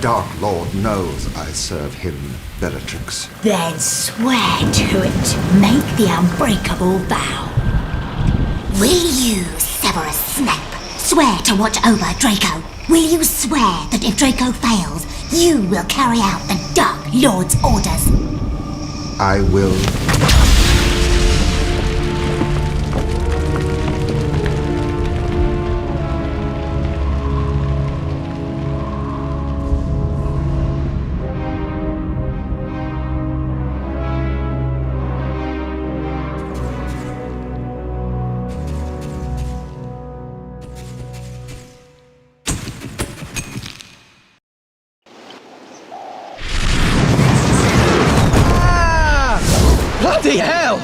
Dark Lord knows I serve him, Bellatrix. Then swear to it. Make the unbreakable vow. Will you, Severus Snape, swear to watch over Draco? Will you swear that if Draco fails, you will carry out the Dark Lord's orders? I will. Bloody hell!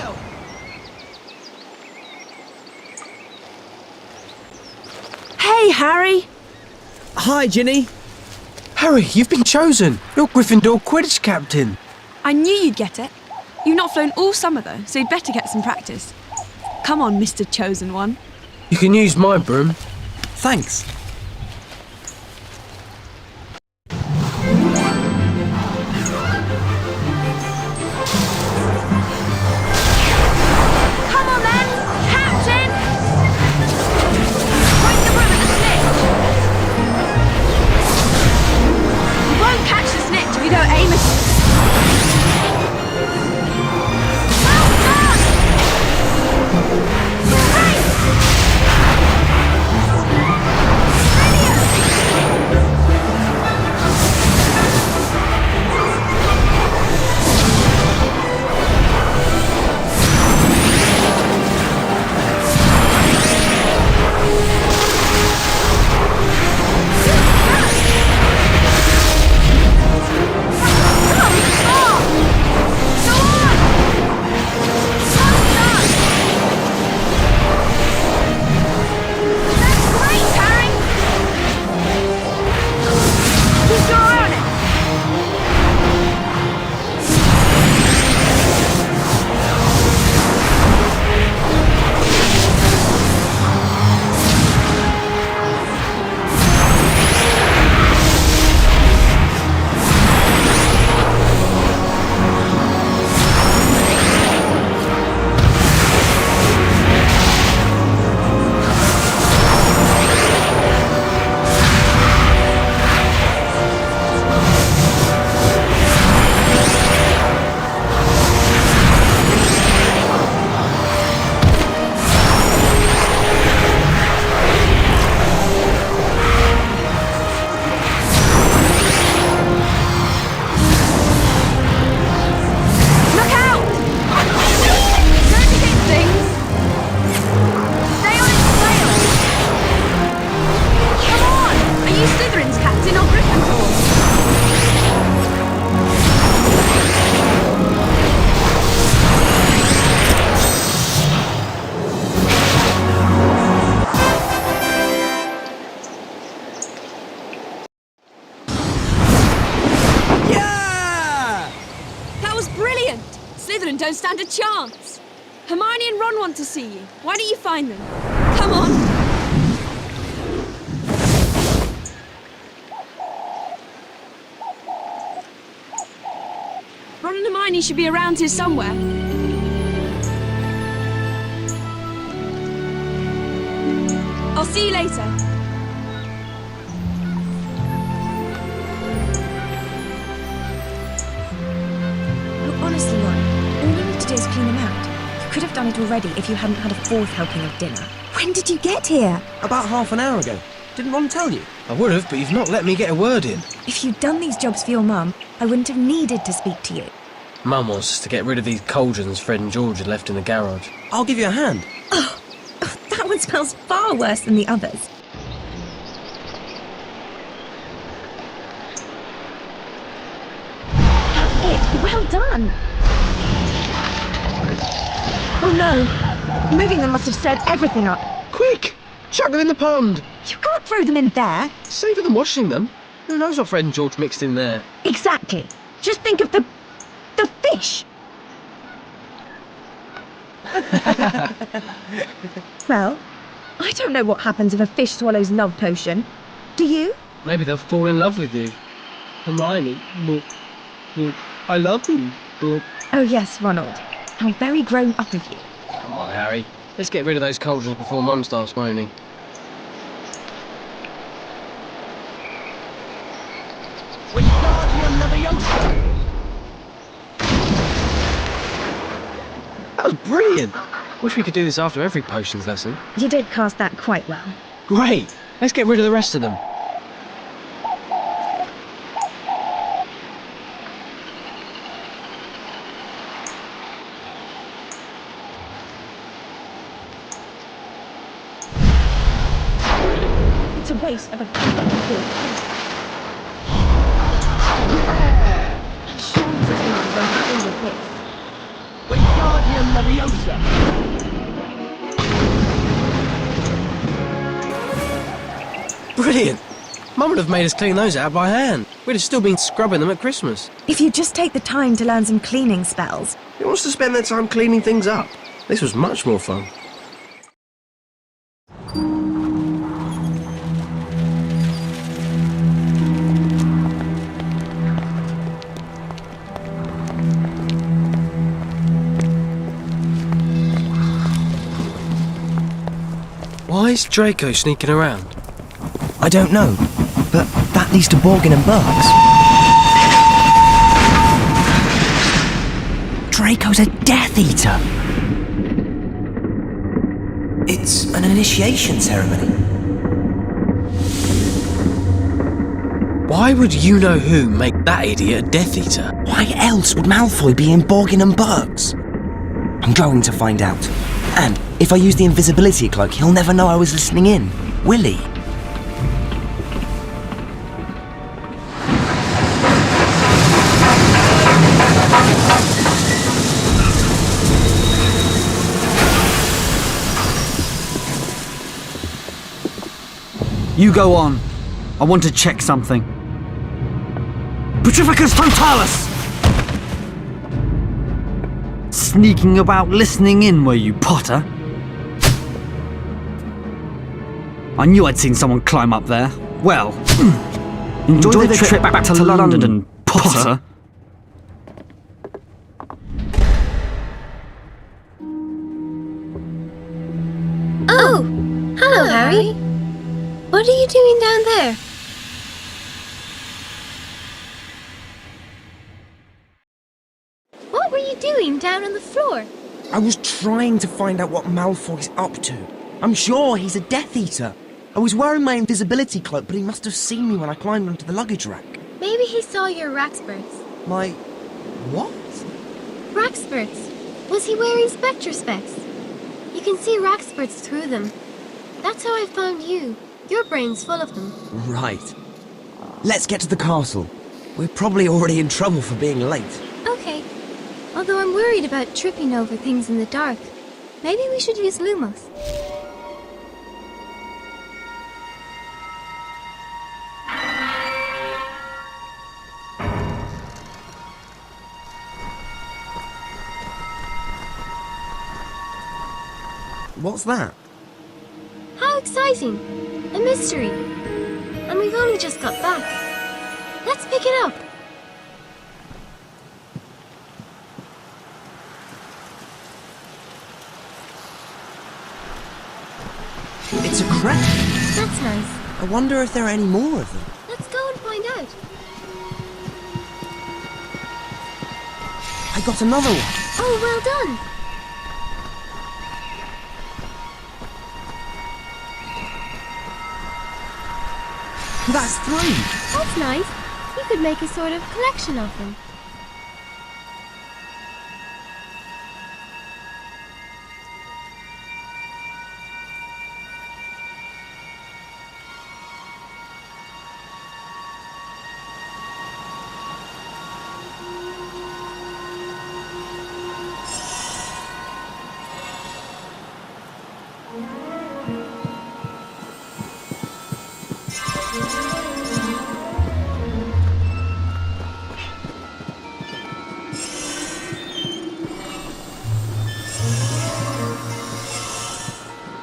Hey, Harry! Hi, Ginny. Harry, you've been chosen. You're Gryffindor Quidditch captain. I knew you'd get it. You've not flown all summer, though, so you'd better get some practice. Come on, Mr. Chosen One. You can use my broom. Thanks. Come on, then! Captain! Point the broom at the snitch! You won't catch the snitch if you don't aim at it. Don't stand a chance. Hermione and Ron want to see you. Why don't you find them? Come on. Ron and Hermione should be around here somewhere. I'll see you later. Look, honestly, Ron, all you need to do is clean them out. You could have done it already if you hadn't had a fourth helping of dinner. When did you get here? About half an hour ago. Didn't Ron tell you? I would have, but you've not let me get a word in. If you'd done these jobs for your mum, I wouldn't have needed to speak to you. Mum wants us to get rid of these cauldrons Fred and George had left in the garage. I'll give you a hand. Oh, that one smells far worse than the others. That's it. Well done. Oh no. Moving them must have stirred everything up. Quick! Chuck them in the pond! You can't throw them in there. Safer than washing them. Who knows what Fred and George mixed in there? Exactly. Just think of the fish. Well, I don't know what happens if a fish swallows love potion. Do you? Maybe they'll fall in love with you. Hermione, but I love him, but... Oh yes, Ronald. How very grown up of you. Come on, Harry. Let's get rid of those cauldrons before Mum starts moaning. That was brilliant! Wish we could do this after every potions lesson. You did cast that quite well. Great! Let's get rid of the rest of them. It's a waste of a Brilliant! Mum would have made us clean those out by hand. We'd have still been scrubbing them at Christmas. If you just take the time to learn some cleaning spells. Who wants to spend their time cleaning things up? This was much more fun. Why is Draco sneaking around? I don't know, but that leads to Borgin and Burks. Draco's a Death Eater. It's an initiation ceremony. Why would you-know-who make that idiot a Death Eater? Why else would Malfoy be in Borgin and Burks? I'm going to find out. And if I use the invisibility cloak, he'll never know I was listening in, will he? You go on. I want to check something. Petrificus Totalis! Sneaking about listening in, were you, Potter? I knew I'd seen someone climb up there. Well, enjoy the trip back to London, Potter. Oh! Hello, Harry. What are you doing down there? What were you doing down on the floor? I was trying to find out what Malfoy's up to. I'm sure he's a Death Eater. I was wearing my invisibility cloak, but he must have seen me when I climbed onto the luggage rack. Maybe he saw your Raxburts. My... what? Raxburts. Was he wearing Spectre specs? You can see Raxburts through them. That's how I found you. Your brain's full of them. Right. Let's get to the castle. We're probably already in trouble for being late. Okay. Although I'm worried about tripping over things in the dark. Maybe we should use Lumos. What's that? How exciting! A mystery. And we've only just got back. Let's pick it up. It's a crest. That's nice. I wonder if there are any more of them. Let's go and find out. I got another one. Oh, well done. That's 3. That's nice. You could make a sort of collection of them.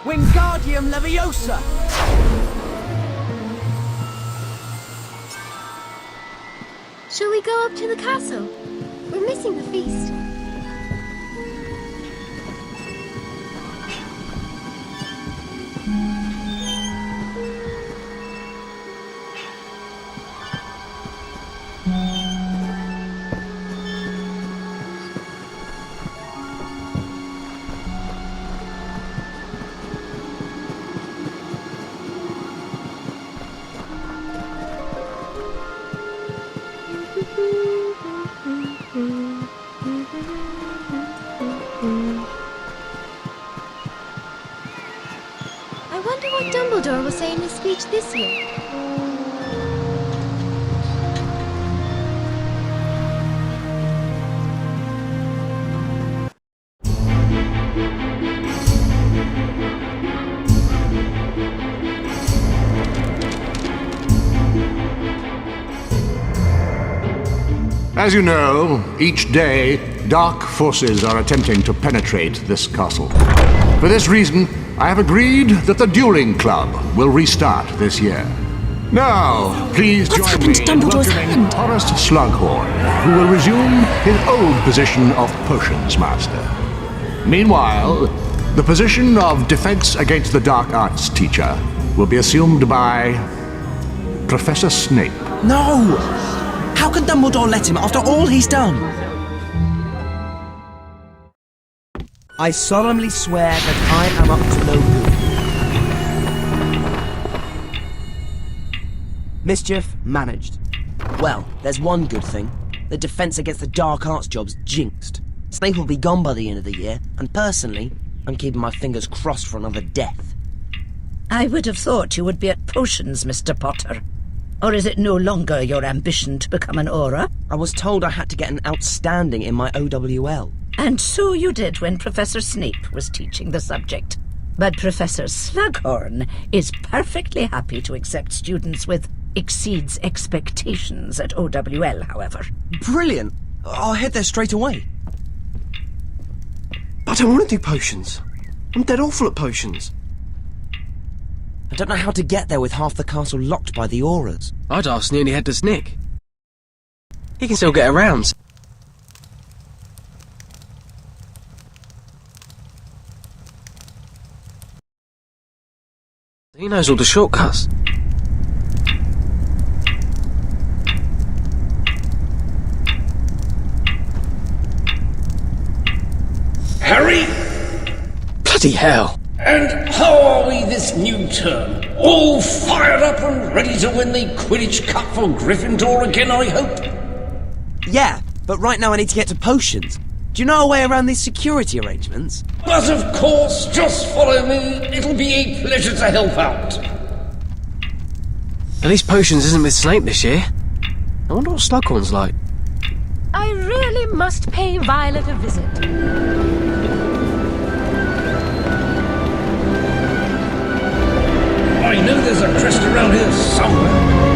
Wingardium Leviosa! Shall we go up to the castle? We're missing the feast. I wonder what Dumbledore will say in his speech this year. As you know, each day, dark forces are attempting to penetrate this castle. For this reason, I have agreed that the Dueling Club will restart this year. Now, please What's join happened me to in Dumbledore's welcoming hand? Horace Slughorn, who will resume his old position of Potions Master. Meanwhile, the position of Defense Against the Dark Arts teacher will be assumed by Professor Snape. No! How can Dumbledore let him after all he's done? I solemnly swear that I am up to no good. Mischief managed. Well, there's one good thing. The Defense Against the Dark Arts job's jinxed. Snape will be gone by the end of the year, and personally, I'm keeping my fingers crossed for another death. I would have thought you would be at potions, Mr. Potter. Or is it no longer your ambition to become an Auror? I was told I had to get an outstanding in my OWL. And so you did when Professor Snape was teaching the subject. But Professor Slughorn is perfectly happy to accept students with exceeds expectations at OWL, however. Brilliant! I'll head there straight away. I don't want to do potions. I'm dead awful at potions. I don't know how to get there with half the castle locked by the auras. I'd ask Nearly Headless Nick. He can still get around. He knows all the shortcuts. Harry? Bloody hell. And how are we this new term? All fired up and ready to win the Quidditch Cup for Gryffindor again, I hope? Yeah, but right now I need to get to potions. Do you know a way around these security arrangements? But of course, just follow me. It'll be a pleasure to help out. At least potions isn't with Snape this year. I wonder what Slughorn's like. I really must pay Violet a visit. I know there's a crest around here somewhere.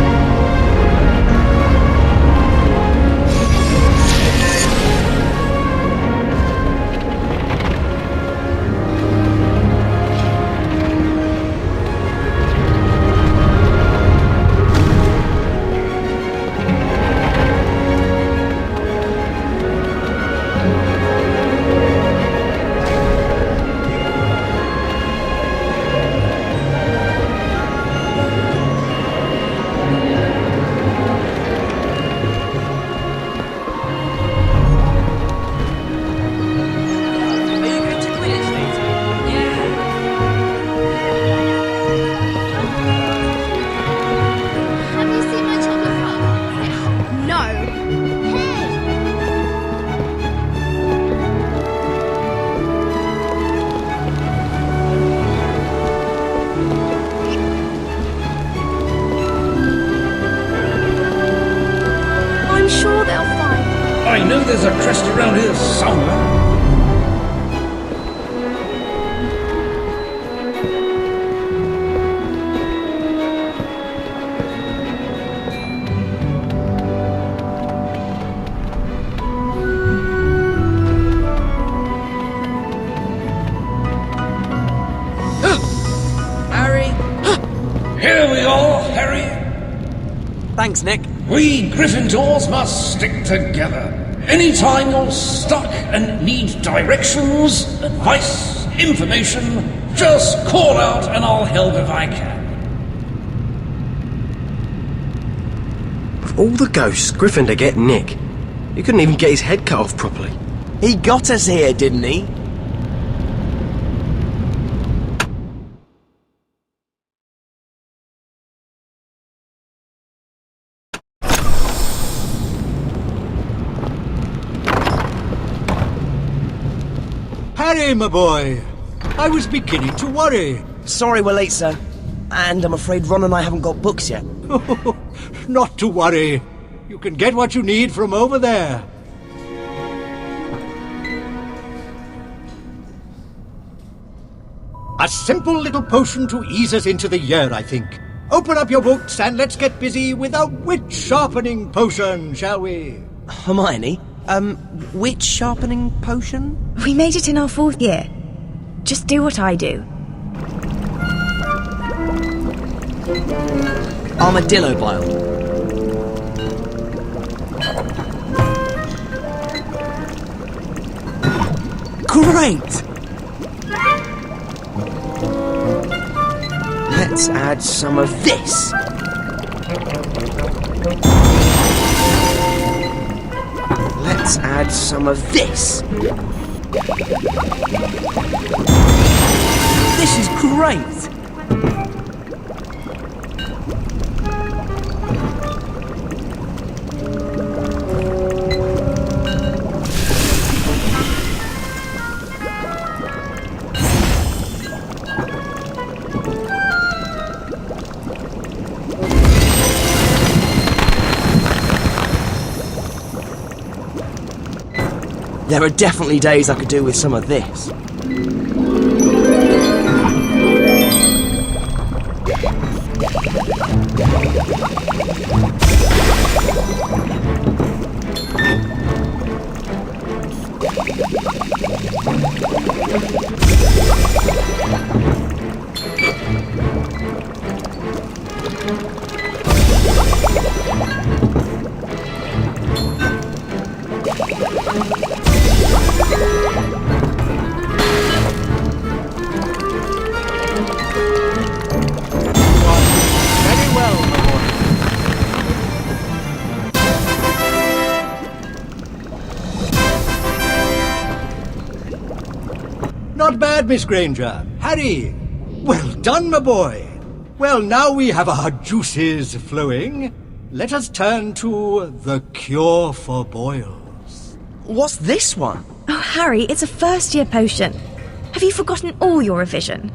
I know there's a crest around here somewhere. Harry! Here we are, Harry. Thanks, Nick. We Gryffindors must stick together. Anytime you're stuck and need directions, advice, information, just call out and I'll help if I can. Of all the ghosts, Griffin to get Nick. He couldn't even get his head cut off properly. He got us here, didn't he? Harry, my boy! I was beginning to worry. Sorry we're late, sir. And I'm afraid Ron and I haven't got books yet. Not to worry. You can get what you need from over there. A simple little potion to ease us into the year, I think. Open up your books and let's get busy with a witch-sharpening potion, shall we? Hermione, witch sharpening potion? We made it in our 4th year. Just do what I do. Armadillo bile. Great! Let's add some of this. Let's add some of this. This is great! There are definitely days I could do with some of this. Not bad, Miss Granger. Harry, well done, my boy. Well, now we have our juices flowing. Let us turn to the cure for boils. What's this one? Oh, Harry, it's a 1st year potion. Have you forgotten all your revision?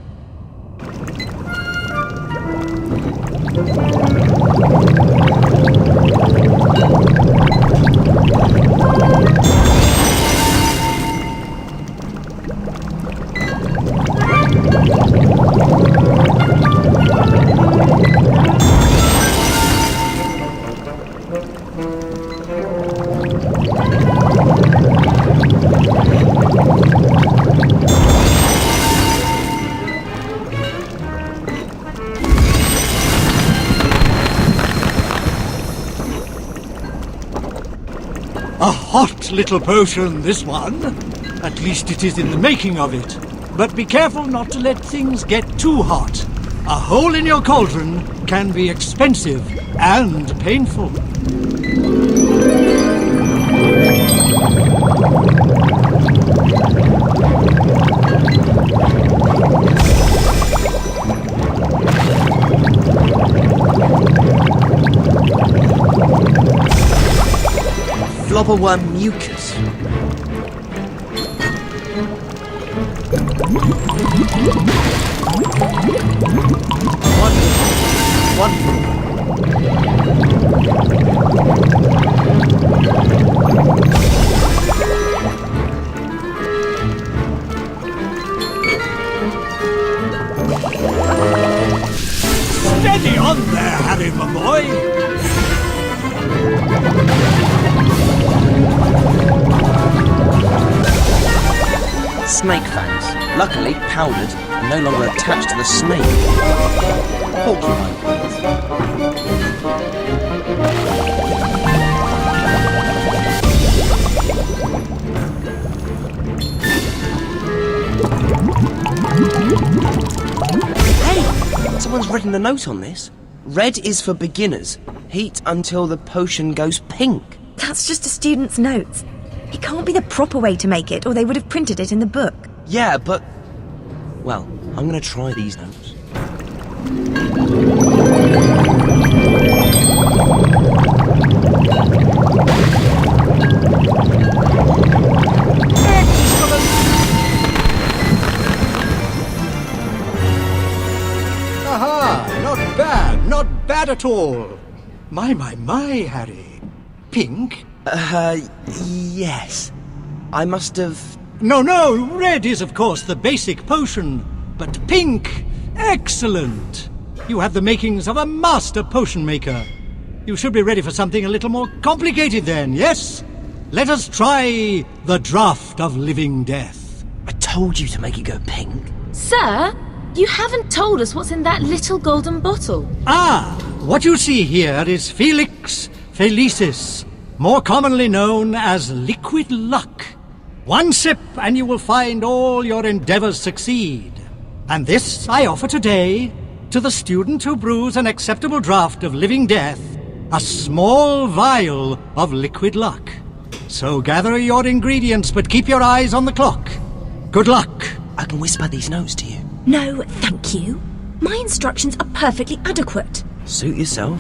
A hot little potion, this one. At least it is in the making of it. But be careful not to let things get too hot. A hole in your cauldron can be expensive and painful. Flobberworm mucus. Steady on there, Harry, my boy. Snake fangs. Luckily powdered and no longer attached to the snake. Porcupine. written a note on this. Red is for beginners. Heat until the potion goes pink. That's just a student's notes. It can't be the proper way to make it, or they would have printed it in the book. Yeah, but... Well, I'm going to try these notes. Aha! Not bad at all. My, Harry. Pink? Yes. I must have... No, red is of course the basic potion, but pink, excellent. You have the makings of a master potion maker. You should be ready for something a little more complicated then, yes? Let us try the Draught of Living Death. I told you to make it go pink. Sir, you haven't told us what's in that little golden bottle. Ah, what you see here is Felix Felicis, more commonly known as liquid luck. One sip and you will find all your endeavors succeed. And this I offer today to the student who brews an acceptable draught of living death, a small vial of liquid luck. So gather your ingredients, but keep your eyes on the clock. Good luck. I can whisper these notes to you. No, thank you. My instructions are perfectly adequate. Suit yourself.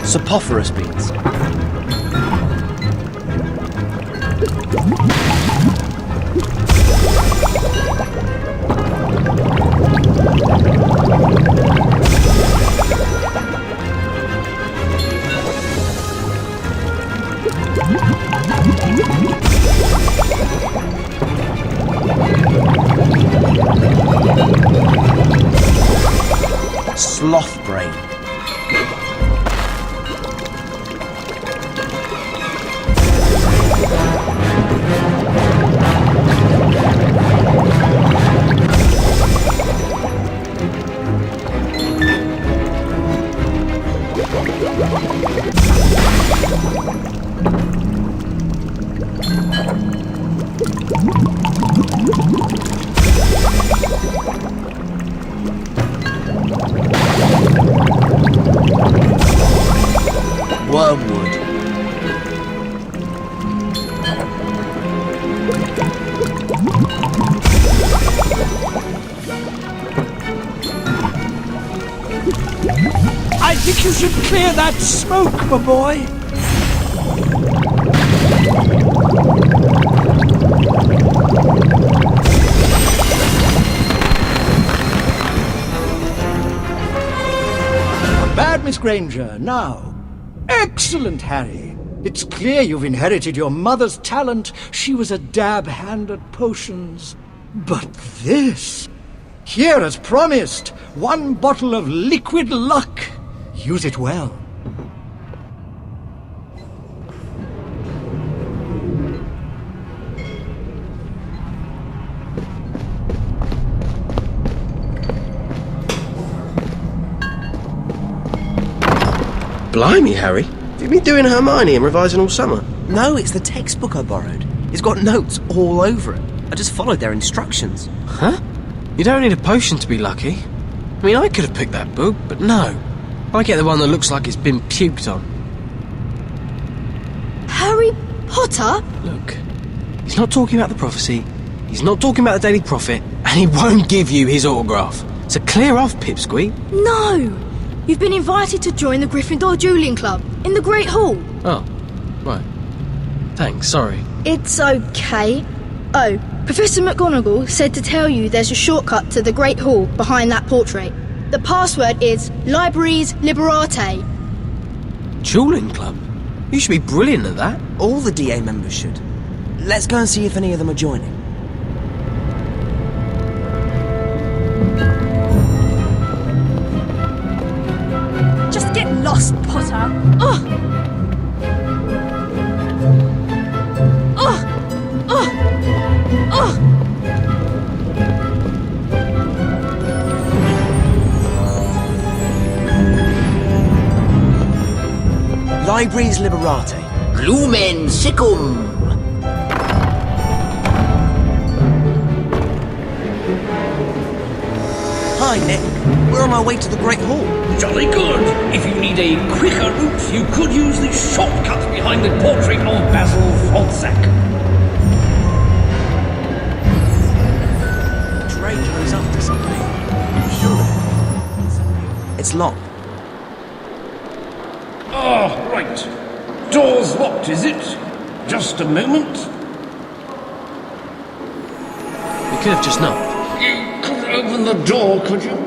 Sapophoros beans. Sloth brain. Wormwood. I think you should clear that smoke, my boy. Not bad, Miss Granger. Now, excellent, Harry. It's clear you've inherited your mother's talent. She was a dab hand at potions. But this... Here, as promised, one bottle of liquid luck. Use it well. Blimey, Harry. Have you been doing Hermione and revising all summer? No, it's the textbook I borrowed. It's got notes all over it. I just followed their instructions. Huh? You don't need a potion to be lucky. I mean, I could have picked that book, but no. I get the one that looks like it's been puked on. Harry Potter? Look, he's not talking about the prophecy, he's not talking about the Daily Prophet, and he won't give you his autograph. So clear off, Pipsqueak. No! You've been invited to join the Gryffindor Dueling Club in the Great Hall. Oh, right. Thanks, sorry. It's okay. Oh, Professor McGonagall said to tell you there's a shortcut to the Great Hall behind that portrait. The password is Libraries Liberate. Dueling Club? You should be brilliant at that. All the DA members should. Let's go and see if any of them are joining. Just get lost, Potter. Oh! Oh! Oh! Oh! Libraries Liberate. Lumen Siccum. Hi, Nick. We're on our way to the Great Hall. Jolly good. If you need a quicker route, you could use the shortcut behind the portrait of Basil Fronsack. Draco's up to something. Sure. It's locked. Ah, right. Door's locked, is it? Just a moment. You could have just knocked. You could open the door, could you?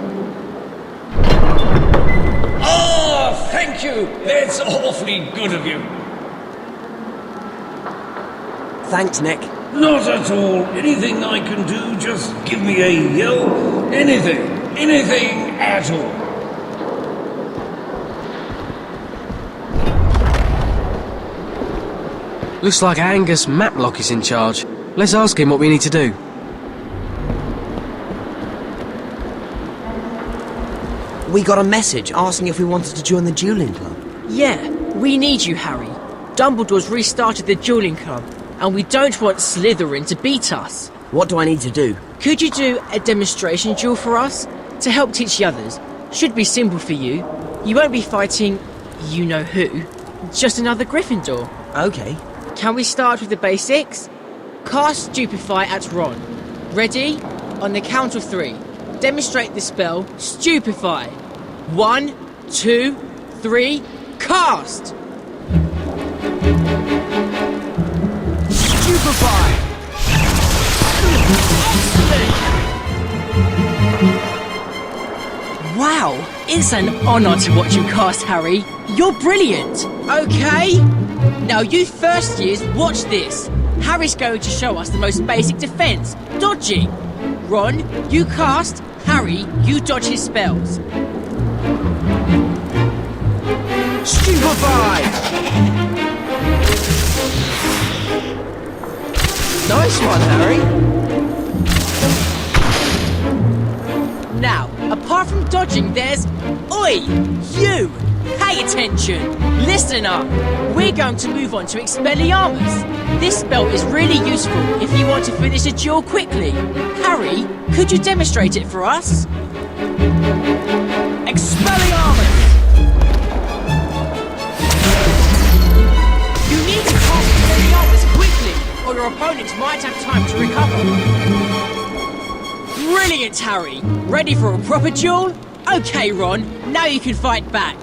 Ah, thank you. That's awfully good of you. Thanks, Nick. Not at all. Anything I can do, just give me a yell. Anything. Anything at all. Looks like Angus Matlock is in charge. Let's ask him what we need to do. We got a message asking if we wanted to join the dueling club. Yeah, we need you, Harry. Dumbledore's restarted the dueling club, and we don't want Slytherin to beat us. What do I need to do? Could you do a demonstration duel for us? To help teach the others. Should be simple for you. You won't be fighting you-know-who. Just another Gryffindor. Okay. Can we start with the basics? Cast Stupefy at Ron. Ready? On the count of 3. Demonstrate the spell Stupefy. 1, 2, 3, cast! Stupefy! Excellent! Wow, it's an honour to watch you cast, Harry. You're brilliant. Okay? Now you first years, watch this. Harry's going to show us the most basic defence, dodging. Ron, you cast. Harry, you dodge his spells. Stupefy! Nice one, Harry. Now, apart from dodging, there's... Oi! You! Pay attention! Listen up! We're going to move on to Expelliarmus. This spell is really useful if you want to finish a duel quickly. Harry, could you demonstrate it for us? Expelliarmus! You need to cast Expelliarmus quickly, or your opponent might have time to recover. Brilliant, Harry! Ready for a proper duel? Okay, Ron, now you can fight back.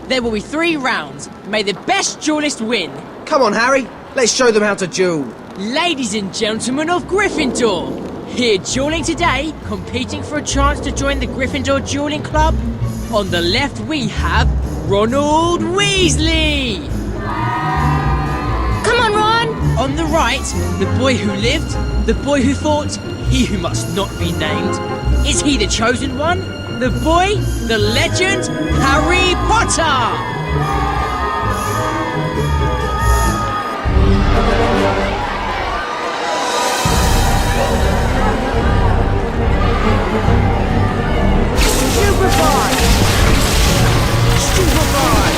There will be 3 rounds. May the best duelist win. Come on, Harry. Let's show them how to duel. Ladies and gentlemen of Gryffindor, here dueling today, competing for a chance to join the Gryffindor Dueling Club. On the left we have Ronald Weasley. Come on, Ron! On the right, the boy who lived, the boy who fought, he who must not be named. Is he the chosen one? The boy, the legend, Harry Potter! Stupefy! Stupefy!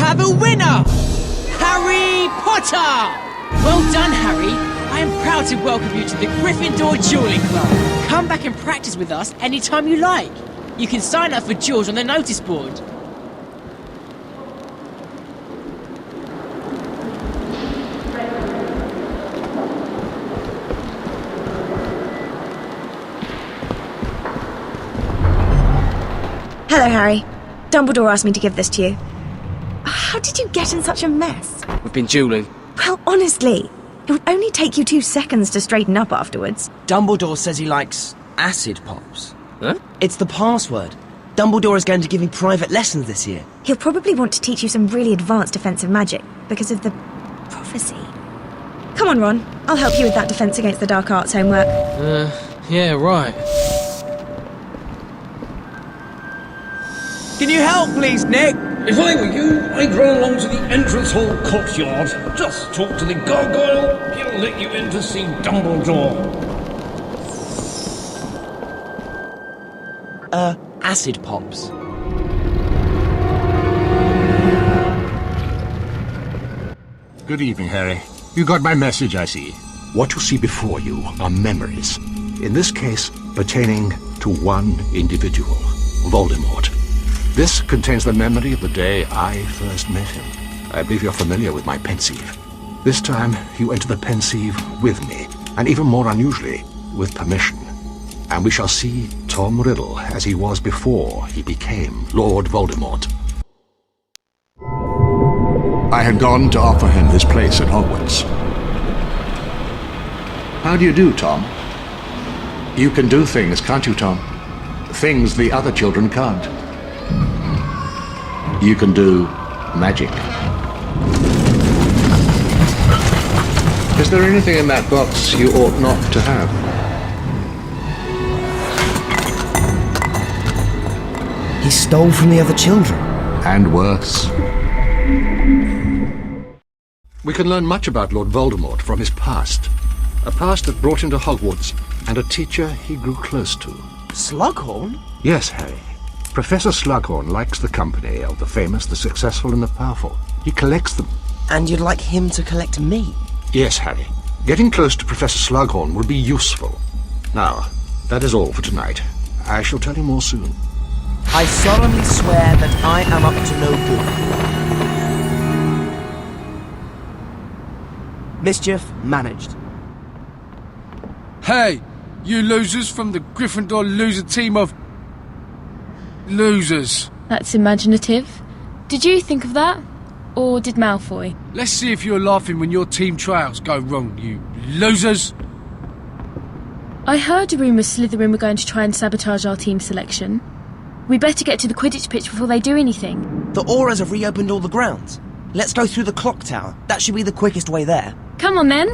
have a winner! Harry Potter! Well done, Harry. I am proud to welcome you to the Gryffindor Dueling Club. Come back and practice with us anytime you like. You can sign up for duels on the notice board. Hello, Harry. Dumbledore asked me to give this to you. How did you get in such a mess? We've been dueling. Well, honestly, it would only take you 2 seconds to straighten up afterwards. Dumbledore says he likes acid pops. Huh? It's the password. Dumbledore is going to give me private lessons this year. He'll probably want to teach you some really advanced defensive magic because of the prophecy. Come on, Ron. I'll help you with that defense against the dark arts homework. Yeah, right. Can you help, please, Nick? If I were you, I'd run along to the entrance hall courtyard. Just talk to the gargoyle. He'll let you in to see Dumbledore. Acid pops. Good evening, Harry. You got my message, I see. What you see before you are memories. In this case, pertaining to one individual, Voldemort. This contains the memory of the day I first met him. I believe you're familiar with my pensieve. This time, you enter the pensieve with me, and even more unusually, with permission. And we shall see Tom Riddle as he was before he became Lord Voldemort. I had gone to offer him his place at Hogwarts. How do you do, Tom? You can do things, can't you, Tom? Things the other children can't. You can do magic. Is there anything in that box you ought not to have? He stole from the other children. And worse. We can learn much about Lord Voldemort from his past. A past that brought him to Hogwarts, and a teacher he grew close to. Slughorn? Yes, Harry. Professor Slughorn likes the company of the famous, the successful, and the powerful. He collects them. And you'd like him to collect me? Yes, Harry. Getting close to Professor Slughorn will be useful. Now, that is all for tonight. I shall tell you more soon. I solemnly swear that I am up to no good. Mischief managed. Hey, you losers from the Gryffindor loser team of... losers. That's imaginative. Did you think of that? Or did Malfoy? Let's see if you're laughing when your team trials go wrong, you losers. I heard a rumour Slytherin were going to try and sabotage our team selection. We better get to the Quidditch pitch before they do anything. The Auras have reopened all the grounds. Let's go through the clock tower. That should be the quickest way there. Come on then.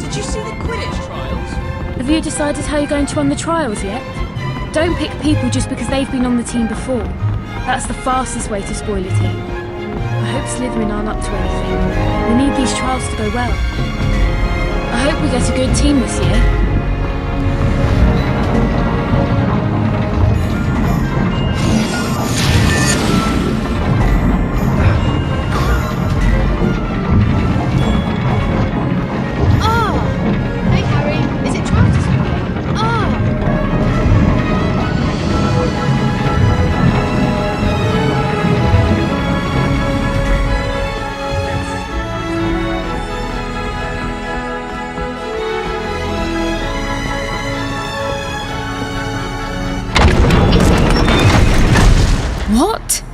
Did you see the Quidditch trials? Have you decided how you're going to run the trials yet? Don't pick people just because they've been on the team before. That's the fastest way to spoil a team. I hope Slytherin aren't up to anything. We need these trials to go well. I hope we get a good team this year. What?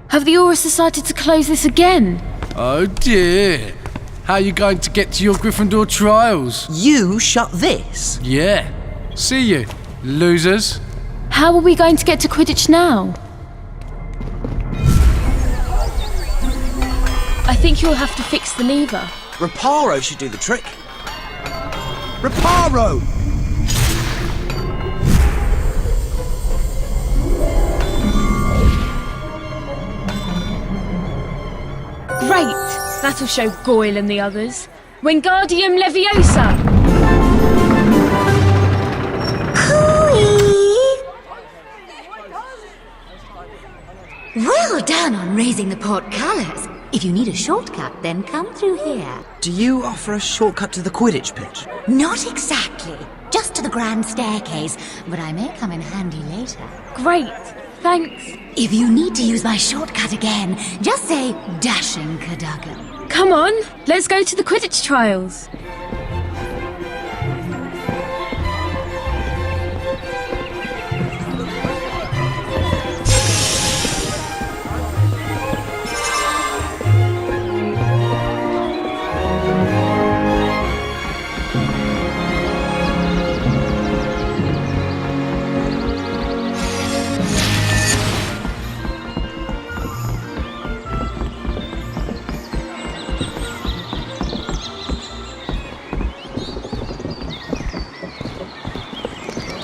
Have the Auras decided to close this again? Oh dear. How are you going to get to your Gryffindor trials? You shut this? Yeah. See you, losers. How are we going to get to Quidditch now? I think you'll have to fix the lever. Reparo should do the trick. Reparo! Great! That'll show Goyle and the others. Wingardium Leviosa! Well done on raising the portcullis. If you need a shortcut, then come through here. Do you offer a shortcut to the Quidditch pitch? Not exactly. Just to the grand staircase, but I may come in handy later. Great. Thanks. If you need to use my shortcut again, just say Dashing Cadogan. Come on, let's go to the Quidditch trials.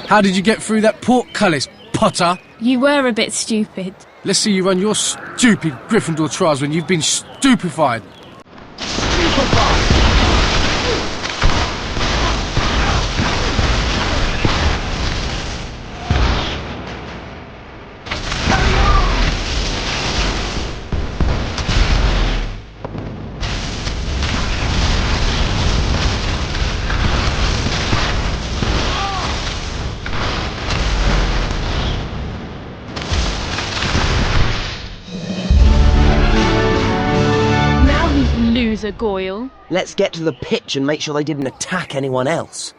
How did you get through that portcullis, Potter? You were a bit stupid. Let's see you run your stupid Gryffindor trials when you've been stupefied. A Goyle. Let's get to the pitch and make sure they didn't attack anyone else.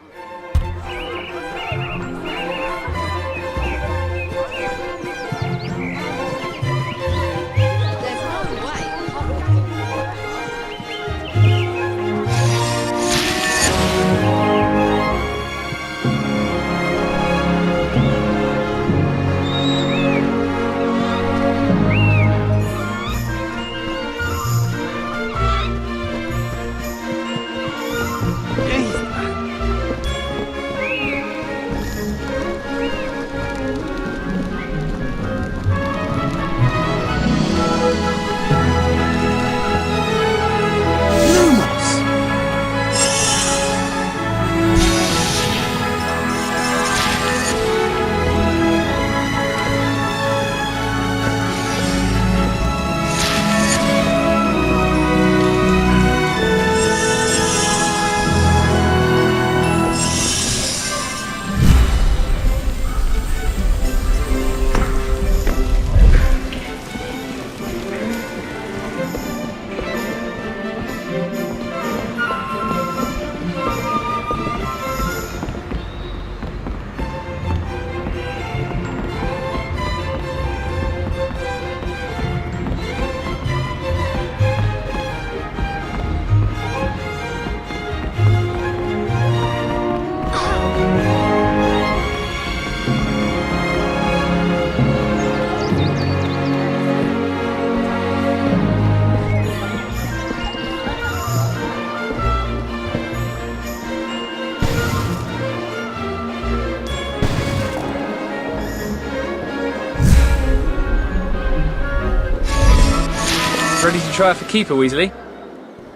Ready to try for keeper, Weasley?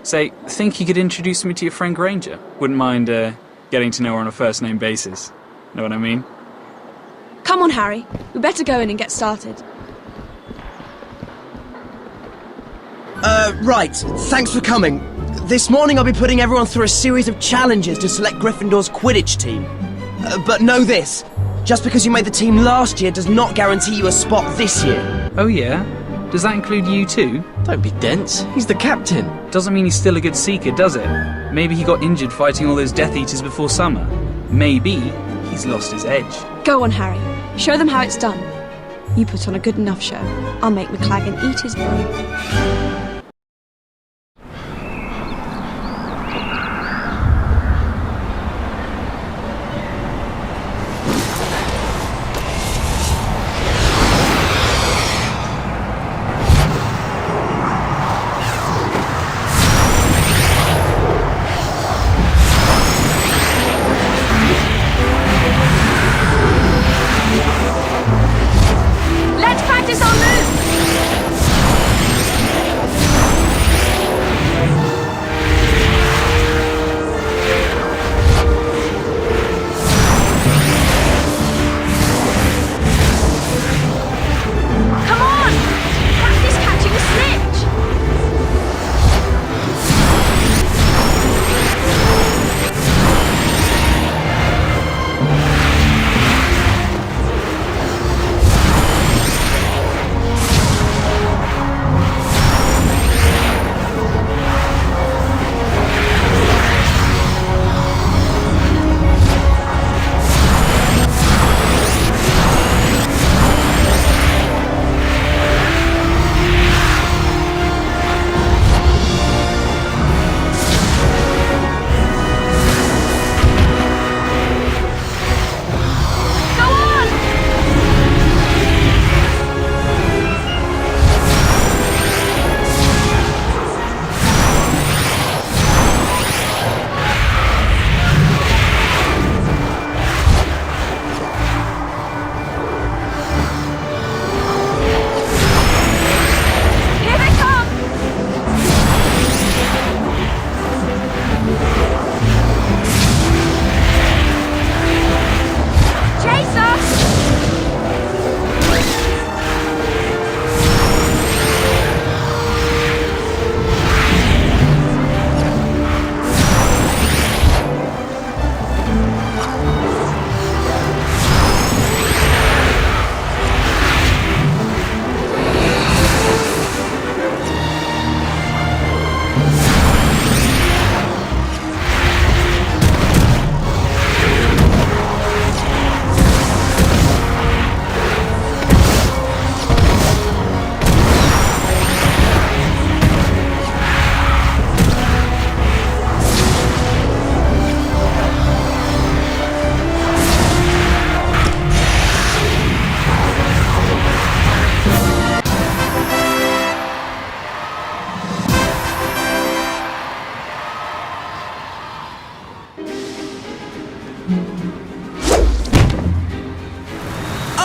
Say, think you could introduce me to your friend Granger? Wouldn't mind getting to know her on a first-name basis. Know what I mean? Come on, Harry. We better go in and get started. Right. Thanks for coming. This morning I'll be putting everyone through a series of challenges to select Gryffindor's Quidditch team. But know this. Just because you made the team last year does not guarantee you a spot this year. Oh yeah? Does that include you too? Don't be dense. He's the captain. Doesn't mean he's still a good seeker, does it? Maybe he got injured fighting all those Death Eaters before summer. Maybe he's lost his edge. Go on, Harry. Show them how it's done. You put on a good enough show. I'll make McLaggen eat his brew.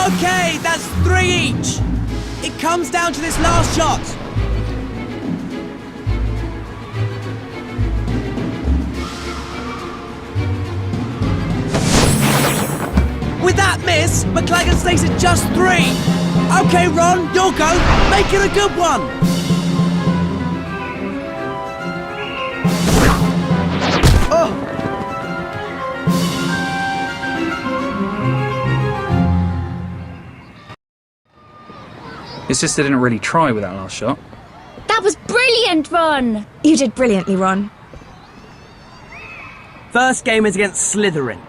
Okay, that's 3 each. It comes down to this last shot. With that miss, McLagan stays at just 3. Okay, Ron, your go. Make it a good one. Oh! It's just they didn't really try with that last shot. That was brilliant, Ron! You did brilliantly, Ron. First game is against Slytherin.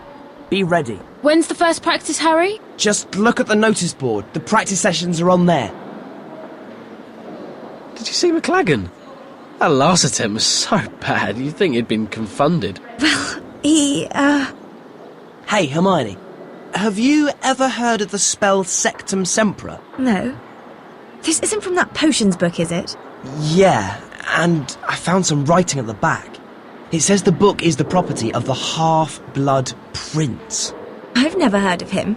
Be ready. When's the first practice, Harry? Just look at the notice board. The practice sessions are on there. Did you see McLagan? That last attempt was so bad, you'd think he'd been confounded. Well, he, Hey, Hermione. Have you ever heard of the spell Sectum Sempra? No. This isn't from that potions book, is it? Yeah, and I found some writing at the back. It says the book is the property of the Half-Blood Prince. I've never heard of him.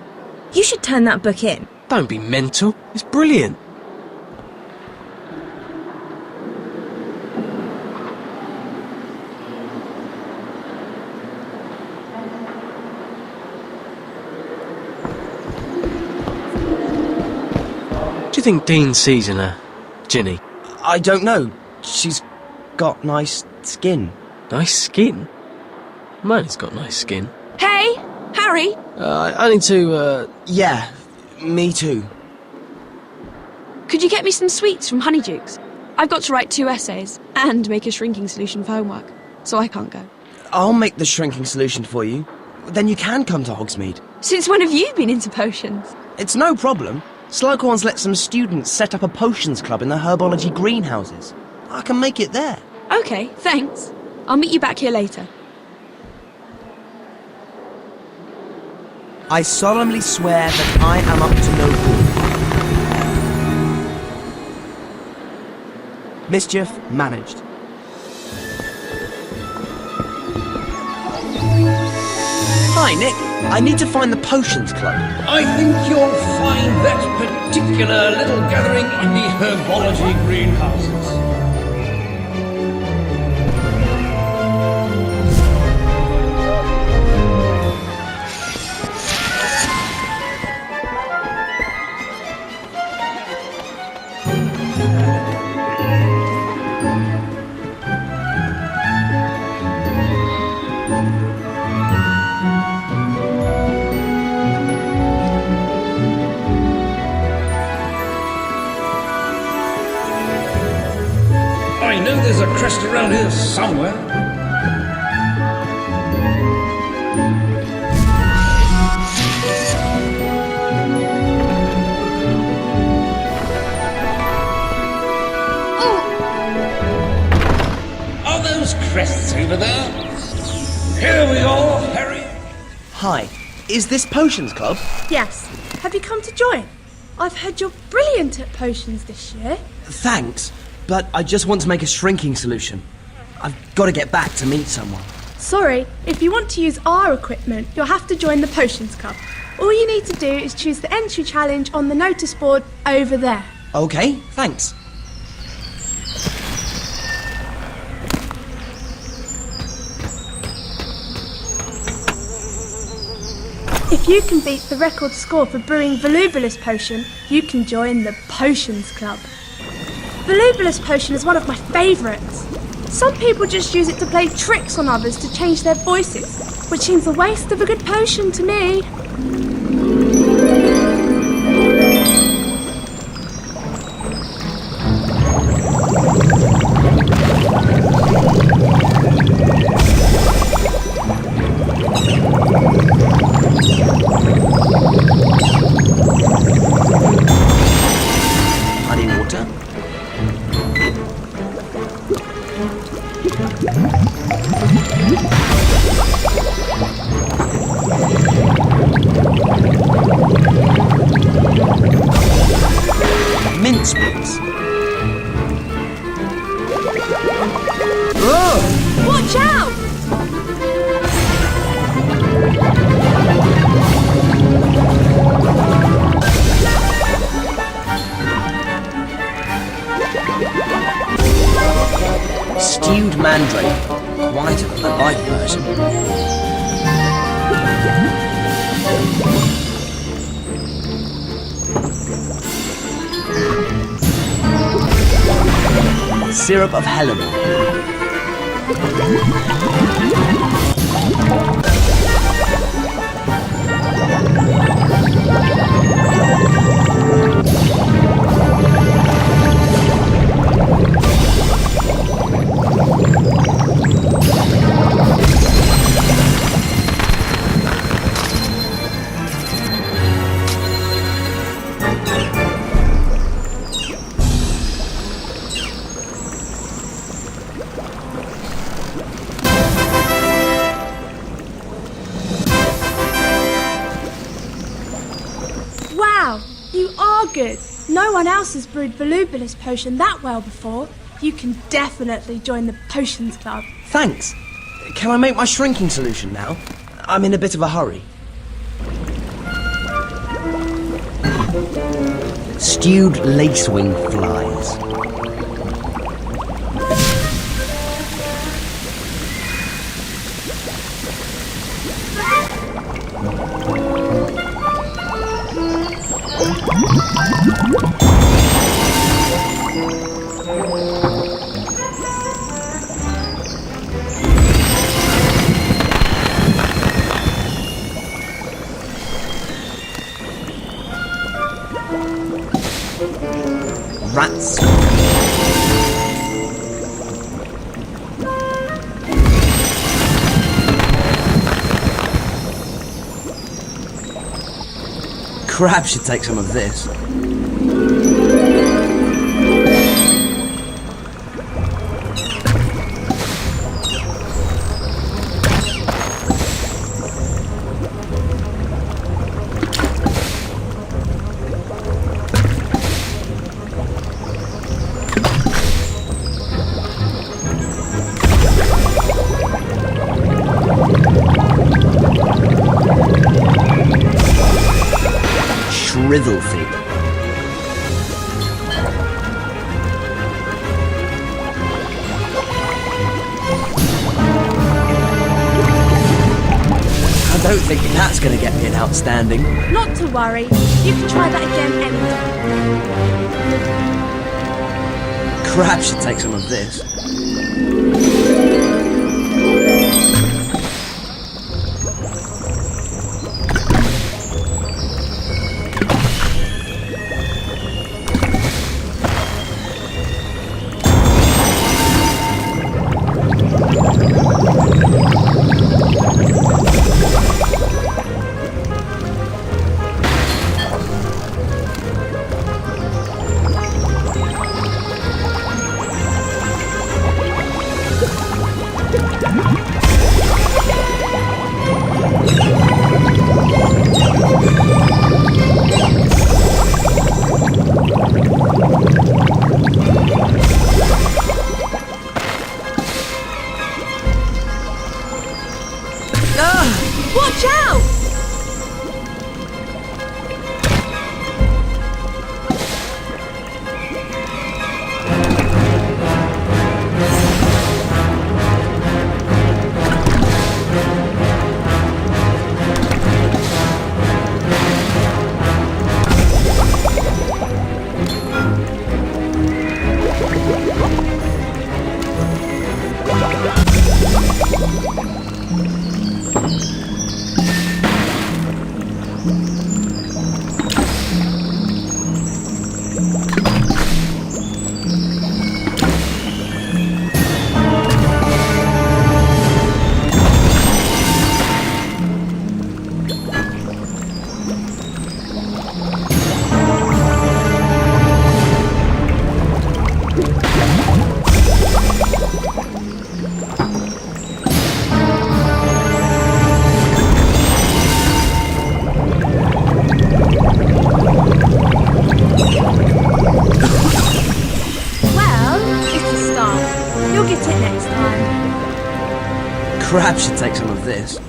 You should turn that book in. Don't be mental. It's brilliant. Do you think Dean sees in her, Ginny? I don't know. She's got nice skin. Nice skin? Mine's got nice skin. Hey, Harry! I need to, Yeah, me too. Could you get me some sweets from Honeydukes? I've got to write 2 essays and make a shrinking solution for homework, so I can't go. I'll make the shrinking solution for you. Then you can come to Hogsmeade. Since when have you been into potions? It's no problem. Slughorn's let some students set up a potions club in the herbology greenhouses. I can make it there. Okay, thanks. I'll meet you back here later. I solemnly swear that I am up to no good. Mischief managed. Hi, Nick. I need to find the Potions Club. I think you'll find that particular little gathering in the herbology greenhouses. I know there's a crest around here somewhere. Are those crests over there? Here we are, Harry. Hi. Is this Potions Club? Yes. Have you come to join? I've heard you're brilliant at potions this year. Thanks, but I just want to make a shrinking solution. I've got to get back to meet someone. Sorry, if you want to use our equipment, you'll have to join the Potions Club. All you need to do is choose the entry challenge on the notice board over there. Okay, thanks. If you can beat the record score for brewing Volubilis Potion, you can join the Potions Club. Volubilis Potion is one of my favourites. Some people just use it to play tricks on others to change their voices, which seems a waste of a good potion to me. Mincemeats. Watch out! Stewed mandrake. Quite a polite version. Syrup of hellebore. Wow, you are good. No one else has brewed Volubilis Potion that well before. You can definitely join the Potions Club. Thanks. Can I make my shrinking solution now? I'm in a bit of a hurry. Stewed lacewing flies. Rats. Crab should take some of this. Shrivelfig. I don't think that's going to get me an outstanding. Not to worry. You can try that again anytime. Crab should take some of this. Watch out! You'll get it next time. Crab should take some of this.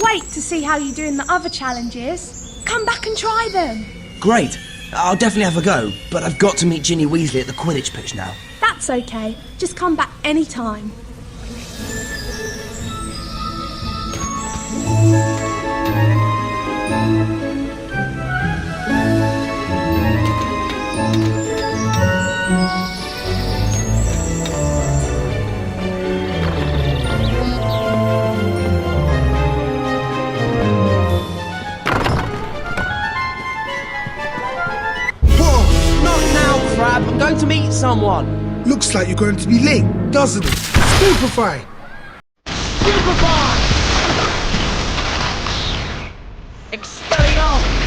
Wait to see how you do in the other challenges. Come back and try them. Great. I'll definitely have a go, but I've got to meet Ginny Weasley at the Quidditch pitch now. That's okay. Just come back any time. I'm going to meet someone. Looks like you're going to be late, doesn't it? Stupefy! Stupefy! Expelliarmus!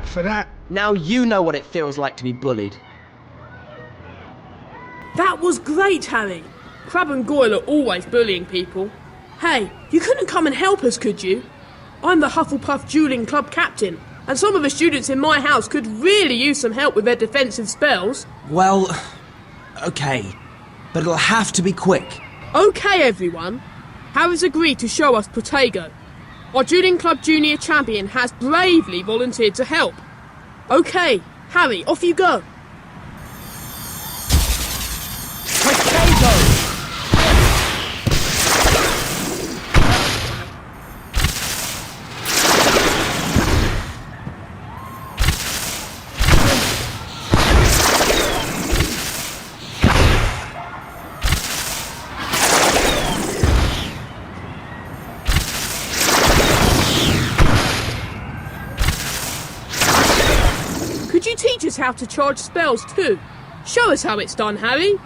For that. Now you know what it feels like to be bullied. That was great, Harry. Crabbe and Goyle are always bullying people. Hey, you couldn't come and help us, could you? I'm the Hufflepuff Dueling Club captain, and some of the students in my house could really use some help with their defensive spells. Well, okay, but it'll have to be quick. Okay, everyone. Harry's agreed to show us Protego. Our Dueling Club Junior Champion has bravely volunteered to help. Okay, Harry, off you go. Protego! Could you teach us how to charge spells too? Show us how it's done, Harry.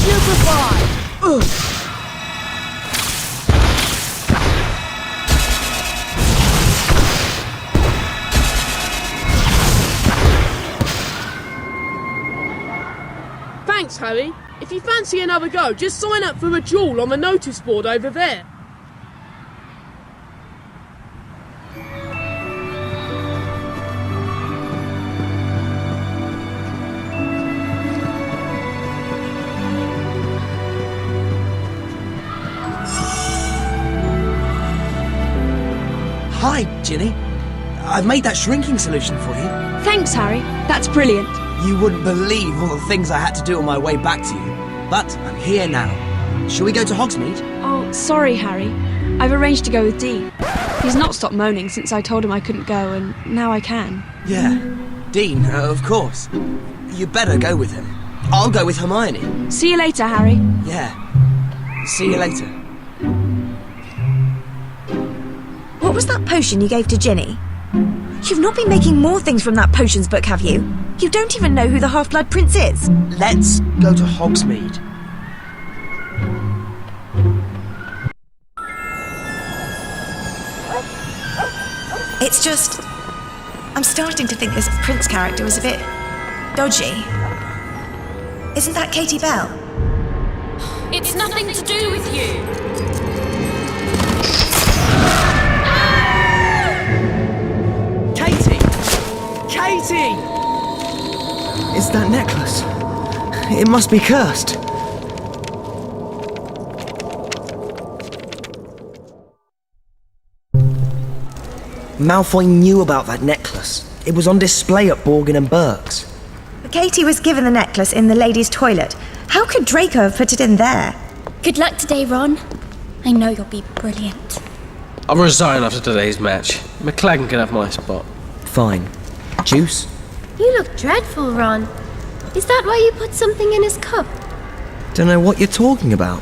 Stupefy! Ugh. Thanks, Harry. If you fancy another go, just sign up for a duel on the notice board over there. Hi, Ginny. I've made that shrinking solution for you. Thanks, Harry. That's brilliant. You wouldn't believe all the things I had to do on my way back to you. But I'm here now. Shall we go to Hogsmeade? Oh, sorry, Harry. I've arranged to go with Dean. He's not stopped moaning since I told him I couldn't go, and now I can. Yeah. Dean, of course. You better go with him. I'll go with Hermione. See you later, Harry. Yeah. See you later. What was that potion you gave to Ginny? You've not been making more things from that potions book, have you? You don't even know who the Half-Blood Prince is. Let's go to Hogsmeade. It's just... I'm starting to think this Prince character was a bit... dodgy. Isn't that Katie Bell? It's nothing to do with you. Katie! It's that necklace. It must be cursed. Malfoy knew about that necklace. It was on display at Borgin and Burke's. Katie was given the necklace in the ladies' toilet. How could Draco have put it in there? Good luck today, Ron. I know you'll be brilliant. I'll resign after today's match. McLaggen can have my spot. Fine. Juice? You look dreadful, Ron. Is that why you put something in his cup? Don't know what you're talking about.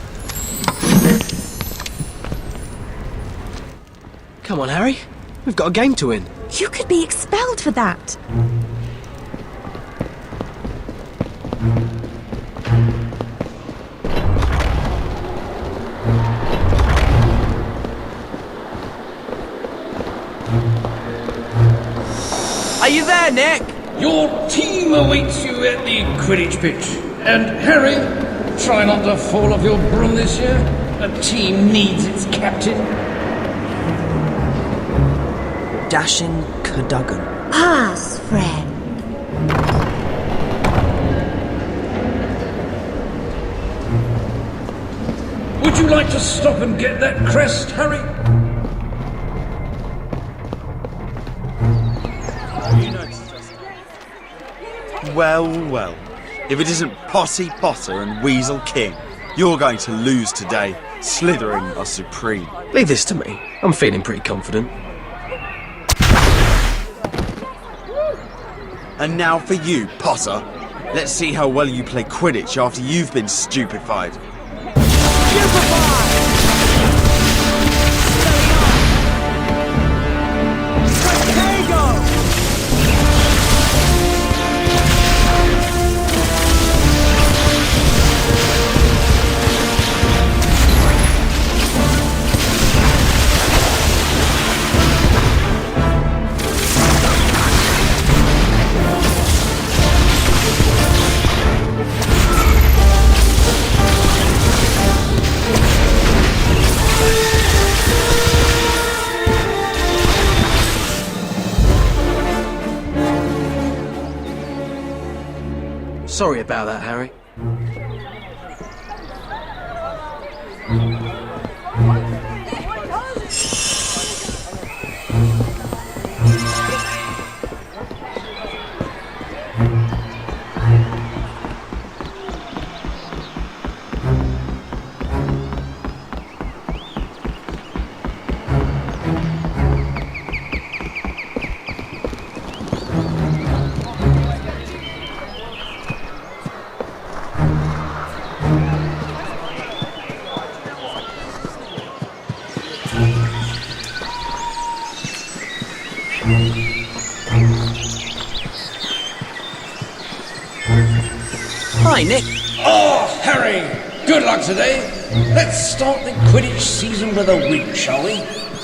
Come on, Harry. We've got a game to win. You could be expelled for that. Are you there, Nick? Your team awaits you at the Quidditch pitch. And Harry, try not to fall off your broom this year. A team needs its captain. Dashing Cadogan. Pass, friend. Would you like to stop and get that crest, Harry? Well, well. If it isn't Potty Potter and Weasel King, you're going to lose today. Slytherin are supreme. Leave this to me. I'm feeling pretty confident. And now for you, Potter. Let's see how well you play Quidditch after you've been stupefied. Sorry about that, Harry. Hi, Nick. Oh, Harry! Good luck today. Let's start the Quidditch season with a win, shall we?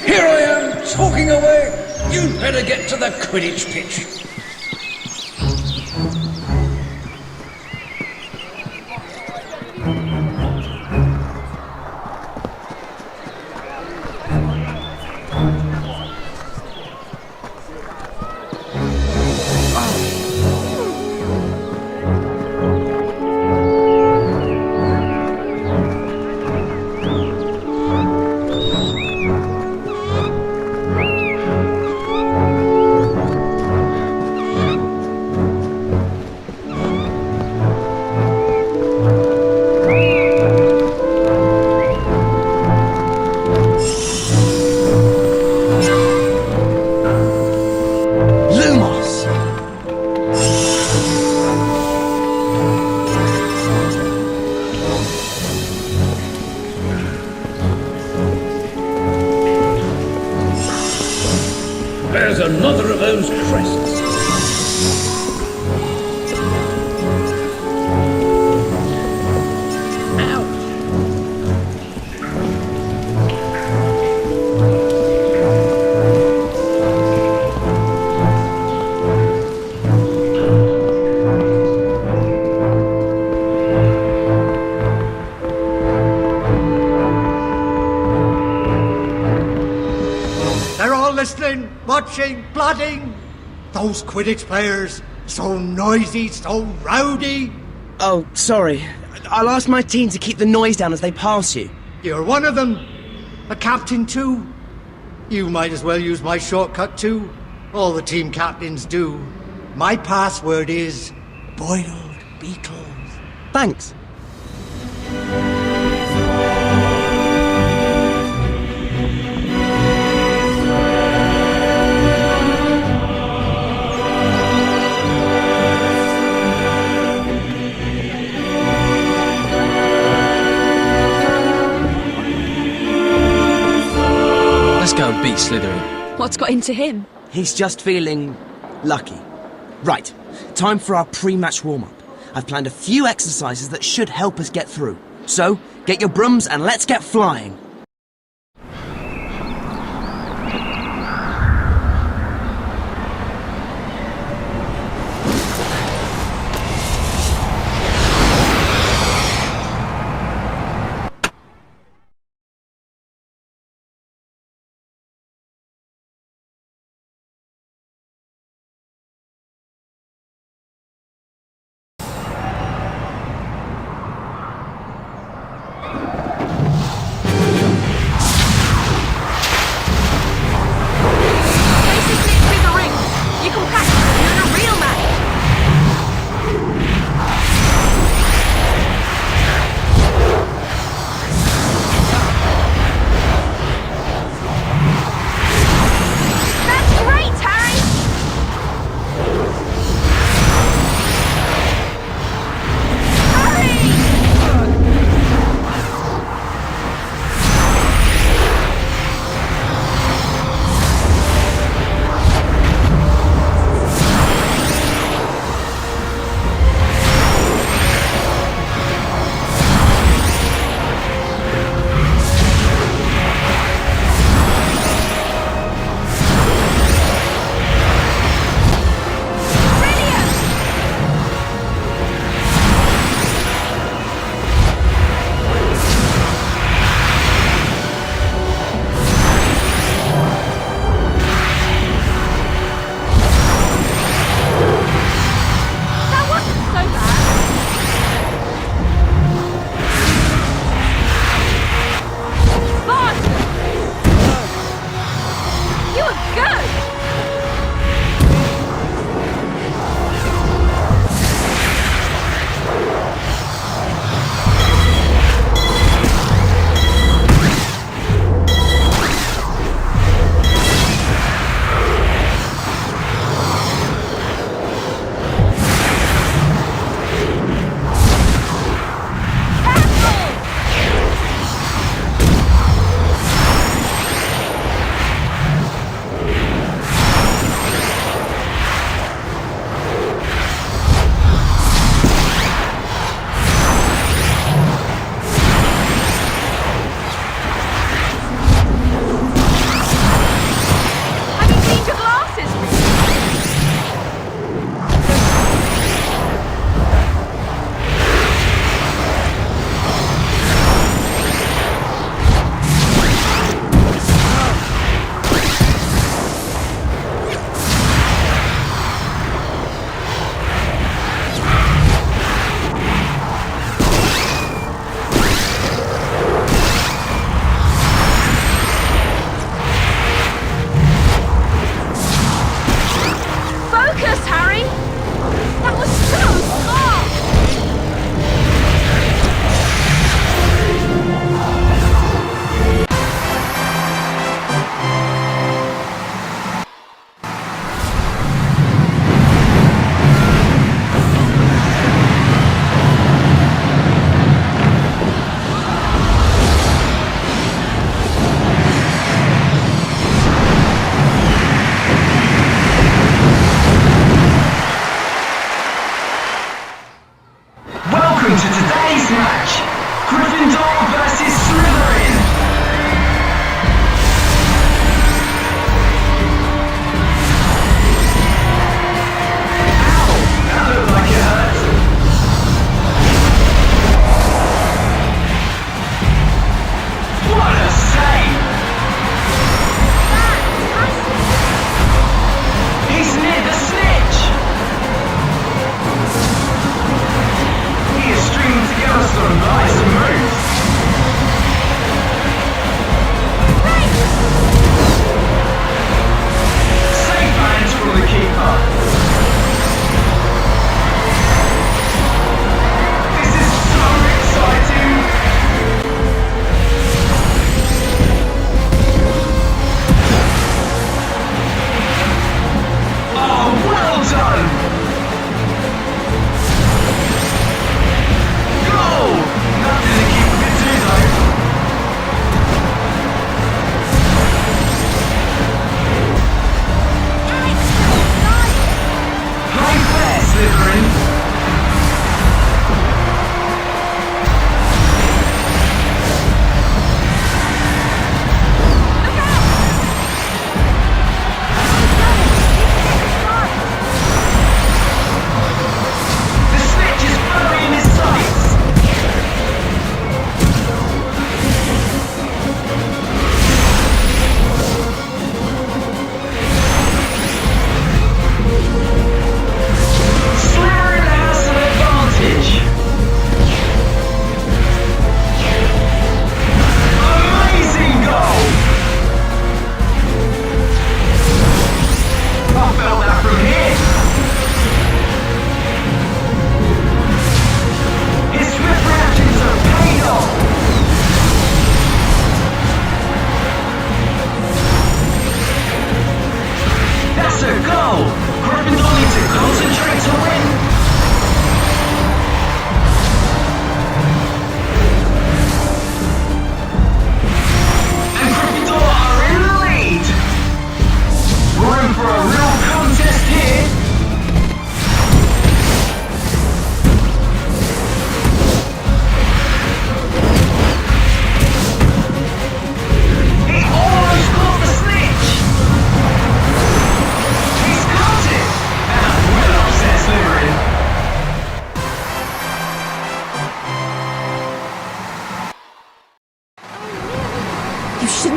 Here I am, talking away. You'd better get to the Quidditch pitch. watching, plotting. Those Quidditch players, so noisy, so rowdy. Oh, sorry. I'll ask my team to keep the noise down as they pass you. You're one of them. A captain too. You might as well use my shortcut too. All the team captains do. My password is boiled beetles. Thanks. Let's go and beat Slytherin. What's got into him? He's just feeling lucky. Right, time for our pre-match warm-up. I've planned a few exercises that should help us get through. So, get your brooms and let's get flying.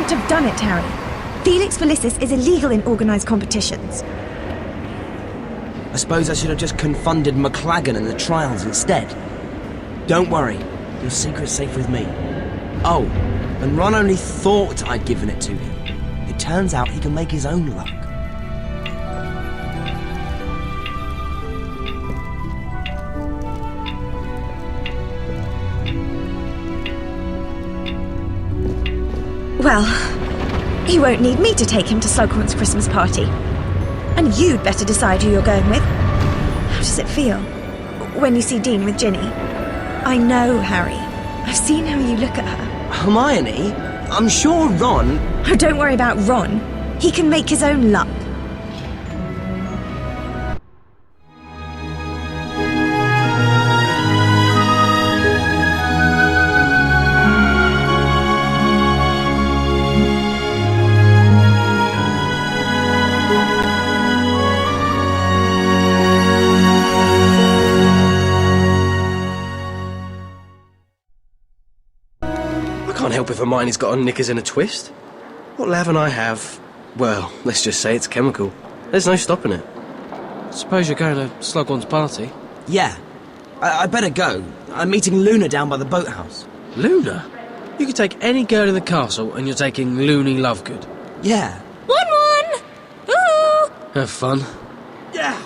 shouldn't have done it, Harry. Felix Felicis is illegal in organised competitions. I suppose I should have just confunded McLagan in the trials instead. Don't worry, your secret's safe with me. Oh, and Ron only thought I'd given it to him. It turns out he can make his own luck. Well, he won't need me to take him to Slughorn's Christmas party. And you'd better decide who you're going with. How does it feel when you see Dean with Ginny? I know, Harry. I've seen how you look at her. Hermione? I'm sure Ron... Oh, don't worry about Ron. He can make his own luck. Help if Hermione's got her knickers in a twist. What'll Lav and I have? Well, let's just say it's chemical. There's no stopping it. Suppose you're going to Slughorn's party? Yeah. I better go. I'm meeting Luna down by the boathouse. Luna? You could take any girl in the castle and you're taking Loony Lovegood. Yeah. 1-1! Ooh! Have fun. Yeah!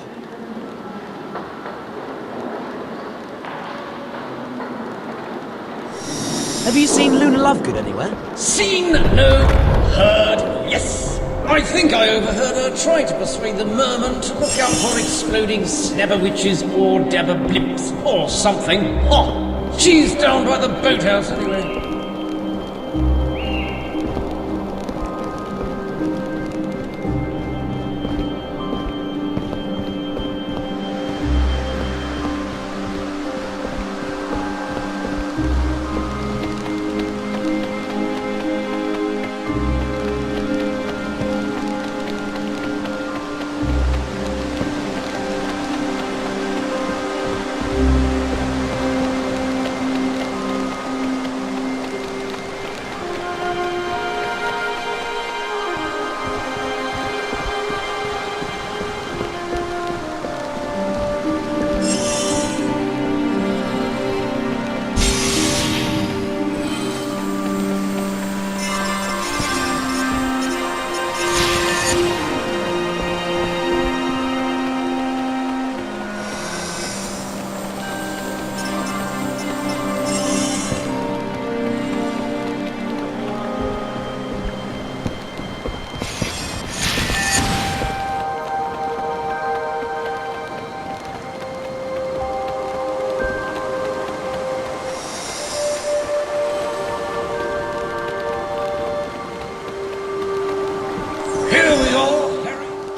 Have you seen Luna Lovegood anywhere? Seen? No. Heard? Yes. I think I overheard her try to persuade the merman to look out for exploding snabberwitches or dabberblips or something. Oh, she's down by the boathouse anyway.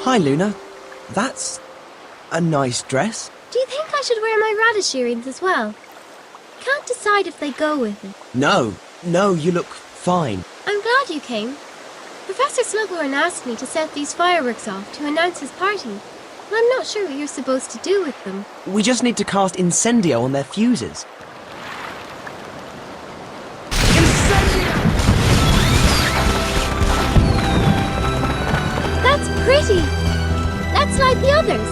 Hi, Luna. That's a nice dress. Do you think I should wear my radish earrings as well? Can't decide if they go with it. No, you look fine. I'm glad you came. Professor Slughorn asked me to set these fireworks off to announce his party. And I'm not sure what you're supposed to do with them. We just need to cast Incendio on their fuses. That's pretty! Let's light the others!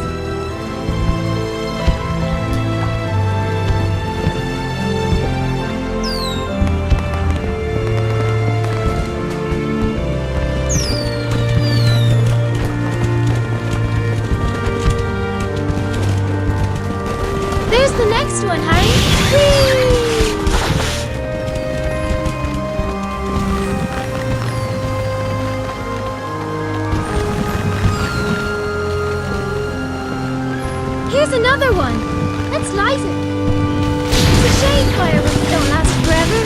There's the next one, Harry! Whee! Here's another one. Let's light it. It's a shame fireworks don't last forever.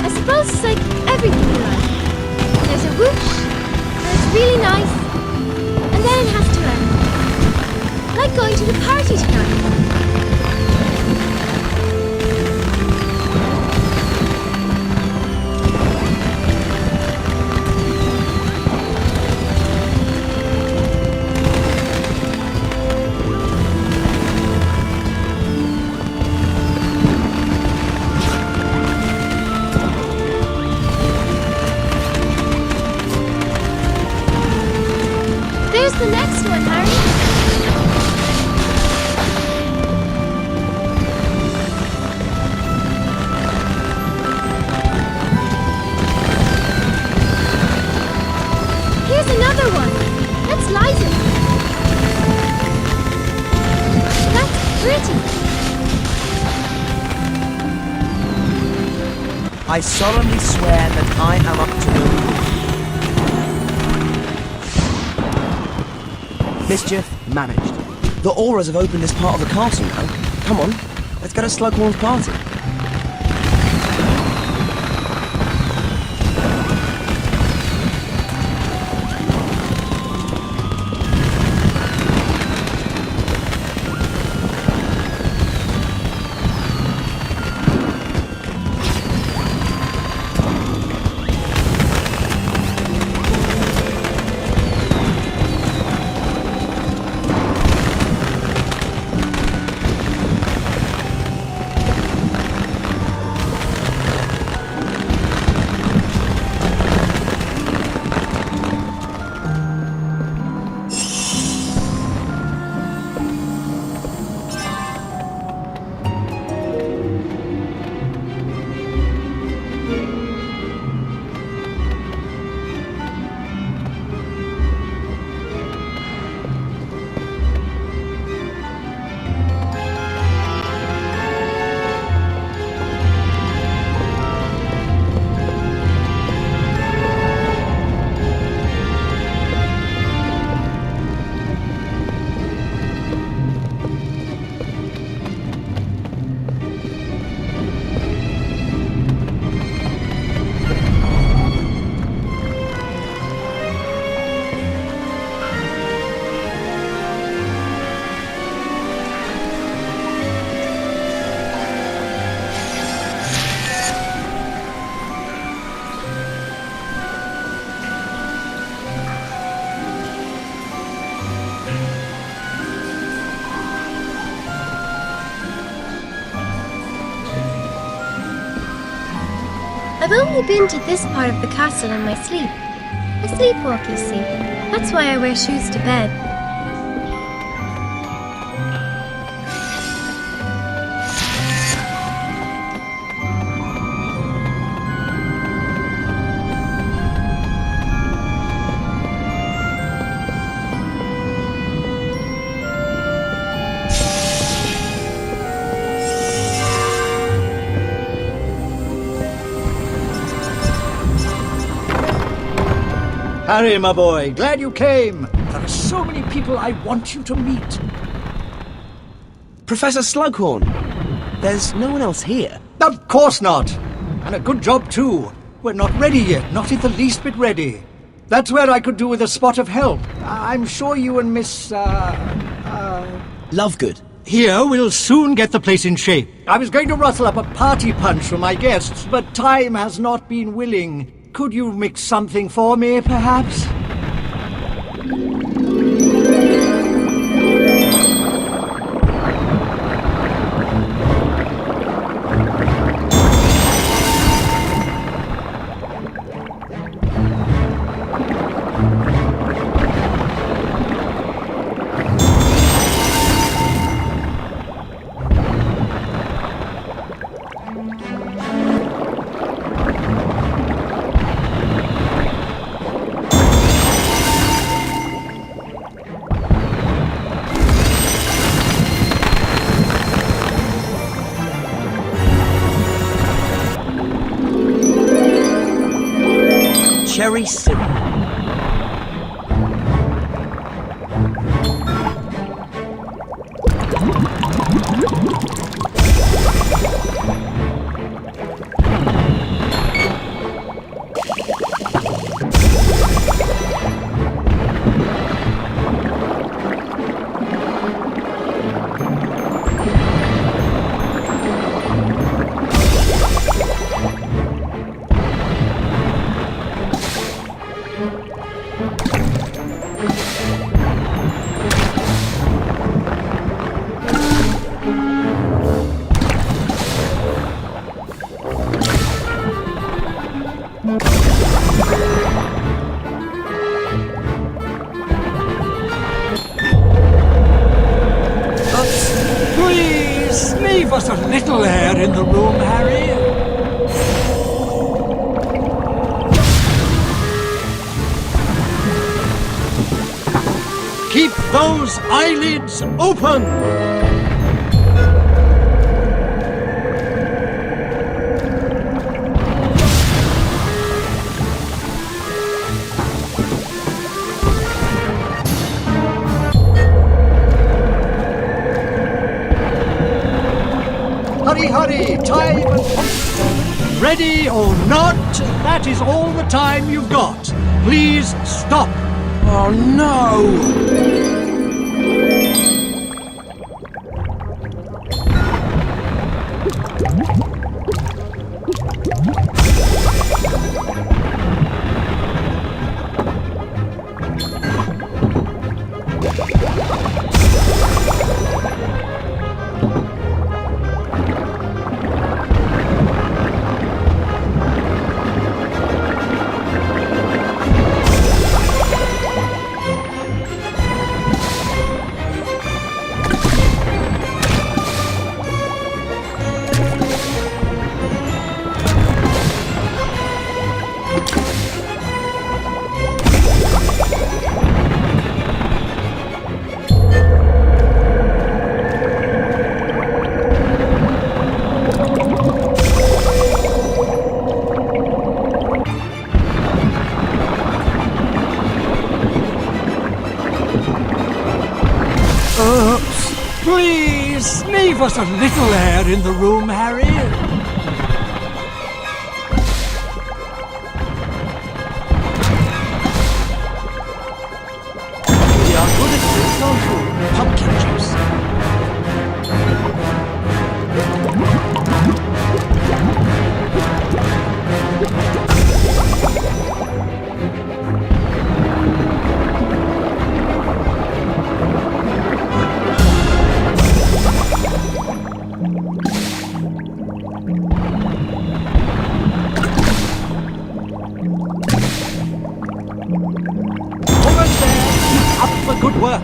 I suppose it's like everything in life. There's a whoosh, and it's really nice, and then it has to end. Like going to the party tonight. pretty. I solemnly swear that I am up to no good. Mischief managed. The auras have opened this part of the castle now. Come on, let's go to Slughorn's party. I've only been to this part of the castle in my sleep. I sleepwalk, you see. That's why I wear shoes to bed. Harry, my boy, glad you came. There are so many people I want you to meet. Professor Slughorn, there's no one else here. Of course not. And a good job, too. We're not ready yet, not in the least bit ready. That's where I could do with a spot of help. I'm sure you and Miss, Lovegood. Here, we'll soon get the place in shape. I was going to rustle up a party punch for my guests, but time has not been willing. Could you mix something for me, perhaps? Cherry syrup. Please, leave us a little air in the room, Harry. Keep those eyelids open! Hurry, hurry! Time and punctual. Ready or not, that is all the time you've got. Please stop. Oh no! Please, leave us a little air in the room, Harry. We are good at this, aren't we? Pumpkin juice. Good work.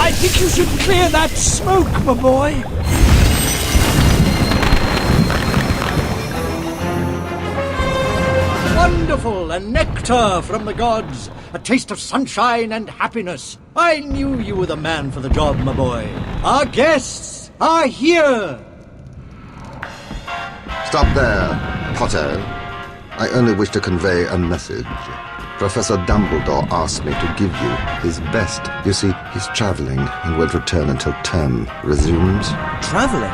I think you should clear that smoke, my boy. Wonderful, a nectar from the gods, a taste of sunshine and happiness. I knew you were the man for the job, my boy. Our guests are here. Stop there, Potter. I only wish to convey a message. Professor Dumbledore asked me to give you his best. You see, he's traveling and won't return until term resumes. Travelling?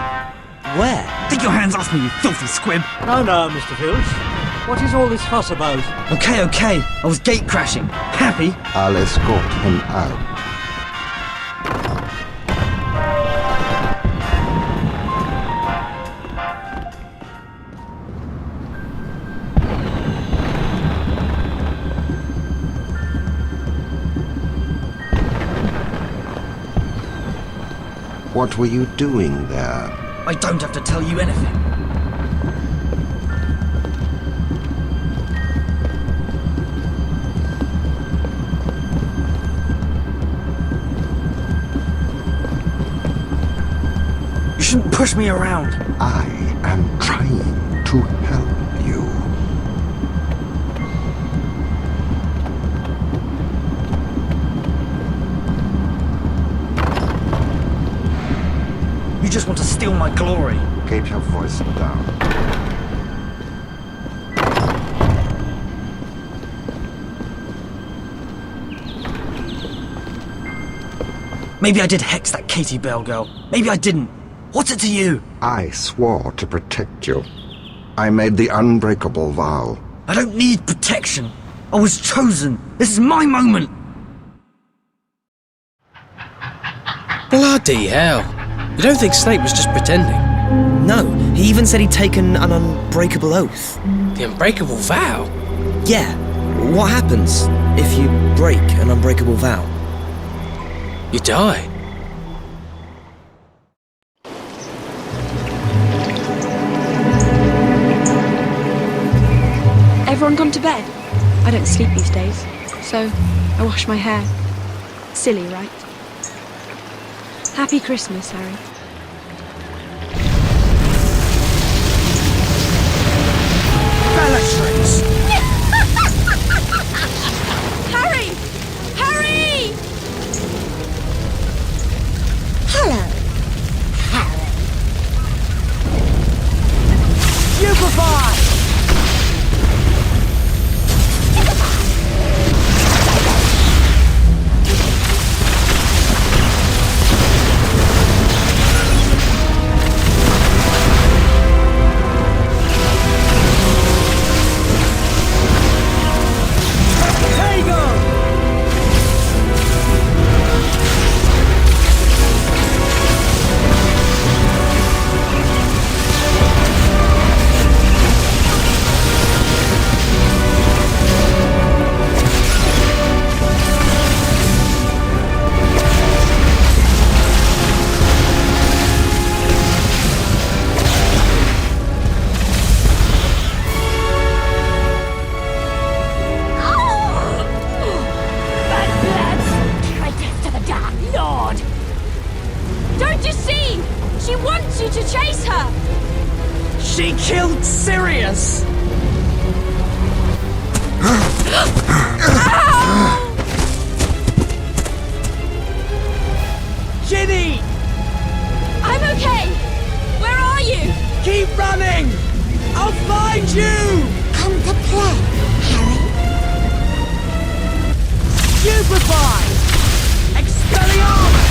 Where? Take your hands off me, you filthy squib! Now, Mr. Filch. What is all this fuss about? Okay. I was gate crashing. Happy? I'll escort him out. What were you doing there? I don't have to tell you anything. You shouldn't push me around. I am trying to help you. You just want to steal my glory. Keep your voice down. Maybe I did hex that Katie Bell girl. Maybe I didn't. What's it to you? I swore to protect you. I made the unbreakable vow. I don't need protection. I was chosen. This is my moment. Bloody hell. You don't think Snape was just pretending? No, he even said he'd taken an unbreakable oath. The unbreakable vow? Yeah. What happens if you break an unbreakable vow? You die. Everyone gone to bed? I don't sleep these days, so I wash my hair. Silly, right? Happy Christmas, Harry. Stupefy! She killed Sirius! Ginny! I'm okay! Where are you? Keep running! I'll find you! Come to play, Harry. Stupefy! Expelliarmus!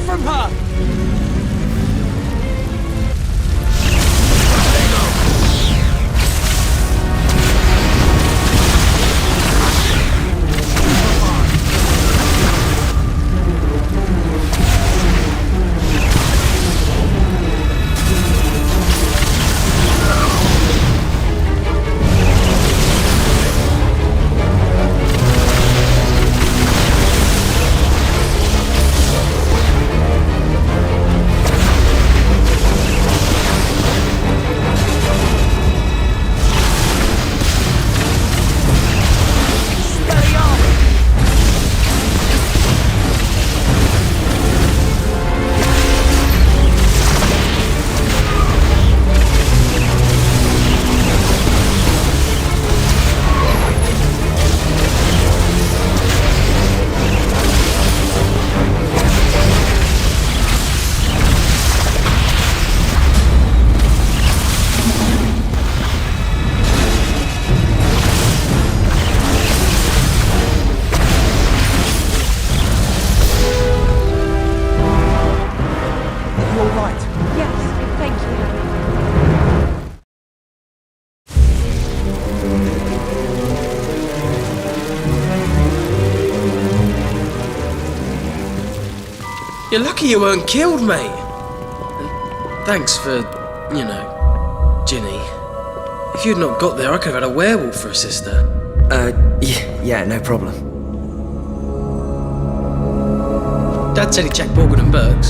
From her! You're lucky you weren't killed, mate. And thanks for, you know, Ginny. If you'd not got there, I could have had a werewolf for a sister. Yeah, no problem. Dad said he checked Morgan and Burke's.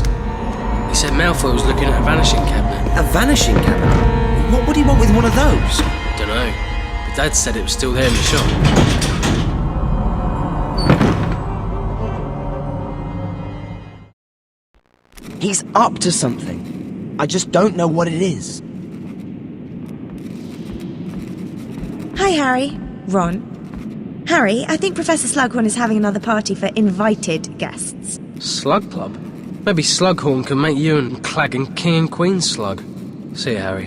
He said Malfoy was looking at a vanishing cabinet. A vanishing cabinet? What would he want with one of those? Dunno, but Dad said it was still there in the shop. He's up to something. I just don't know what it is. Hi, Harry. Ron. Harry, I think Professor Slughorn is having another party for invited guests. Slug Club? Maybe Slughorn can make you and Claggin King and Queen slug. See you, Harry.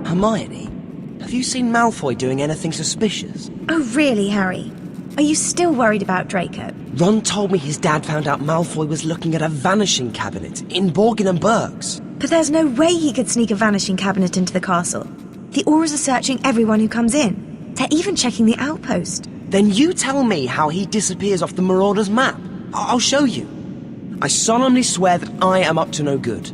Hermione, have you seen Malfoy doing anything suspicious? Oh, really, Harry? Are you still worried about Draco? Ron told me his dad found out Malfoy was looking at a vanishing cabinet in Borgin and Burke's. But there's no way he could sneak a vanishing cabinet into the castle. The Aurors are searching everyone who comes in. They're even checking the outpost. Then you tell me how he disappears off the Marauder's map. I'll show you. I solemnly swear that I am up to no good.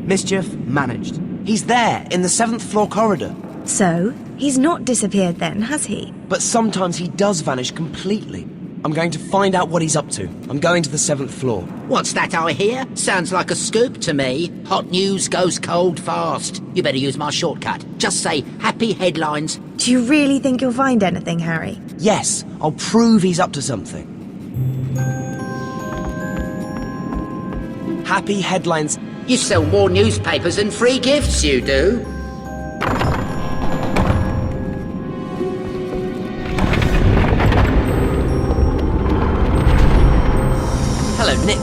Mischief managed. He's there, in the 7th floor corridor. So, he's not disappeared then, has he? But sometimes he does vanish completely. I'm going to find out what he's up to. I'm going to the 7th floor. What's that I hear? Sounds like a scoop to me. Hot news goes cold fast. You better use my shortcut. Just say happy headlines. Do you really think you'll find anything, Harry? Yes, I'll prove he's up to something. Happy headlines. You sell more newspapers than free gifts, you do. Hello, Nick.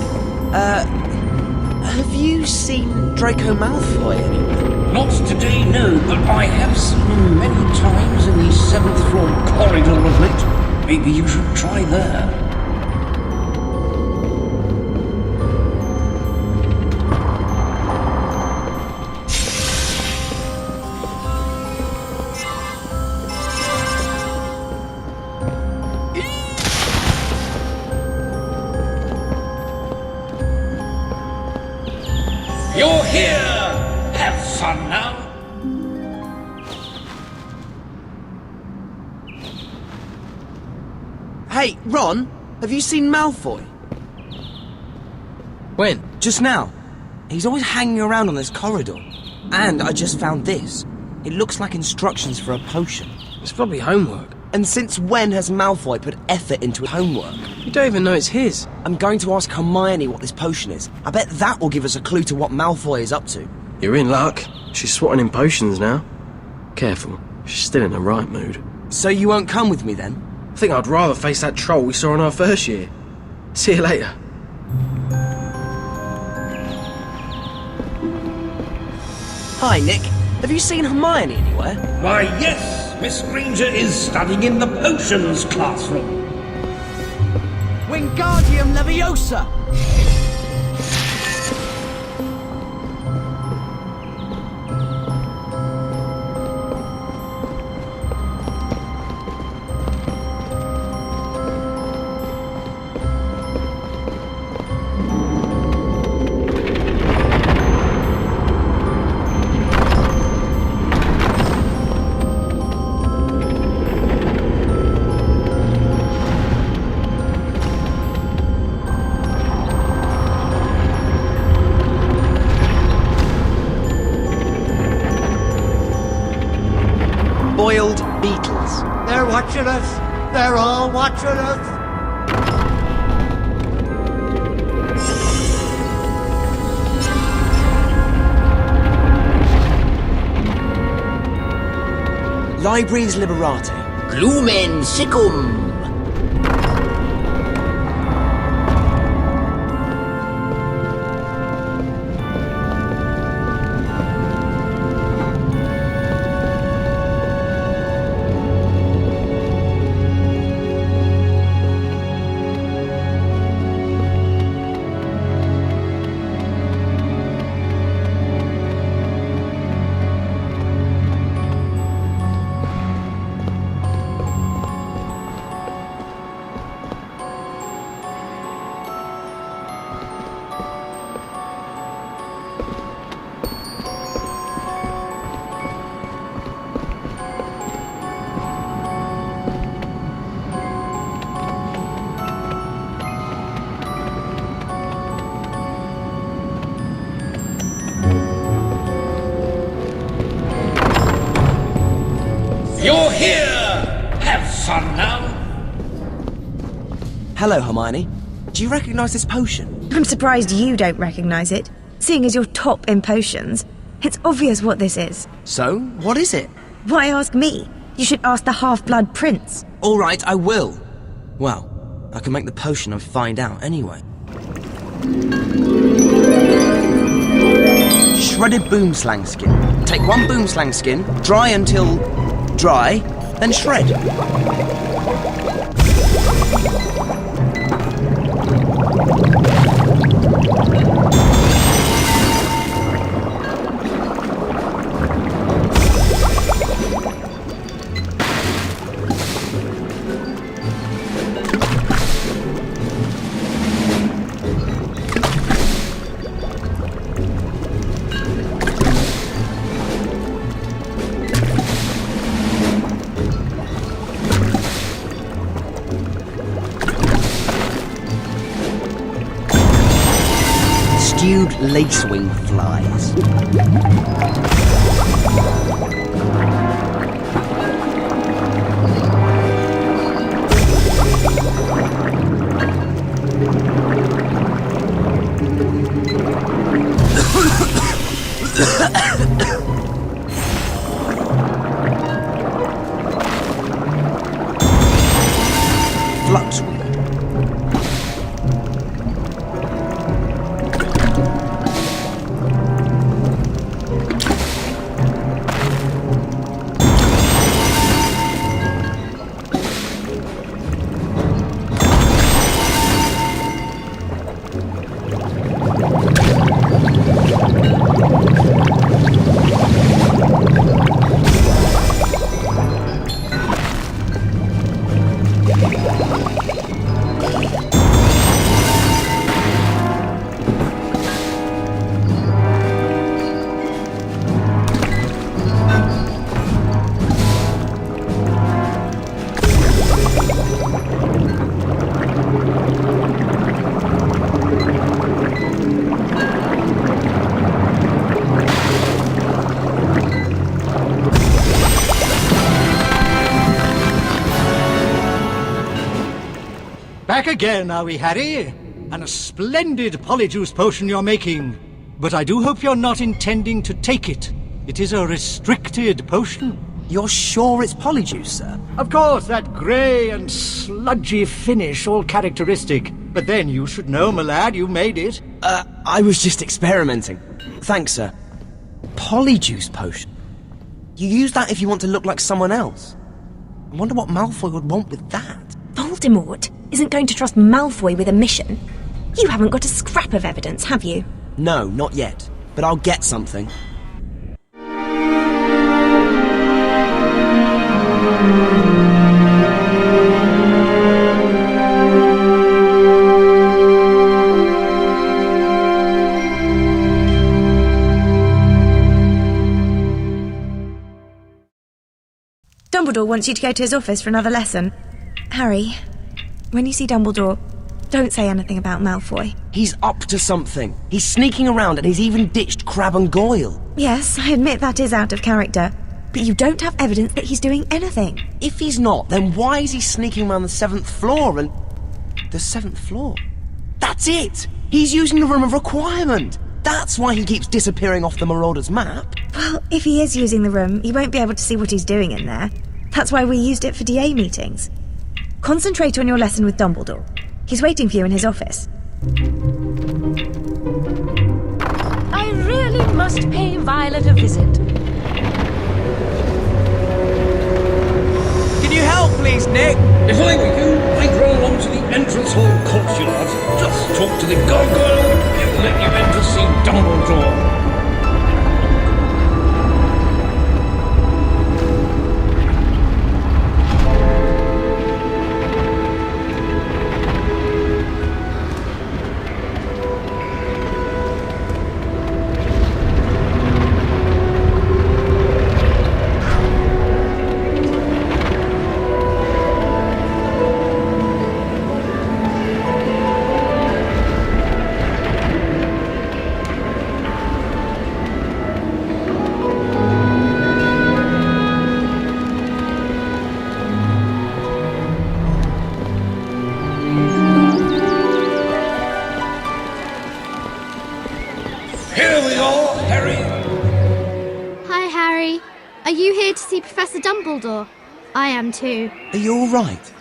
Have you seen Draco Malfoy anywhere? Not today, no, but I have seen him many times in the 7th floor corridor of late. Maybe you should try there. You're here! Have fun now! Hey, Ron, have you seen Malfoy? When? Just now. He's always hanging around on this corridor. And I just found this. It looks like instructions for a potion. It's probably homework. And since when has Malfoy put effort into homework? You don't even know it's his. I'm going to ask Hermione what this potion is. I bet that will give us a clue to what Malfoy is up to. You're in luck. She's swatting in potions now. Careful, she's still in the right mood. So you won't come with me then? I think I'd rather face that troll we saw in our first year. See you later. Hi, Nick. Have you seen Hermione anywhere? Why, yes! Miss Granger is studying in the potions classroom. Wingardium Leviosa! Boiled beetles. They're watching us. They're all watching us. Libraries Liberate. Lumen Siccum. Hello, Hermione. Do you recognise this potion? I'm surprised you don't recognise it. Seeing as you're top in potions, it's obvious what this is. So, what is it? Why ask me? You should ask the Half-Blood Prince. All right, I will. Well, I can make the potion and find out anyway. Shredded boomslang skin. Take 1 boomslang skin, dry until dry, then shred. Stewed lacewing flies. Fluxweed. Back again, are we, Harry? And a splendid polyjuice potion you're making. But I do hope you're not intending to take it. It is a restricted potion. You're sure it's polyjuice, sir? Of course, that grey and sludgy finish, all characteristic. But then you should know, my lad, you made it. I was just experimenting. Thanks, sir. Polyjuice potion? You use that if you want to look like someone else. I wonder what Malfoy would want with that. Voldemort isn't going to trust Malfoy with a mission. You haven't got a scrap of evidence, have you? No, not yet. But I'll get something. Dumbledore wants you to go to his office for another lesson. Harry, when you see Dumbledore, don't say anything about Malfoy. He's up to something. He's sneaking around and he's even ditched Crabbe and Goyle. Yes, I admit that is out of character. But you don't have evidence that he's doing anything. If he's not, then why is he sneaking around the 7th floor and... The 7th floor? That's it! He's using the Room of Requirement! That's why he keeps disappearing off the Marauder's map. Well, if he is using the room, you won't be able to see what he's doing in there. That's why we used it for DA meetings. Concentrate on your lesson with Dumbledore. He's waiting for you in his office. I really must pay Violet a visit. Can you help, please, Nick? If I were you, I'd run along to the entrance hall courtyard. Just talk to the gargoyle, he'll let you in to see Dumbledore. here to see Professor Dumbledore. I am too. Are you alright?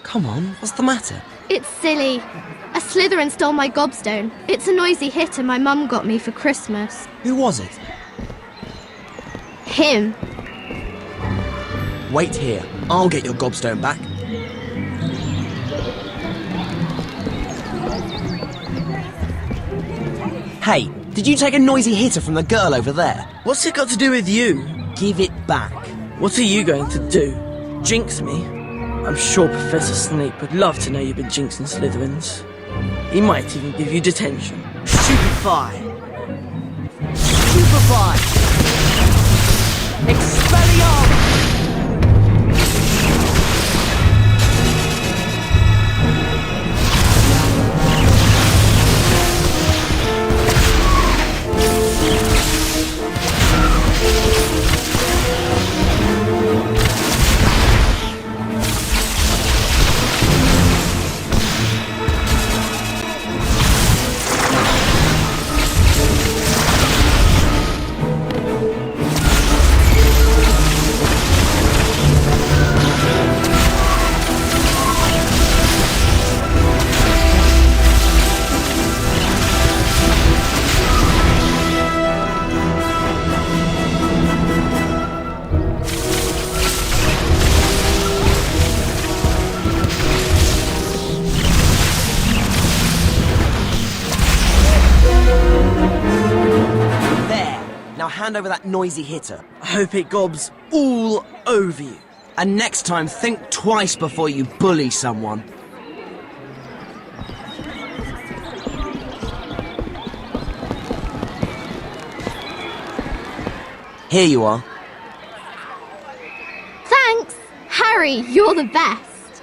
Come on, what's the matter? It's silly. A Slytherin stole my gobstone. It's a noisy hitter my mum got me for Christmas. Who was it? Him. Wait here. I'll get your gobstone back. Hey, did you take a noisy hitter from the girl over there? What's it got to do with you? Give it back. What are you going to do? Jinx me? I'm sure Professor Snape would love to know you've been jinxing Slytherins. He might even give you detention. Stupefy! Stupefy! Expelliarmus! Hand over that noisy hitter. I hope it gobs all over you. And next time, think twice before you bully someone. Here you are. Thanks! Harry, you're the best.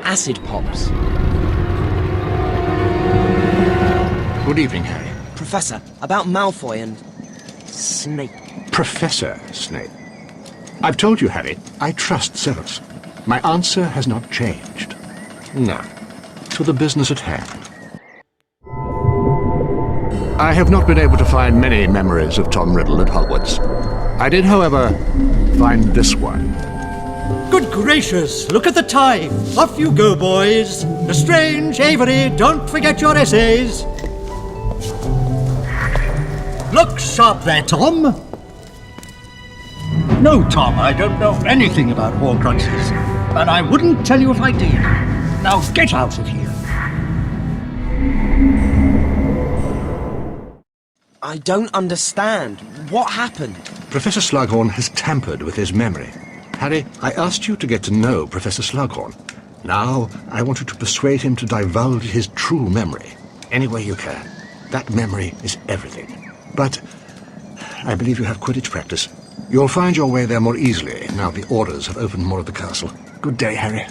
Acid pops. Good evening, Harry. Professor, about Malfoy and Snape. Professor Snape. I've told you, Harry, I trust Severus. My answer has not changed. Now, to the business at hand. I have not been able to find many memories of Tom Riddle at Hogwarts. I did, however, find this one. Good gracious, look at the time. Off you go, boys. Lestrange, Avery, don't forget your essays. Look sharp there, Tom. No, Tom, I don't know anything about Horcruxes, and I wouldn't tell you if I did. Now get out of here. I don't understand. What happened? Professor Slughorn has tampered with his memory. Harry, I asked you to get to know Professor Slughorn. Now, I want you to persuade him to divulge his true memory. Any way you can. That memory is everything. But I believe you have Quidditch practice. You'll find your way there more easily now the orders have opened more of the castle. Good day, Harry.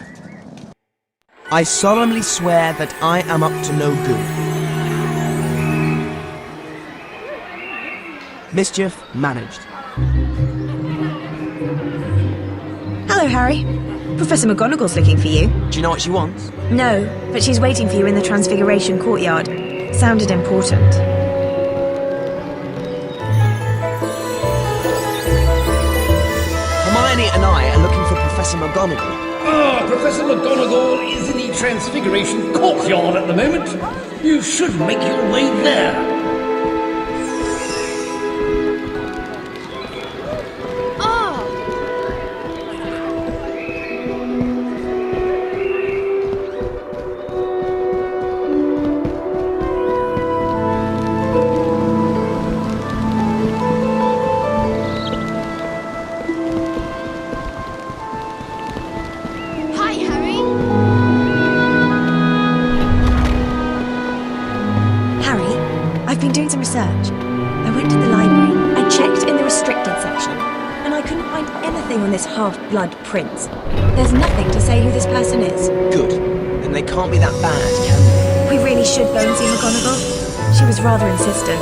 I solemnly swear that I am up to no good. Mischief managed. Hello, Harry. Professor McGonagall's looking for you. Do you know what she wants? No, but she's waiting for you in the Transfiguration courtyard. Sounded important. Hermione and I are looking for Professor McGonagall. Professor McGonagall is in the Transfiguration courtyard at the moment. You should make your way there. Half-blood prince. There's nothing to say who this person is. Good. Then they can't be that bad, can they? We really should go and see McGonagall. She was rather insistent.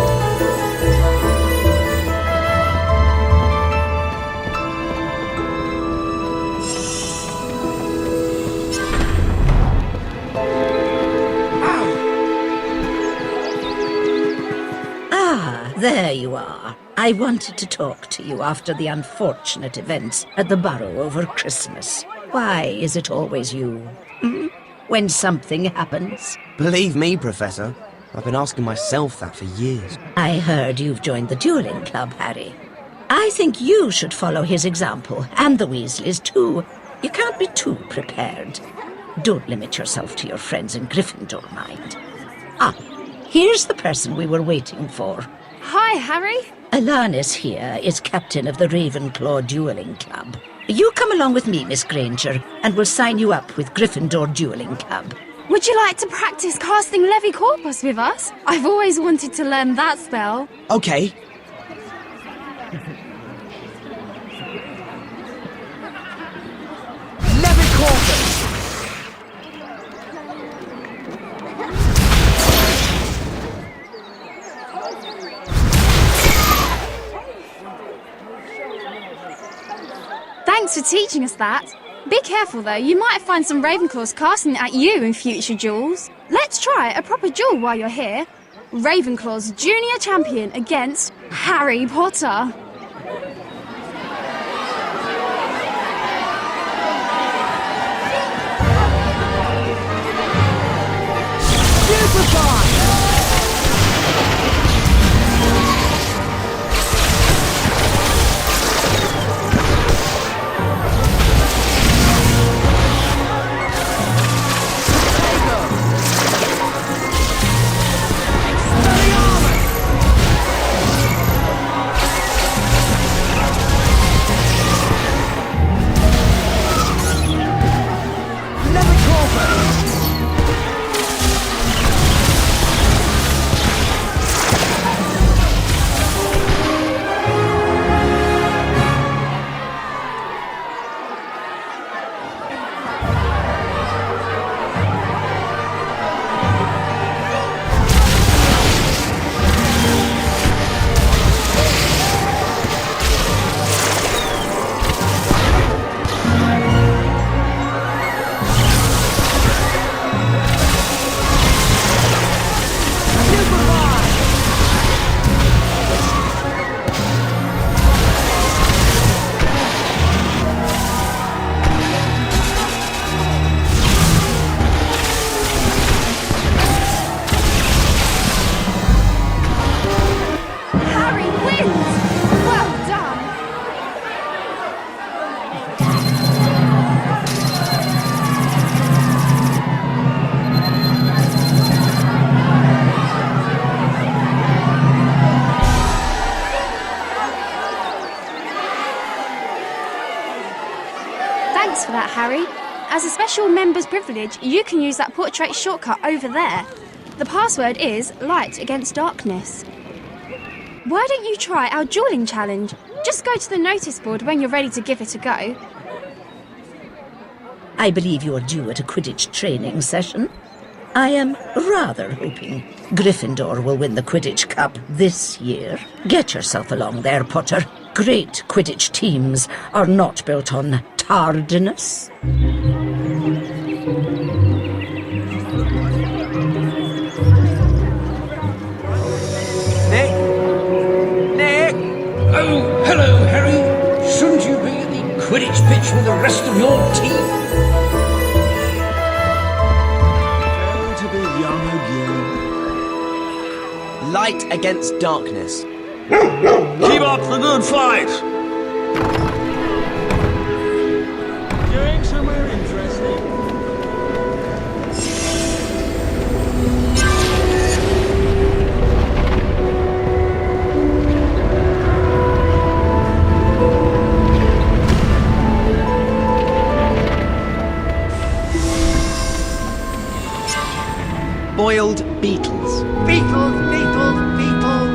There you are. I wanted to talk to you after the unfortunate events at the Burrow over Christmas. Why is it always you? When something happens? Believe me, Professor, I've been asking myself that for years. I heard you've joined the dueling club, Harry. I think you should follow his example, and the Weasleys too. You can't be too prepared. Don't limit yourself to your friends in Gryffindor, mind. Here's the person we were waiting for. Hi, Harry. Alanis here is captain of the Ravenclaw Dueling Club. You come along with me, Miss Granger, and we'll sign you up with Gryffindor Dueling Club. Would you like to practice casting Levicorpus with us? I've always wanted to learn that spell. Okay. Levicorpus! Thanks for teaching us that. Be careful though, you might find some Ravenclaws casting it at you in future duels. Let's try a proper duel while you're here. Ravenclaw's junior champion against Harry Potter. Thanks for that, Harry. As a special member's privilege, you can use that portrait shortcut over there. The password is light against darkness. Why don't you try our dueling challenge? Just go to the notice board when you're ready to give it a go. I believe you're due at a Quidditch training session. I am rather hoping Gryffindor will win the Quidditch Cup this year. Get yourself along there, Potter. Great Quidditch teams are not built on tardiness. Nick? Nick? Oh, hello, Harry. Shouldn't you be at the Quidditch pitch with the rest of your team? Going to be young again. Light against darkness. Keep up the good fight! Going somewhere interesting. Boiled beetles. Beetles, beetles, beetles.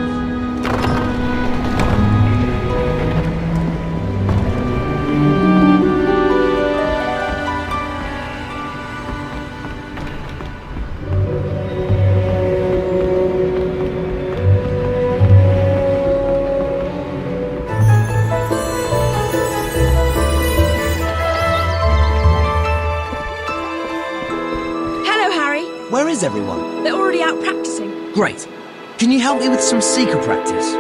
Hello, Harry. Where is everyone? They're already out practicing. Great. Can you help me with some seeker practice?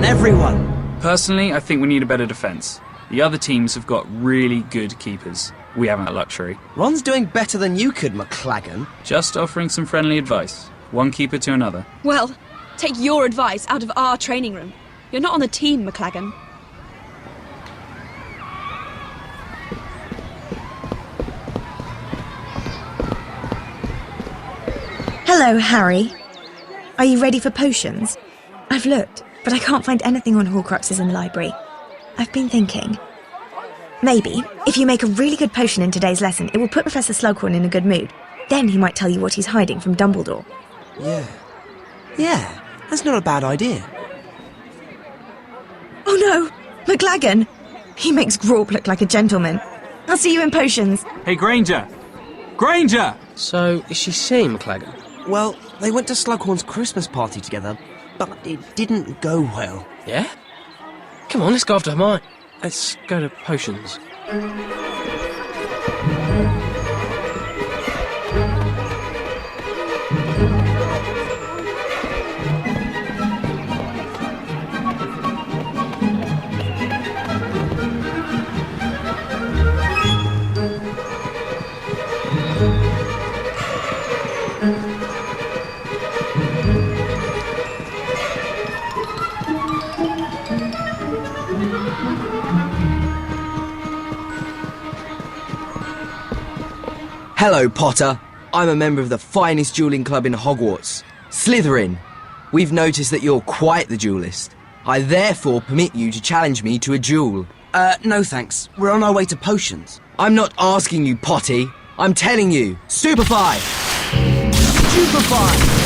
Everyone! Personally, I think we need a better defence. The other teams have got really good keepers. We haven't that luxury. Ron's doing better than you could, McLagan. Just offering some friendly advice. One keeper to another. Well, take your advice out of our training room. You're not on the team, McLagan. Hello, Harry. Are you ready for potions? I've looked, but I can't find anything on Horcruxes in the library. I've been thinking. Maybe, if you make a really good potion in today's lesson, it will put Professor Slughorn in a good mood. Then he might tell you what he's hiding from Dumbledore. Yeah, that's not a bad idea. Oh no! McLagan! He makes Grawp look like a gentleman. I'll see you in potions. Hey, Granger! Granger! So, is she seeing McLagan? Well, they went to Slughorn's Christmas party together, but it didn't go well. Yeah? Come on, let's go after Hermione. Let's go to potions. Hello, Potter. I'm a member of the finest dueling club in Hogwarts, Slytherin. We've noticed that you're quite the duelist. I therefore permit you to challenge me to a duel. No thanks. We're on our way to potions. I'm not asking you, Potty. I'm telling you. Stupefy! Stupefy!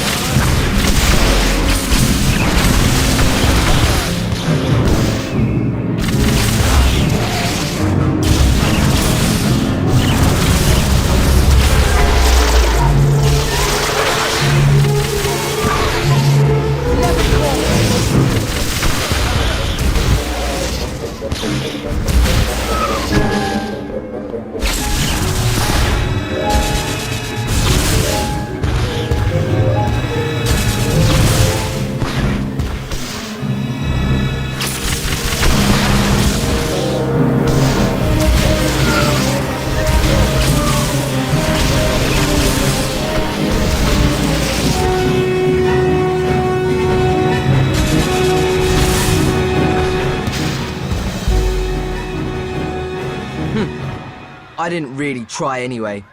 I didn't really try anyway.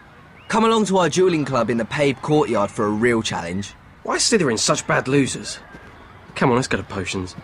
Come along to our dueling club in the paved courtyard for a real challenge. Why are Slytherin such bad losers? Come on, let's go to potions.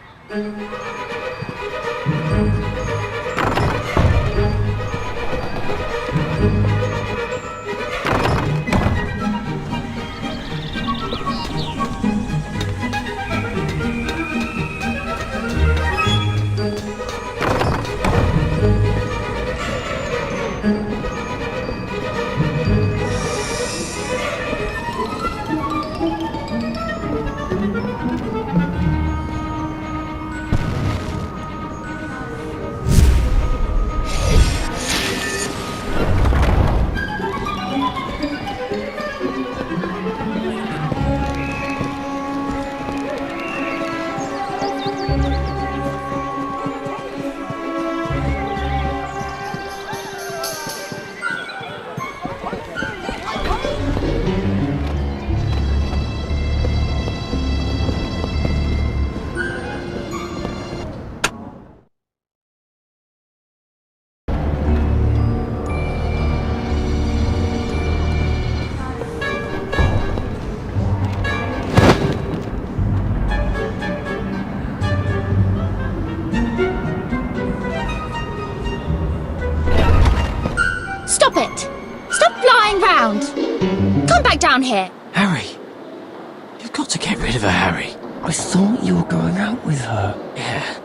Stop it! Stop flying round! Come back down here! Harry! You've got to get rid of her, Harry. I thought you were going out with her. Yeah,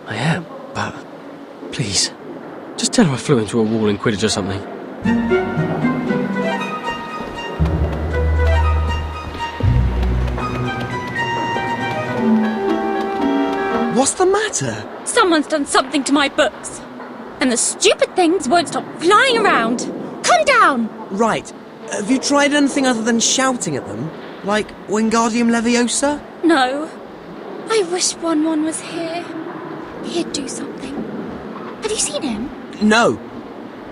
I am, but please, just tell her I flew into a wall in Quidditch or something. What's the matter? Someone's done something to my books. And the stupid things won't stop flying around. Come down! Right. Have you tried anything other than shouting at them? Like Wingardium Leviosa? No. I wish Ron was here. He'd do something. Have you seen him? No.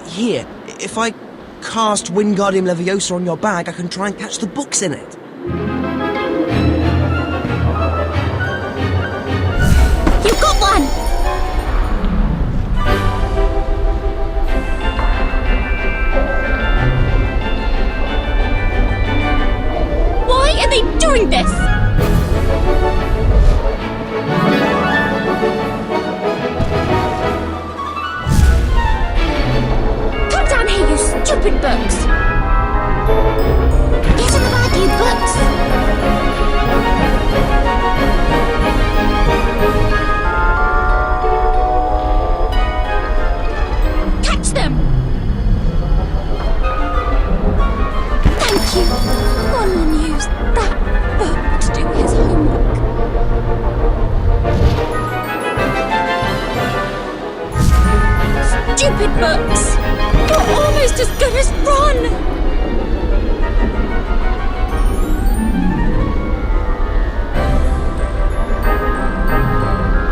Here, if I cast Wingardium Leviosa on your bag, I can try and catch the books in it. You've got one! Why are they doing this? Come down here, you stupid books! Get in the bag, you books! Catch them! Thank you! Ron will use that book to do his homework. Stupid books! You're almost as good as Ron!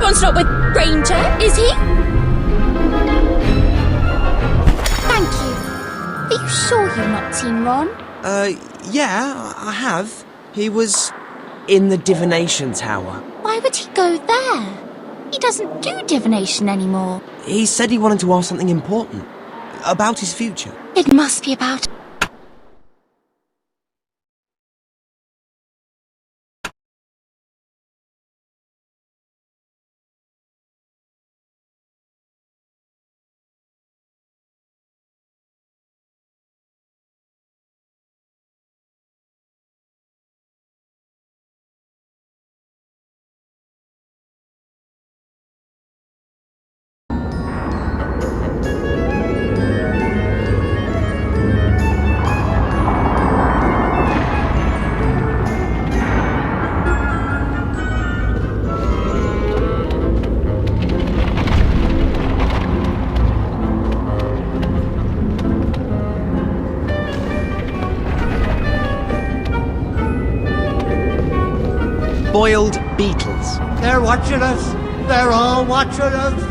Ron's not with Ranger, is he? Thank you. Are you sure you've not seen Ron? Yeah, I have. He was in the divination tower. Why would he go there? He doesn't do divination anymore. He said he wanted to ask something important. About his future. It must be about... Boiled beetles. They're watching us. They're all watching us.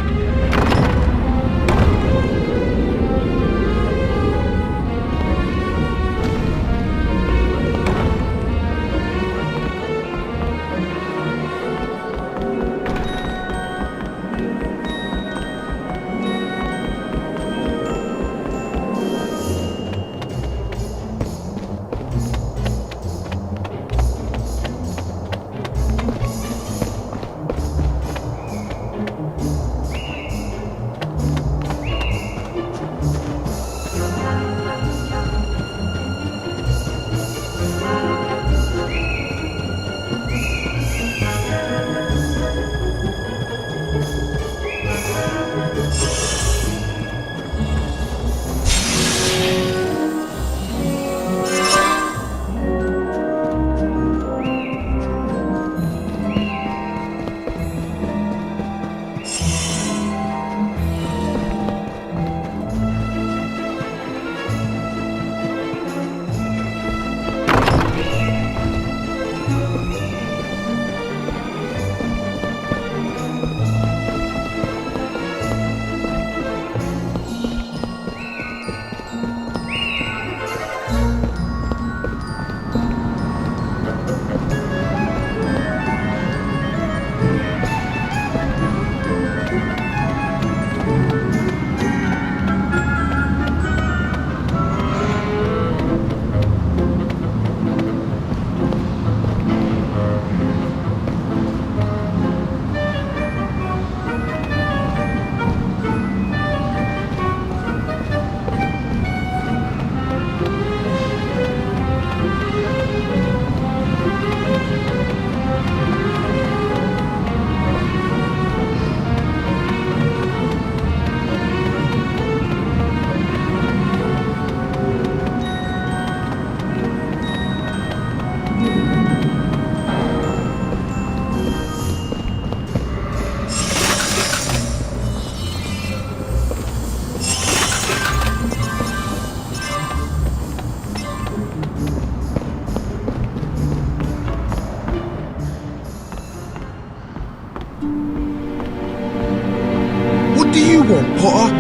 on, Potter.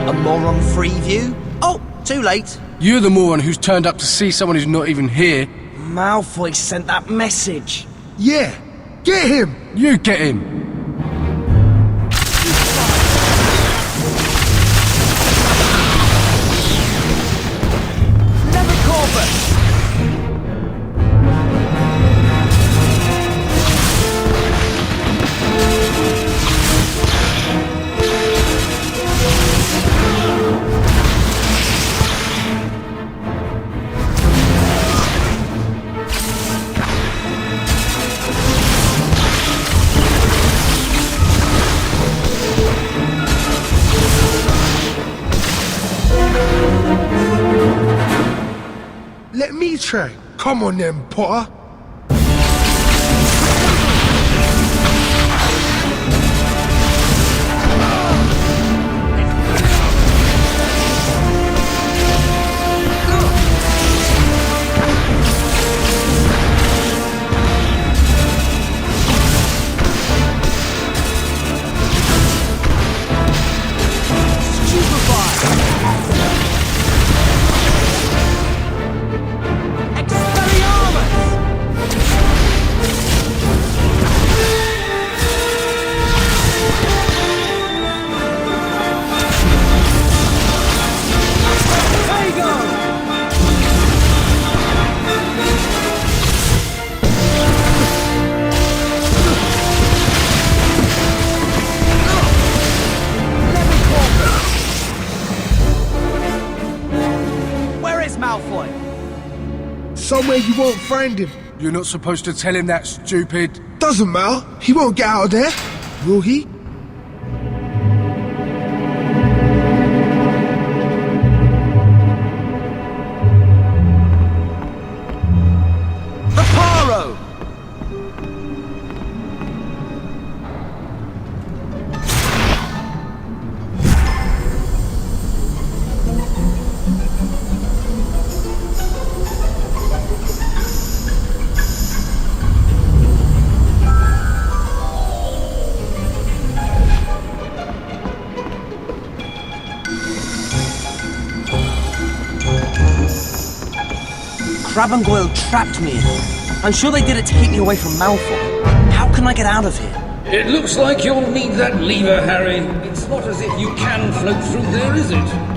A moron-free view? Oh, too late. You're the moron who's turned up to see someone who's not even here. Malfoy sent that message. Yeah, get him! You get him! Let me try. Come on then, Potter. Somewhere you won't find him. You're not supposed to tell him that, stupid. Doesn't matter. He won't get out of there, will he? Reparo! Crabbe and Goyle trapped me in here. I'm sure they did it to keep me away from Malfoy. How can I get out of here? It looks like you'll need that lever, Harry. It's not as if you can float through there, is it?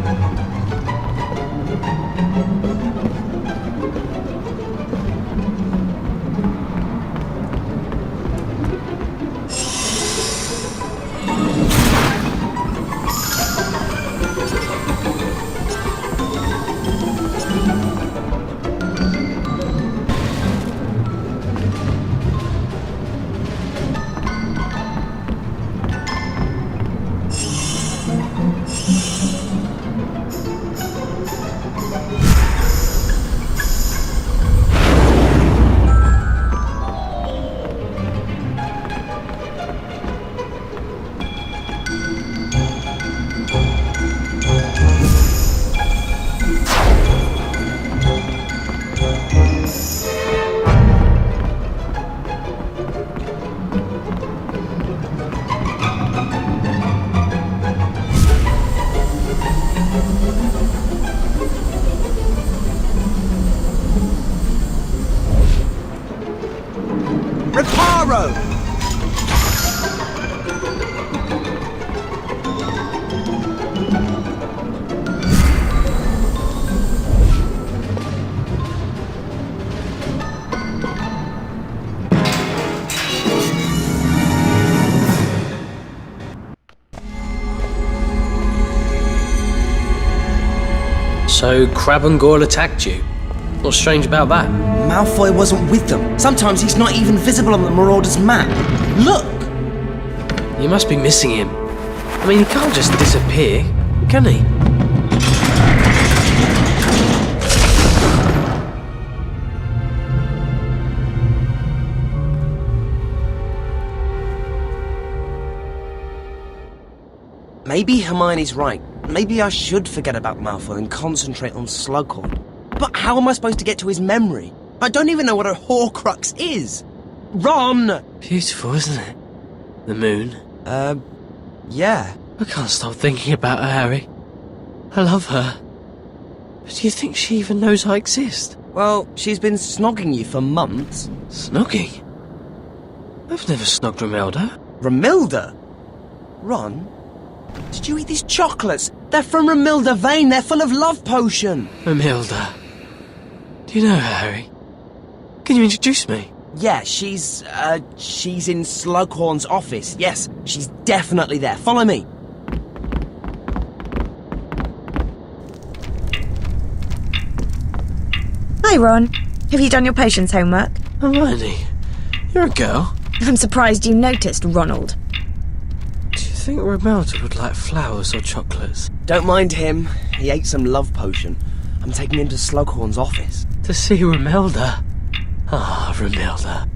So Crabbe and Goyle attacked you? What's strange about that? Malfoy wasn't with them. Sometimes he's not even visible on the Marauder's map. Look! You must be missing him. I mean, he can't just disappear, can he? Maybe Hermione's right. Maybe I should forget about Malfoy and concentrate on Slughorn. But how am I supposed to get to his memory? I don't even know what a Horcrux is. Ron! Beautiful, isn't it? The moon. Yeah. I can't stop thinking about her, Harry. I love her. But do you think she even knows I exist? Well, she's been snogging you for months. Snogging? I've never snogged Romilda. Romilda? Ron, did you eat these chocolates? They're from Romilda Vane. They're full of love potion. Romilda. Do you know her, Harry? Can you introduce me? Yeah, she's in Slughorn's office. Yes, she's definitely there. Follow me. Hi, Ron. Have you done your potions homework? Hermione, you're a girl. I'm surprised you noticed, Ronald. Do you think Romilda would like flowers or chocolates? Don't mind him. He ate some love potion. I'm taking him to Slughorn's office. To see Romilda? Ah, Romilda.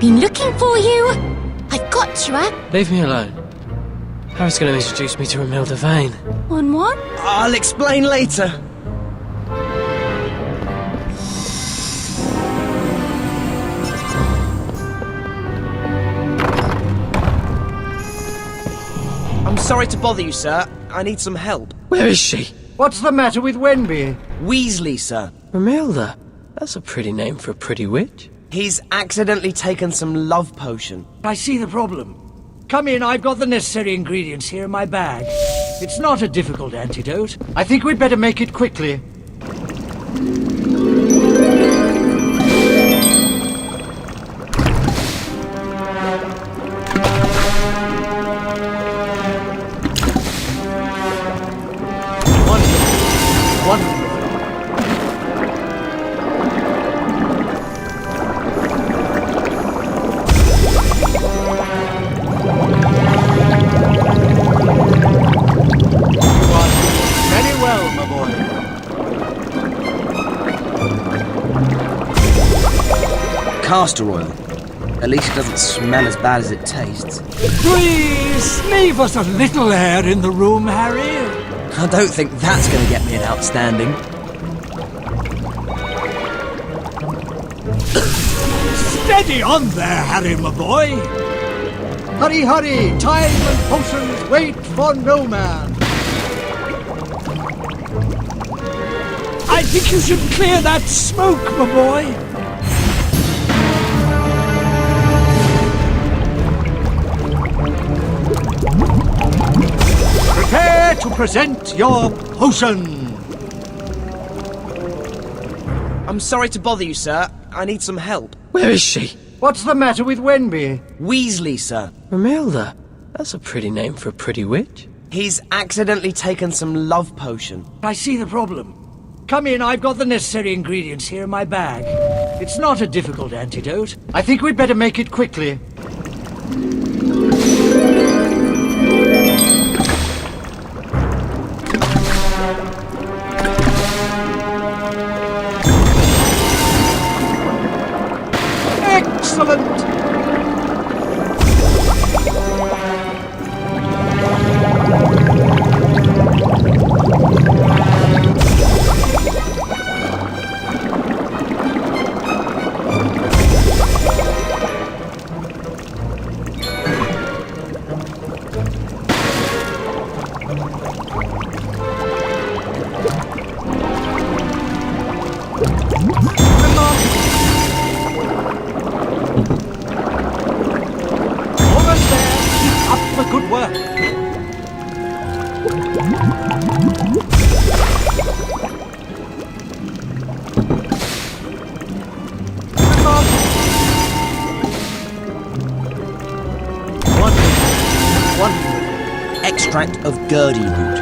Been looking for you. I've got you, Leave me alone. Harry's going to introduce me to Romilda Vane. One? I'll explain later. I'm sorry to bother you, sir. I need some help. Where is she? What's the matter with Wenby? Weasley, sir. Romilda? That's a pretty name for a pretty witch. He's accidentally taken some love potion. I see the problem. Come in, I've got the necessary ingredients here in my bag. It's not a difficult antidote. I think we'd better make it quickly. Wonderful. Castor oil. At least it doesn't smell as bad as it tastes. Please, leave us a little air in the room, Harry. I don't think that's going to get me an outstanding. Steady on there, Harry, my boy. Hurry, hurry. Time and potions wait for no man. I think you should clear that smoke, my boy. Prepare to present your potion. I'm sorry to bother you, sir. I need some help. Where is she? What's the matter with Wenby? Weasley, sir. Romilda? That's a pretty name for a pretty witch. He's accidentally taken some love potion. I see the problem. Come in, I've got the necessary ingredients here in my bag. It's not a difficult antidote. I think we'd better make it quickly. Excellent! extract of Gurdy root.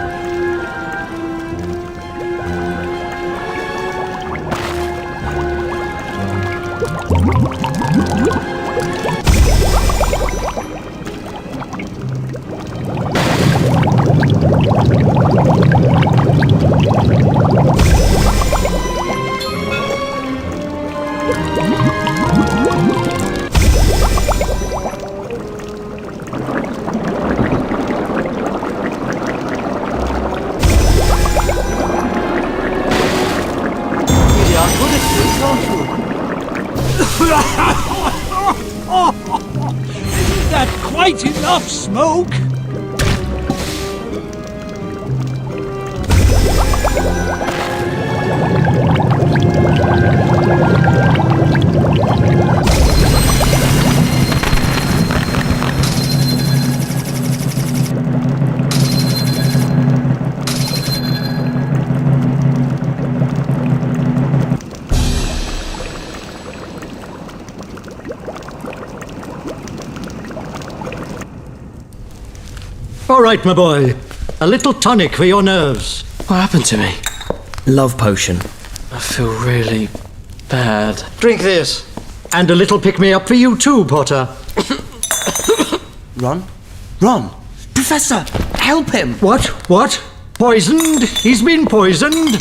Isn't that quite enough smoke? All right, my boy. A little tonic for your nerves. What happened to me? Love potion. I feel really bad. Drink this. And a little pick-me-up for you too, Potter. Ron? Ron! Professor! Help him! What? Poisoned? He's been poisoned?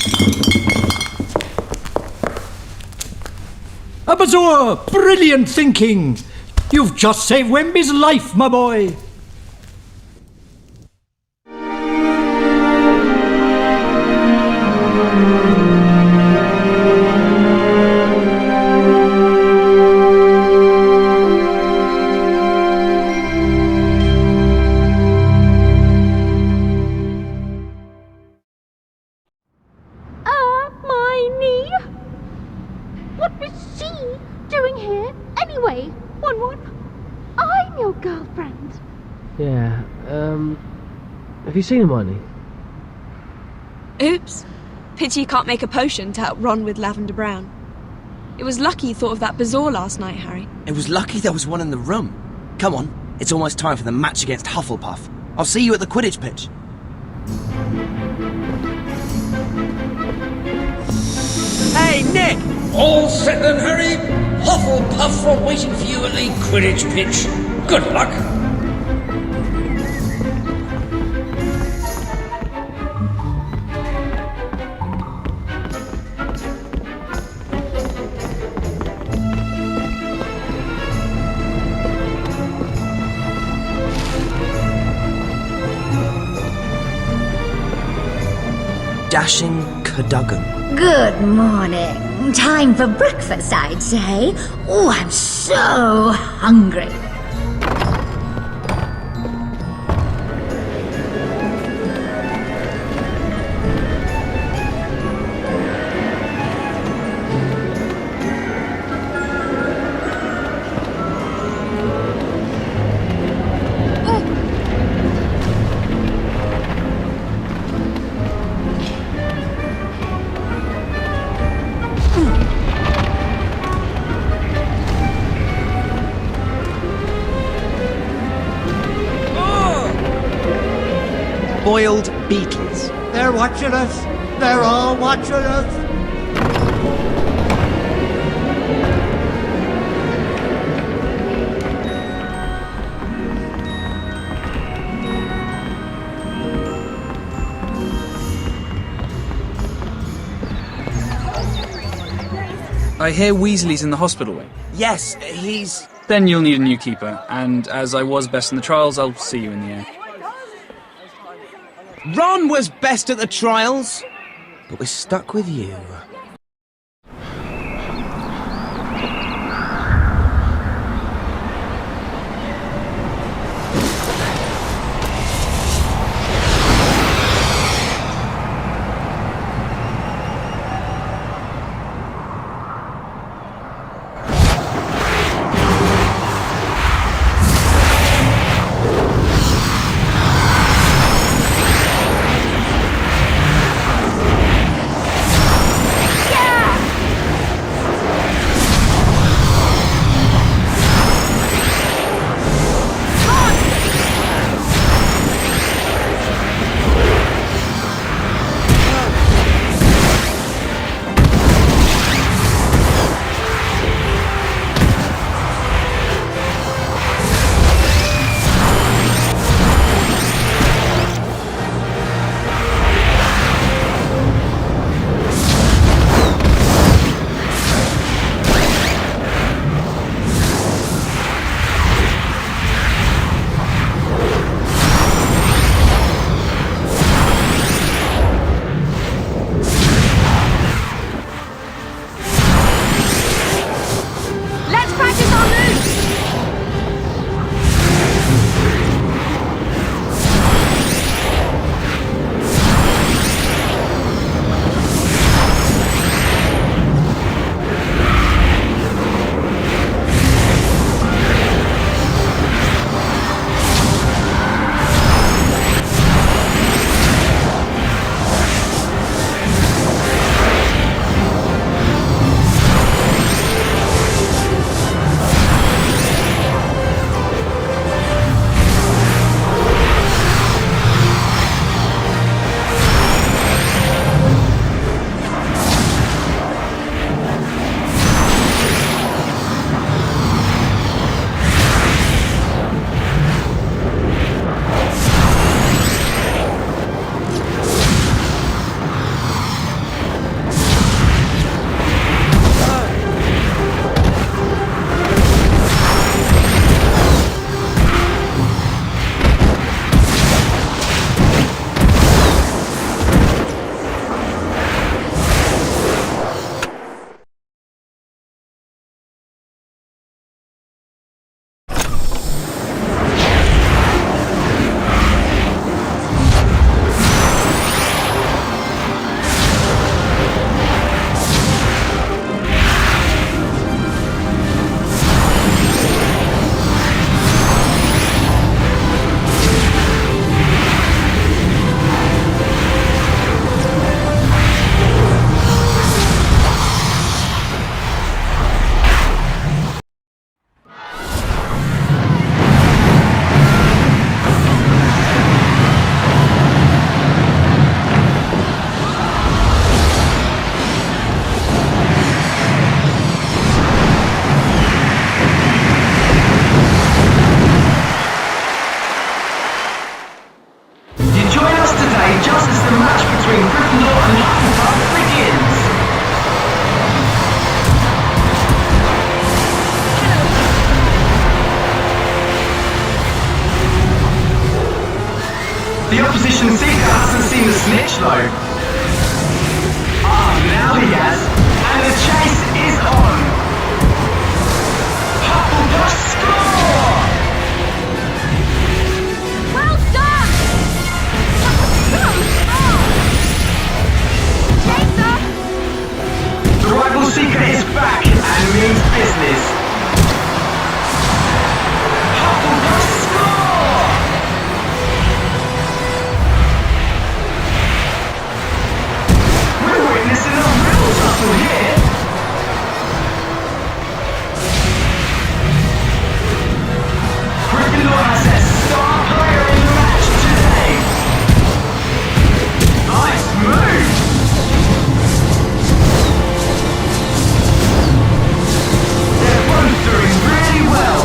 Abazor! Brilliant thinking! You've just saved Wemby's life, my boy! My knee? What was she doing here anyway? One. I'm your girlfriend. Yeah, have you seen Hermione? Oops. Pity you can't make a potion to help Ron with lavender brown. It was lucky you thought of that bazaar last night, Harry. It was lucky there was one in the room. Come on, it's almost time for the match against Hufflepuff. I'll see you at the Quidditch pitch. Hey, Nick! All set then, Harry. Hufflepuff are waiting for you at the Quidditch pitch. Good luck. Dashing Cadogan. Good morning. Time for breakfast, I'd say. Oh, I'm so hungry. Boiled beetles. They're watching us. They're all watching us. I hear Weasley's in the hospital wing. Yes, he's... Then you'll need a new keeper, and as I was best in the trials, I'll see you in the air. Ron was best at the trials, but we're stuck with you. The opposition seeker hasn't seen the snitch though. Ah, now he has, and the chase is on. Hufflepuff score! Well done! Chaser! The rival seeker is back and means business. Hufflepuff score! We're witnessing a real tussle here. Gryffindor has their star player in the match today. Nice move. They're both doing really well.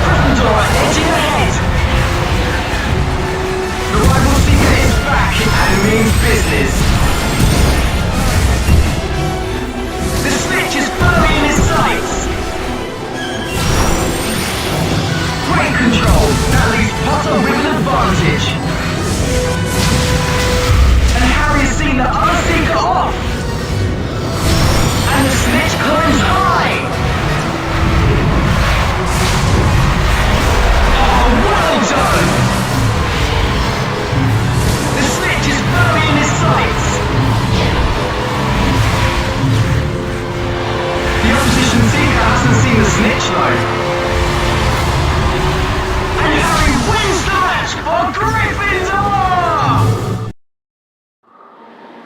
Gryffindor are edging ahead. The rival seeker is back and means business. The snitch is firmly in his sights. Great control. That leaves Potter with an advantage. And Harry has seen the other seeker off. And the snitch climbs high. Oh, well done. The snitch is firmly in his sights. The opposition seeker hasn't seen the snitch though. And Harry wins the match for Gryffindor!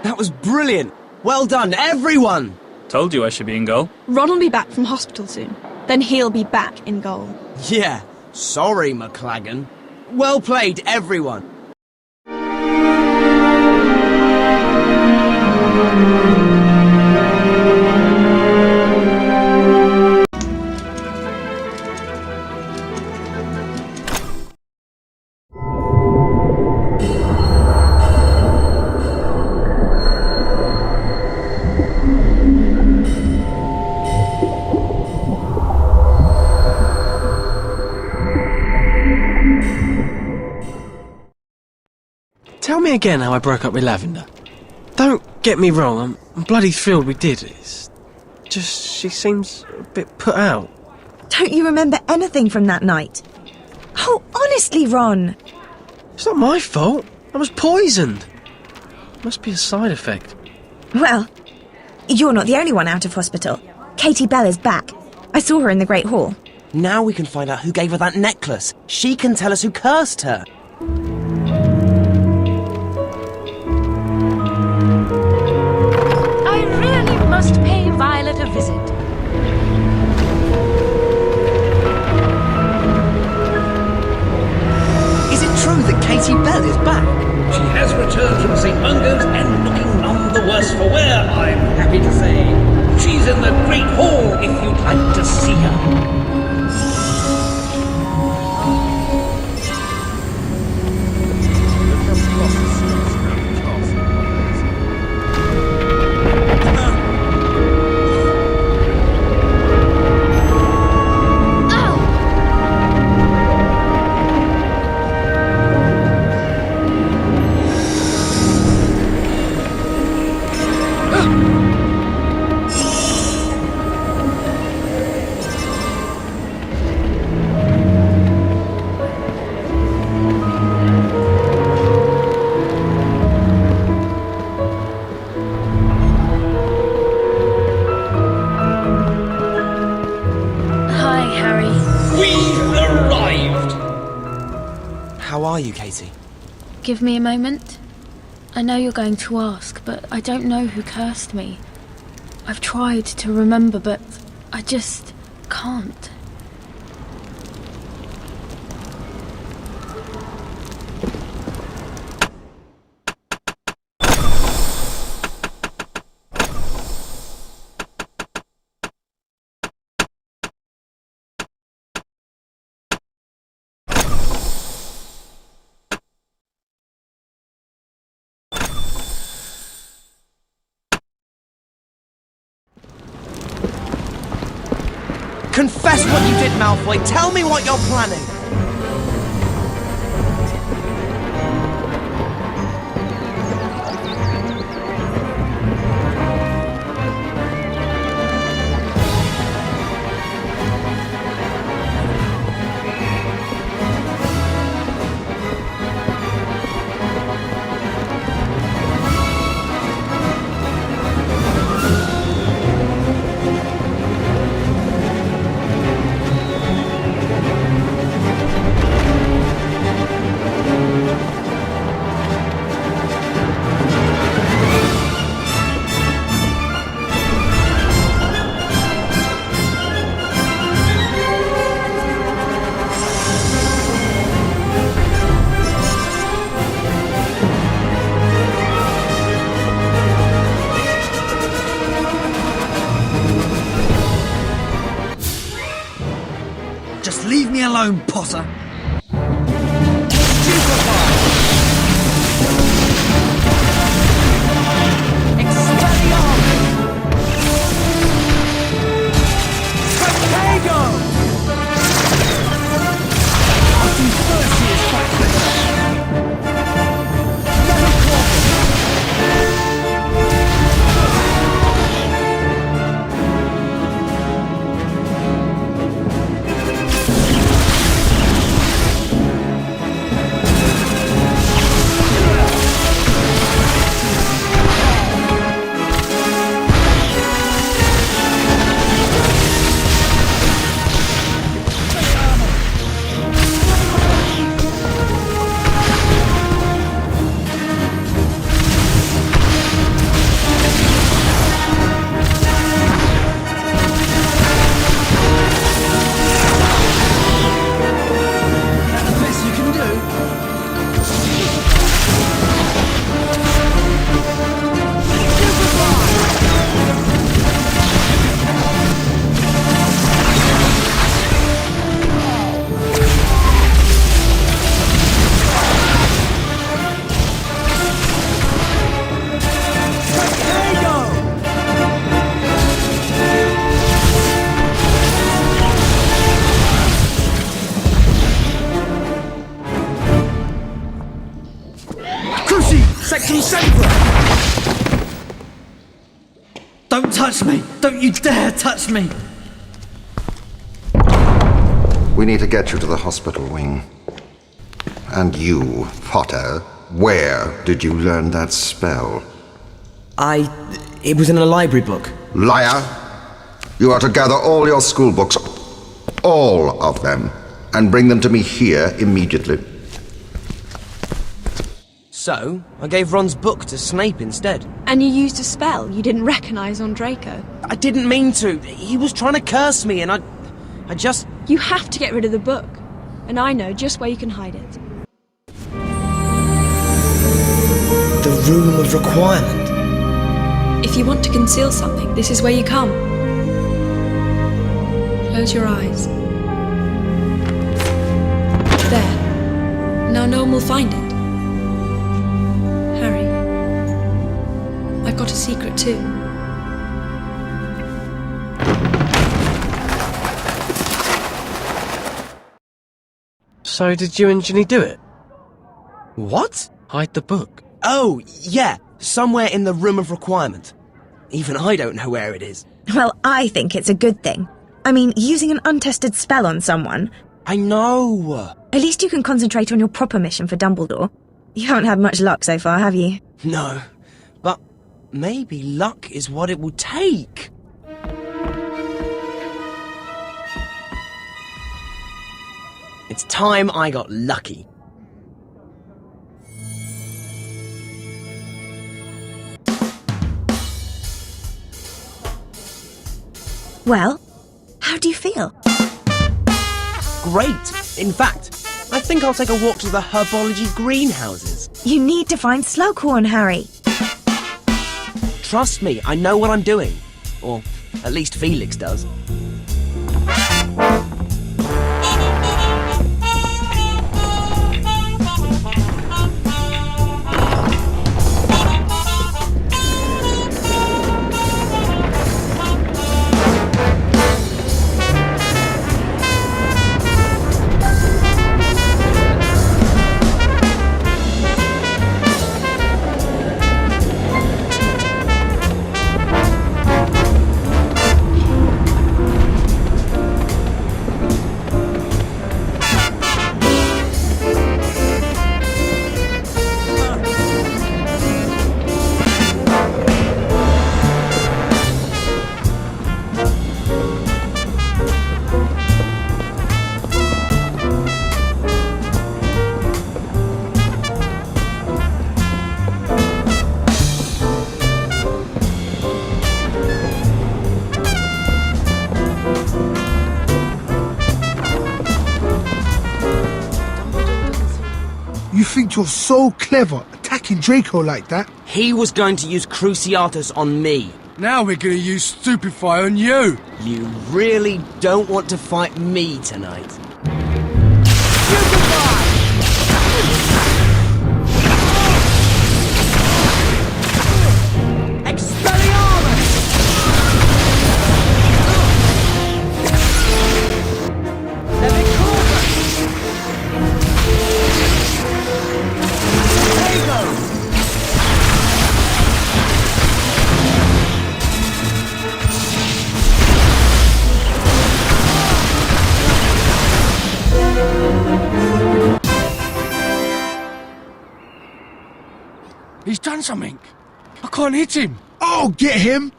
That was brilliant! Well done, everyone! Told you I should be in goal. Ron will be back from hospital soon. Then he'll be back in goal. Yeah, sorry, McLagan. Well played, everyone! Tell me again how I broke up with Lavender. Don't get me wrong, I'm bloody thrilled we did. It's just she seems a bit put out. Don't you remember anything from that night? Oh, honestly, Ron. It's not my fault. I was poisoned. Must be a side effect. Well, you're not the only one out of hospital. Katie Bell is back. I saw her in the Great Hall. Now we can find out who gave her that necklace. She can tell us who cursed her. I really must pay Violet a visit. Is it true that Katie Bell is back? She has returned from St. Mungo's and looking none the worse for wear, I'm happy to say. She's in the Great Hall if you'd like to see her. How are you, Katie? Give me a moment. I know you're going to ask, but I don't know who cursed me. I've tried to remember, but I just can't. Confess what you did, Malfoy. Tell me what you're planning. Just leave me alone, Potter. Don't touch me! Don't you dare touch me! We need to get you to the hospital wing. And you, Potter, where did you learn that spell? It was in a library book. Liar! You are to gather all your school books, all of them, and bring them to me here immediately. So, I gave Ron's book to Snape instead. And you used a spell you didn't recognise on Draco. I didn't mean to. He was trying to curse me and I just... You have to get rid of the book. And I know just where you can hide it. The Room of Requirement. If you want to conceal something, this is where you come. Close your eyes. There. Now no one will find it. Harry, I've got a secret too. So did you and Ginny do it? What? Hide the book. Oh, yeah. Somewhere in the Room of Requirement. Even I don't know where it is. Well, I think it's a good thing. I mean, using an untested spell on someone... I know! At least you can concentrate on your proper mission for Dumbledore. You haven't had much luck so far, have you? No, but maybe luck is what it will take. It's time I got lucky. Well, how do you feel? Great. In fact, I think I'll take a walk to the herbology greenhouses. You need to find Slughorn, Harry. Trust me, I know what I'm doing. Or at least Felix does. You think you're so clever, attacking Draco like that? He was going to use Cruciatus on me. Now we're going to use Stupefy on you. You really don't want to fight me tonight. He's done something. I can't hit him. I'll get him.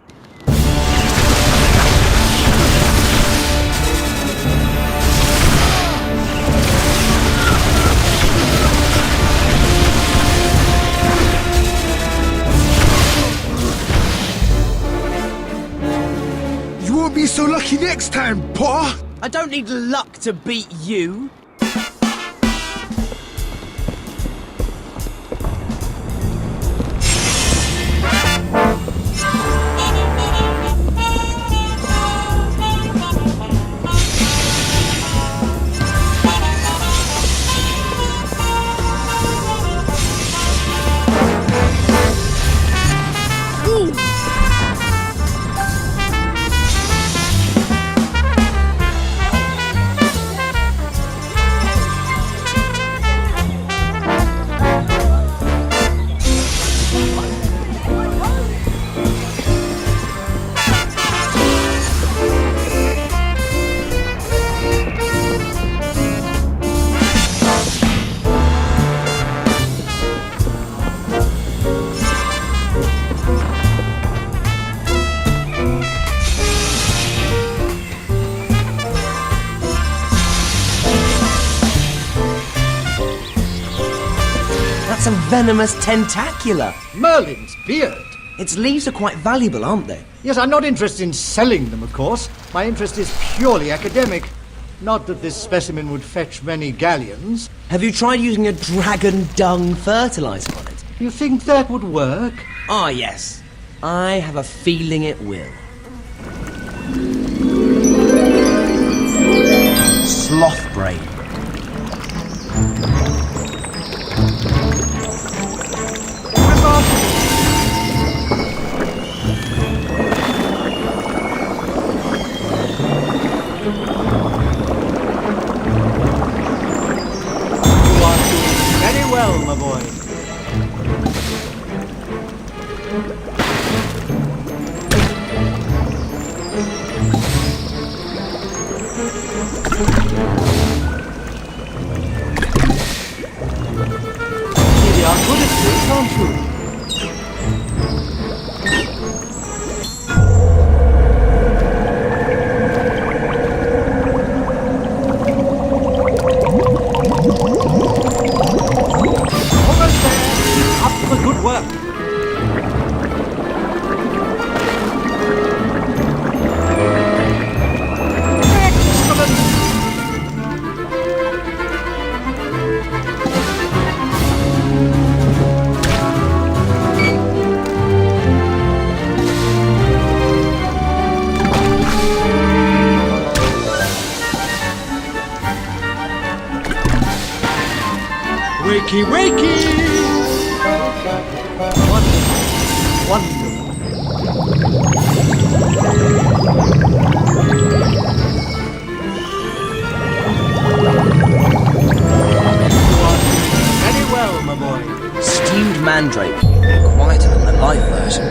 You won't be so lucky next time, Potter. I don't need luck to beat you. That's a venomous tentacular. Merlin's beard. Its leaves are quite valuable, aren't they? Yes, I'm not interested in selling them, of course. My interest is purely academic. Not that this specimen would fetch many galleons. Have you tried using a dragon dung fertilizer on it? You think that would work? Ah, yes. I have a feeling it will. Sloth brain. Very well, my boy. You are good at this, aren't you? Good work. Excellent. Wakey, wakey! Wonderful. Very well, my boy. Steamed mandrake. Quieter than the light version.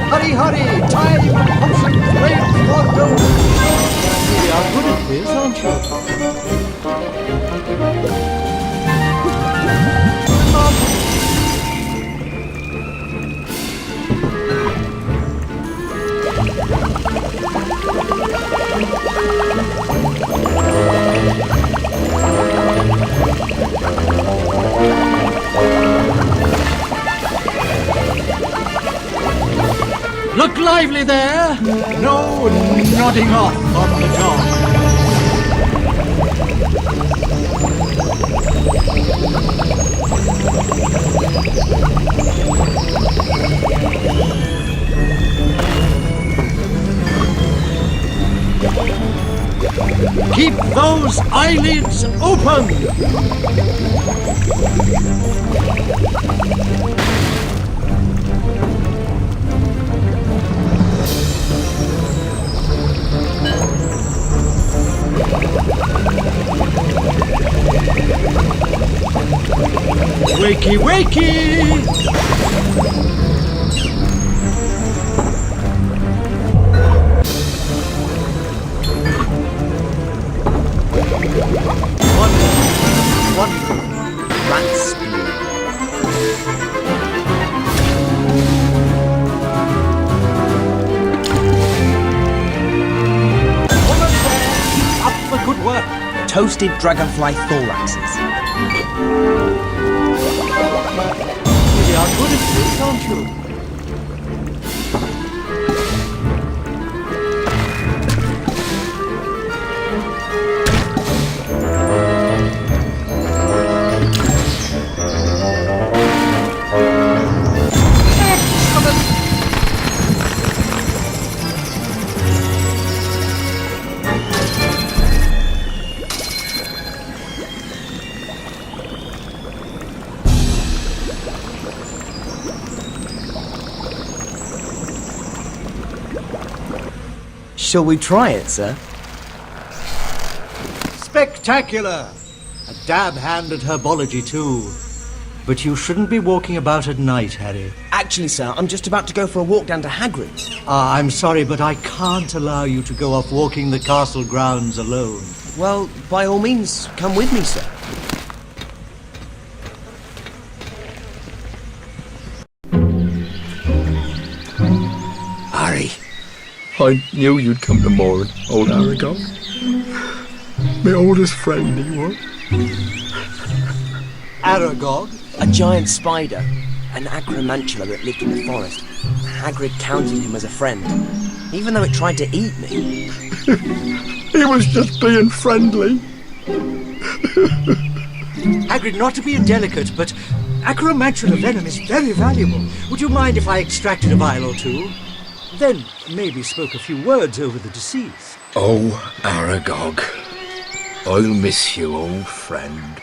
Hurry, hurry! Time and potions wait for no one! Look lively there! No nodding off on the job. Keep those eyelids open! Wakey, wakey! Rats. Up the good work. Toasted dragonfly thoraxes. You are good at this, aren't you? Shall we try it, sir? Spectacular! A dab hand at herbology, too. But you shouldn't be walking about at night, Harry. Actually, sir, I'm just about to go for a walk down to Hagrid's. I'm sorry, but I can't allow you to go off walking the castle grounds alone. Well, by all means, come with me, sir. Harry, I knew you'd come tomorrow, old Aragog. My oldest friend he was. Aragog? A giant spider, an acromantula that lived in the forest. Hagrid counted him as a friend, even though it tried to eat me. He was just being friendly. Hagrid, not to be indelicate, but acromantula venom is very valuable. Would you mind if I extracted a vial or two? Then maybe spoke a few words over the deceased. Oh, Aragog. I'll miss you, old friend.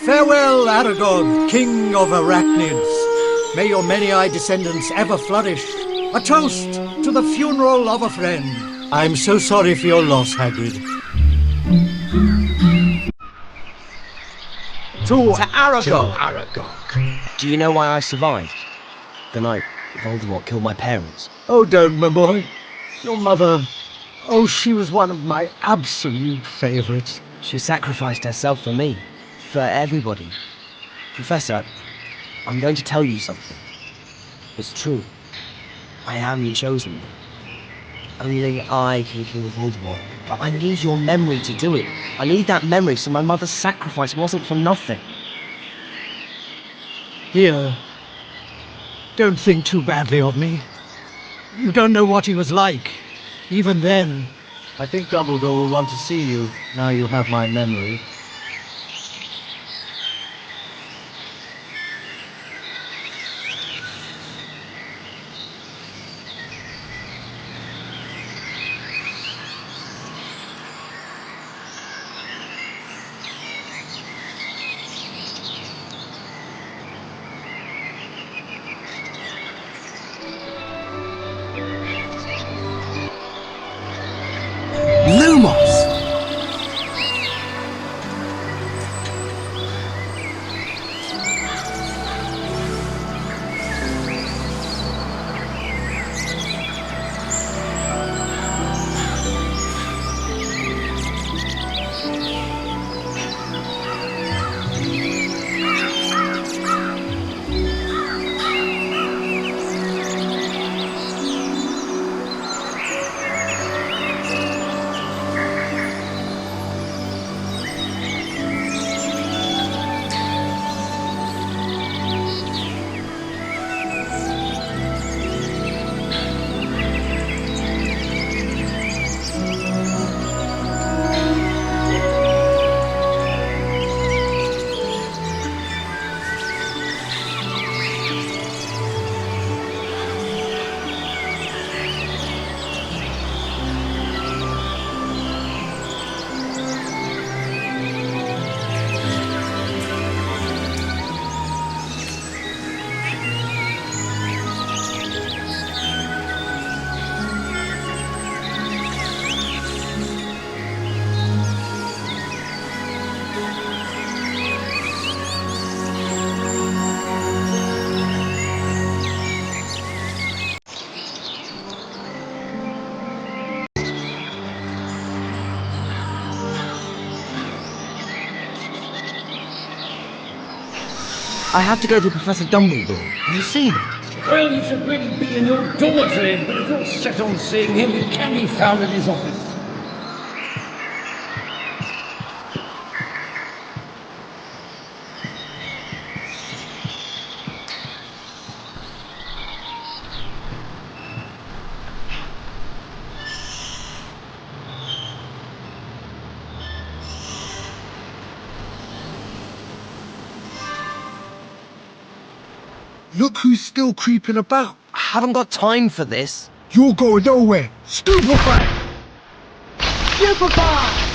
Farewell, Aragog, king of arachnids. May your many-eyed descendants ever flourish. A toast to the funeral of a friend. I'm so sorry for your loss, Hagrid. To Aragog. Do you know why I survived? The night Voldemort killed my parents. Oh, don't, my boy. Your mother... Oh, she was one of my absolute favourites. She sacrificed herself for me. For everybody. Professor, I'm going to tell you something. It's true. I am the chosen. Only I can kill Voldemort. But I need your memory to do it. I need that memory so my mother's sacrifice wasn't for nothing. Here. Don't think too badly of me. You don't know what he was like. Even then. I think Dumbledore will want to see you, now you have my memory. I have to go to Professor Dumbledore. Have you seen him? Well, he should really be in your dormitory, but if you're set on seeing him, he can be found in his office. Look who's still creeping about. I haven't got time for this. You're going nowhere. Stupefy! Stupefy!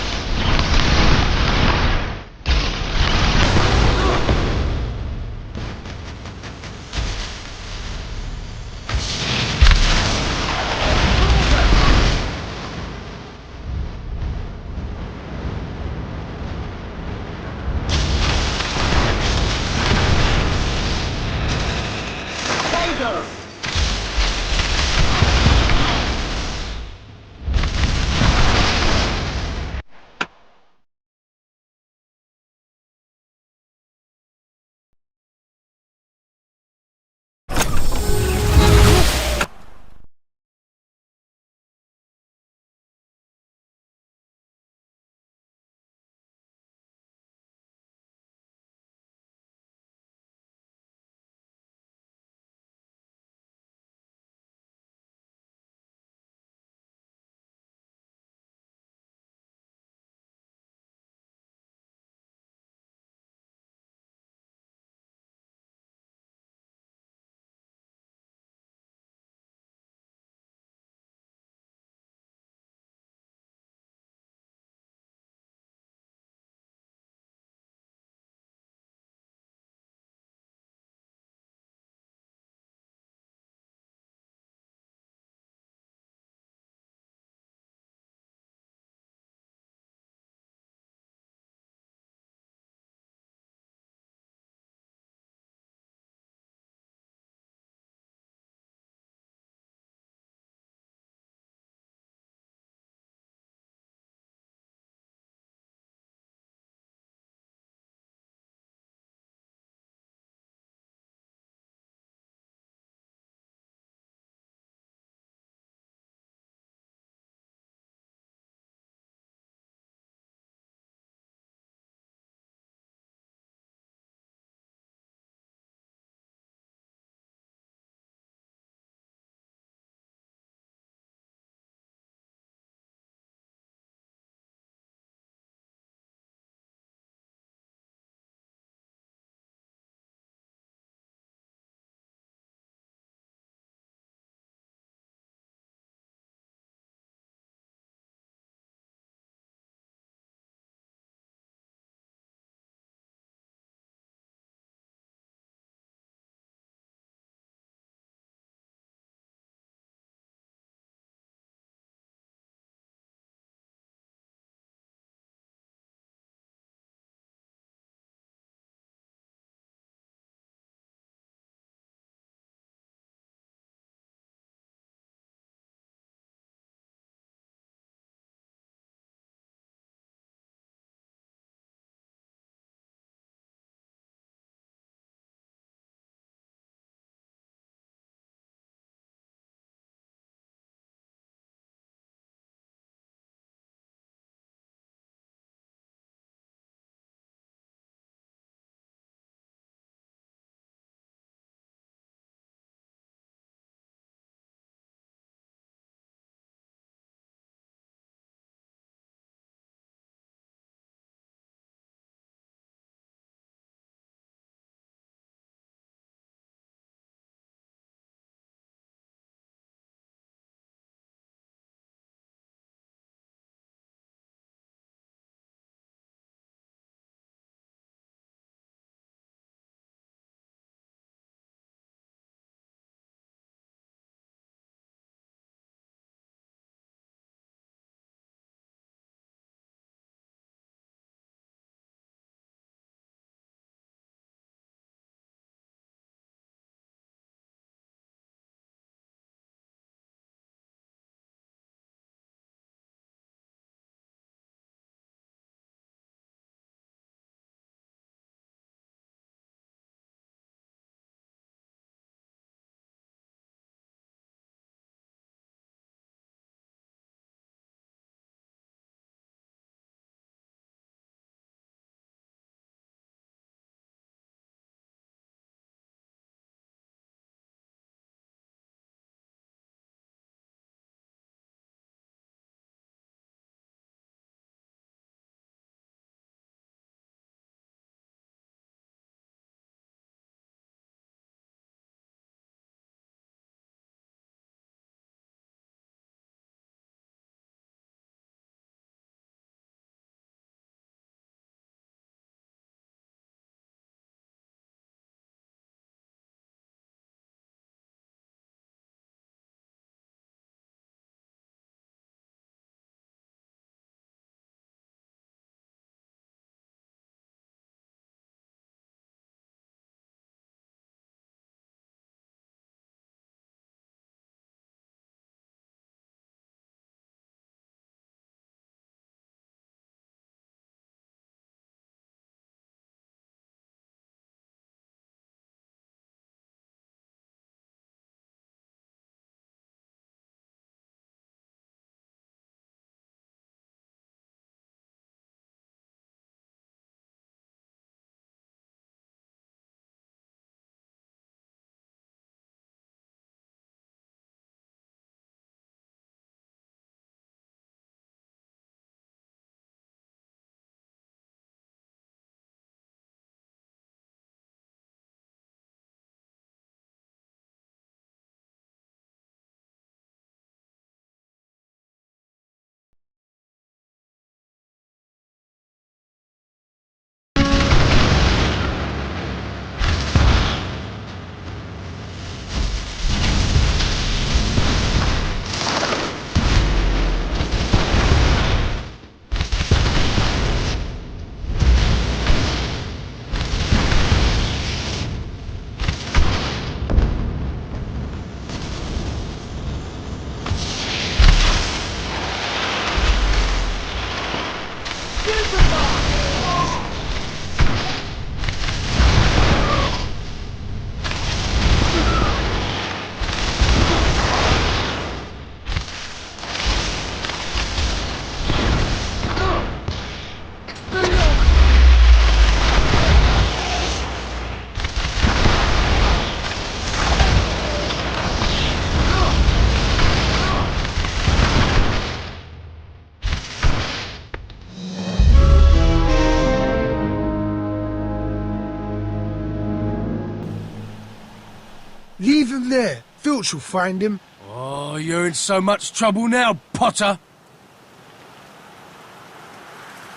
Leave him there. Filch will find him. Oh, you're in so much trouble now, Potter.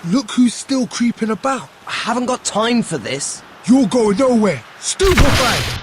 Look who's still creeping about. I haven't got time for this. You're going nowhere. Stupefied!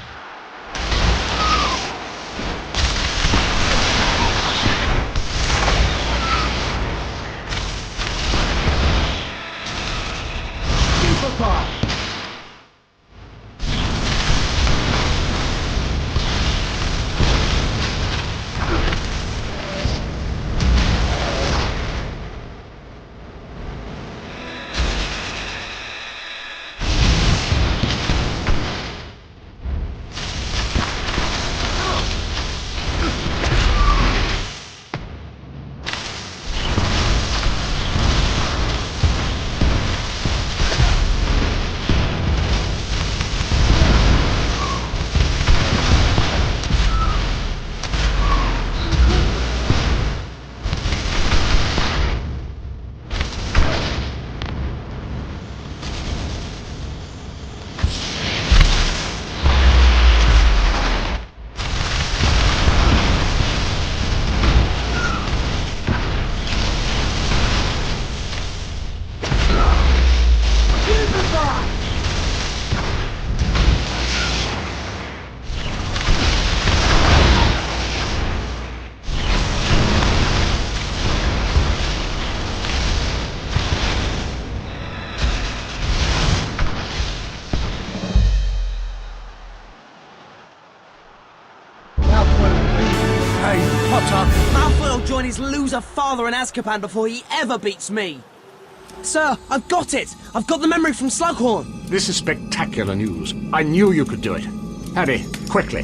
Malfoy will join his loser father in Azkaban before he ever beats me. Sir, I've got it! I've got the memory from Slughorn! This is spectacular news. I knew you could do it. Harry, quickly.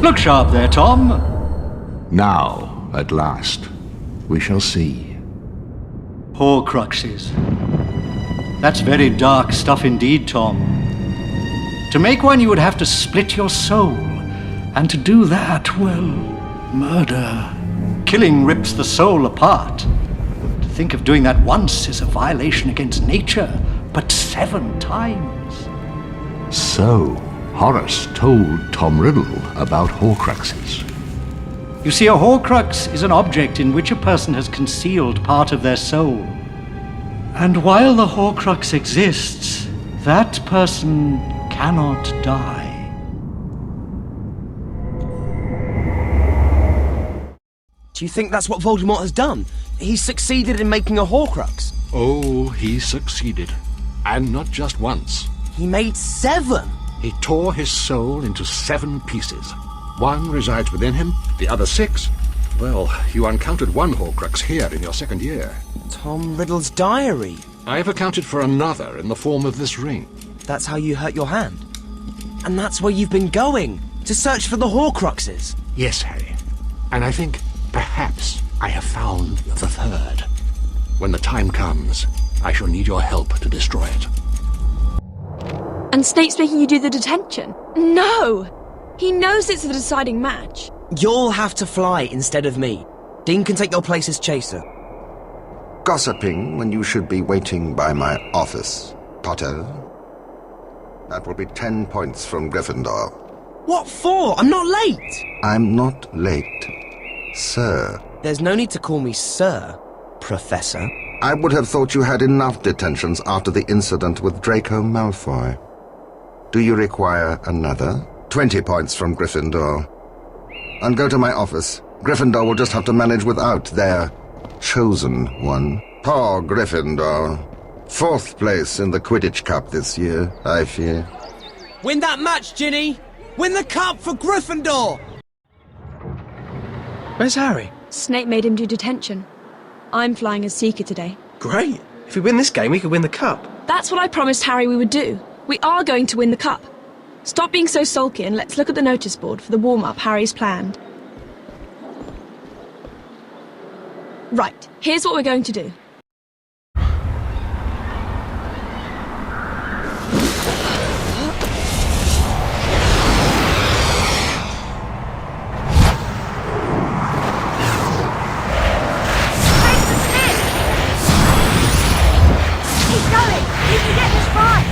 Look sharp there, Tom. Now, at last, we shall see. Horcruxes. That's very dark stuff indeed, Tom. To make one, you would have to split your soul. And to do that, well, murder. Killing rips the soul apart. To think of doing that once is a violation against nature, but 7 times. So, Horace told Tom Riddle about Horcruxes. You see, a Horcrux is an object in which a person has concealed part of their soul. And while the Horcrux exists, that person cannot die. Do you think that's what Voldemort has done? He's succeeded in making a Horcrux. Oh, he succeeded. And not just once. He made 7! He tore his soul into 7 pieces. 1 resides within him, the other 6... Well, you uncounted 1 Horcrux here in your 2nd year. Tom Riddle's diary. I have accounted for another in the form of this ring. That's how you hurt your hand. And that's where you've been going, to search for the Horcruxes. Yes, Harry. And I think, perhaps, I have found the 3rd. When the time comes, I shall need your help to destroy it. And Snape's making you do the detention? No! He knows it's the deciding match. You'll have to fly instead of me. Dean can take your place as chaser. Gossiping when you should be waiting by my office, Potter. That will be 10 points from Gryffindor. What for? I'm not late! I'm not late, sir. There's no need to call me sir, Professor. I would have thought you had enough detentions after the incident with Draco Malfoy. Do you require another? 20 points from Gryffindor. And go to my office. Gryffindor will just have to manage without their chosen one. Poor Gryffindor. 4th place in the Quidditch Cup this year, I fear. Win that match, Ginny! Win the cup for Gryffindor! Where's Harry? Snape made him do detention. I'm flying as Seeker today. Great. If we win this game, we could win the cup. That's what I promised Harry we would do. We are going to win the cup. Stop being so sulky and let's look at the notice board for the warm-up Harry's planned. Right, here's what we're going to do. Keep going! You can get this right!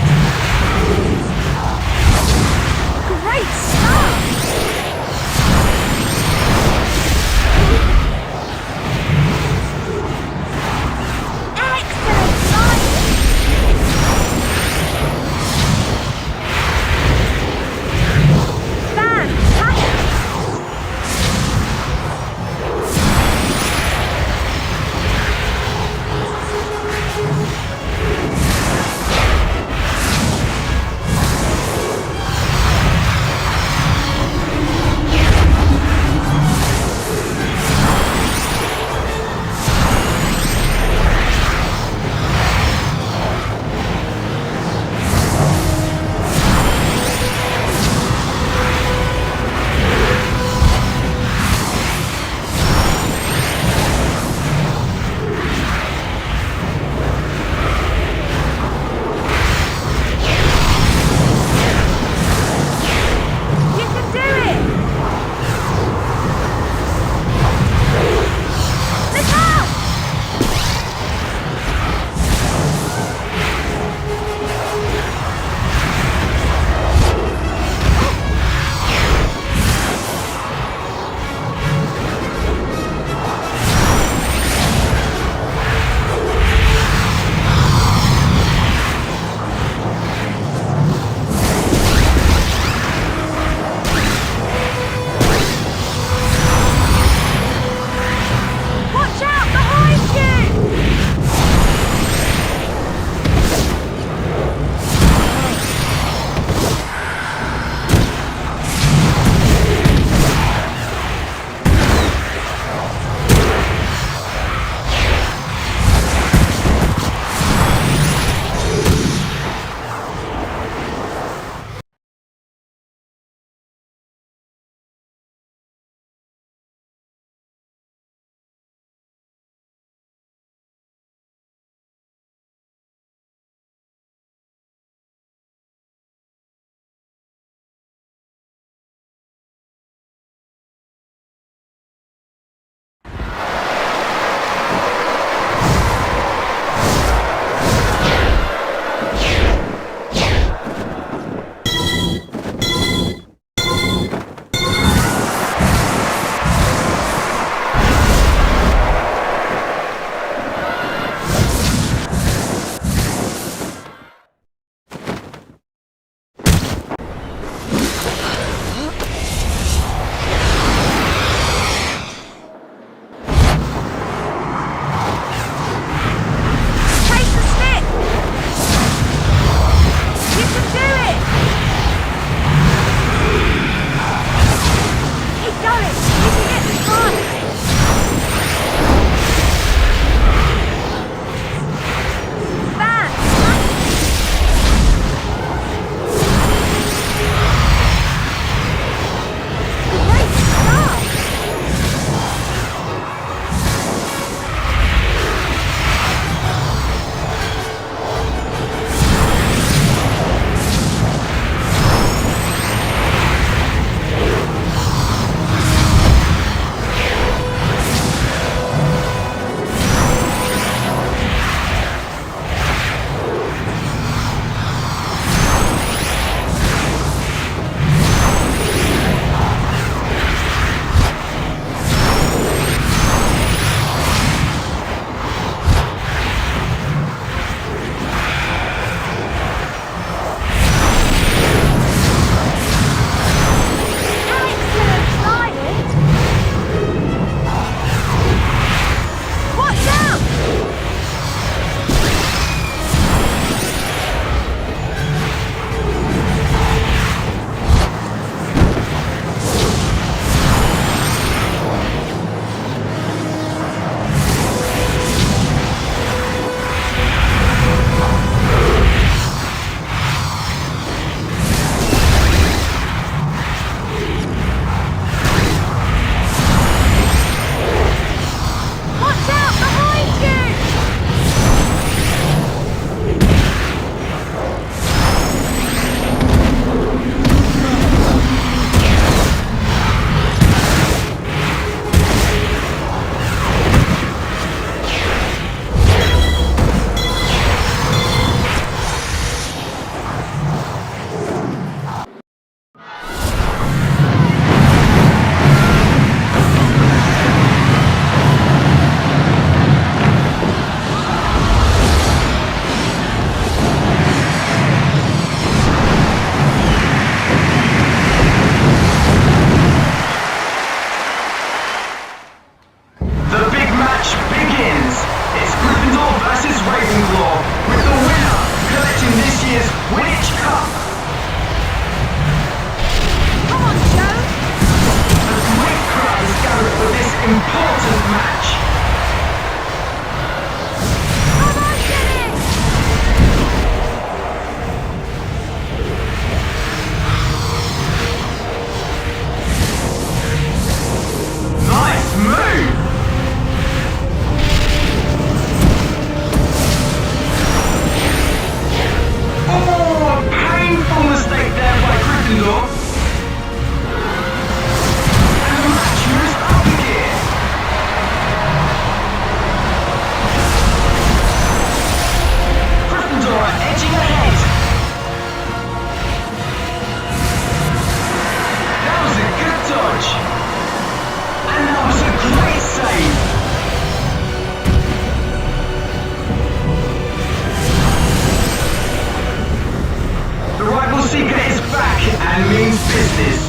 business.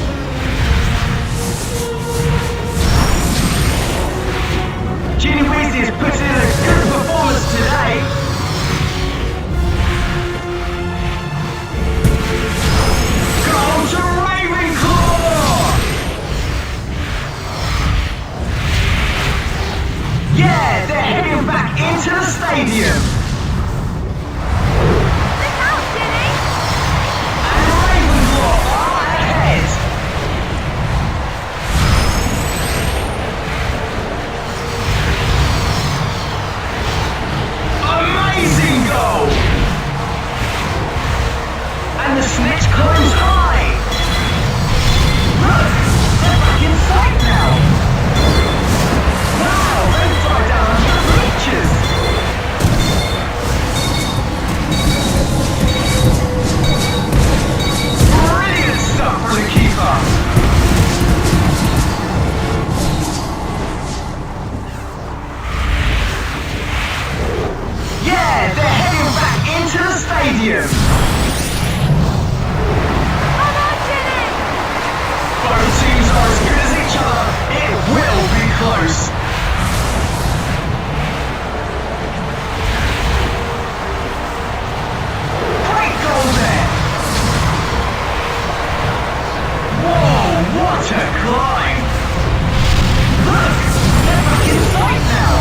Ginny Weasley has put in a good performance today. Go to Ravenclaw! Yeah, they're heading back into the stadium. Look out, Ginny! And Ravenclaw are ahead. Amazing goal! And the snitch climbs high. Look, they're back in sight now. Wow, they've died down under the bleachers. Brilliant stuff from the keeper. Yeah, they're heading back into the stadium. Come on, Ginny! Both teams are as good as each other. It will be close. Great goal there. Whoa, what a climb. Look, they're back in sight now.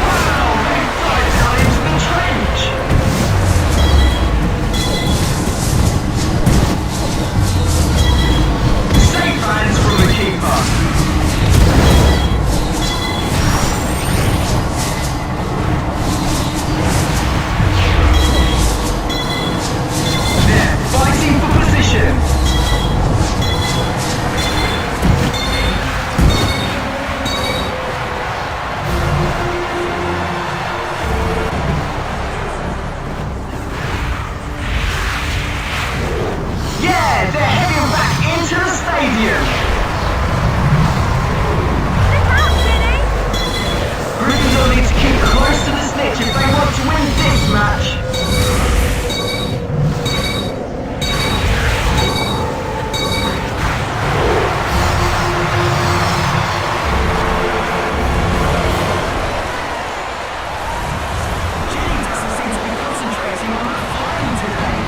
Wow, they've dived down into the trench. Safe hands from the keeper. They're fighting for position. Yeah, they're heading back into the stadium. Look out, Ginny! Gryffindor need to keep close to the snitch if they want to win this match. Ginny doesn't seem to be concentrating on her fighting today.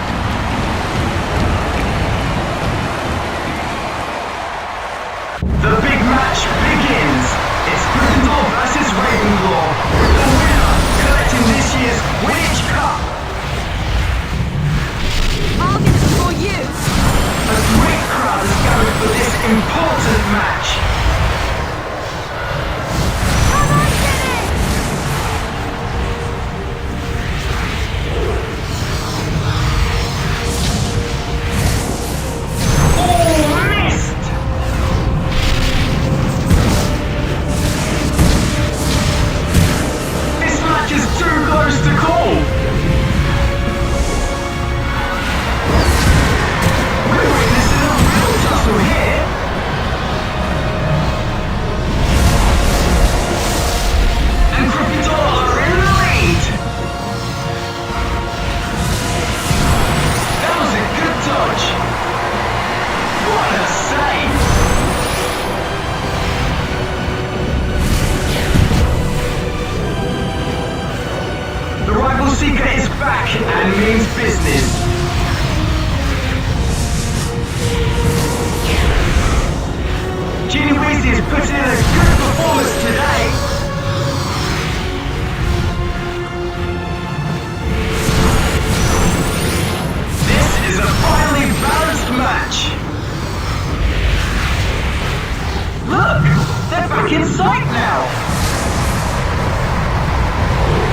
The big match begins. It's Gryffindor versus Ravenclaw. The winner collecting this year's Quidditch Cup. I'll get it before you. A great crowd is gathered for this important match. Come on, Ginny! Oh, missed! This match is too close to call. We're witnessing a real tussle here. And Gryffindor are in the lead. That was a good dodge. What a save! The rival seeker is back and means business. Ginny Weasley has put in a good performance today. This is a finely balanced match. Look, they're back in sight now.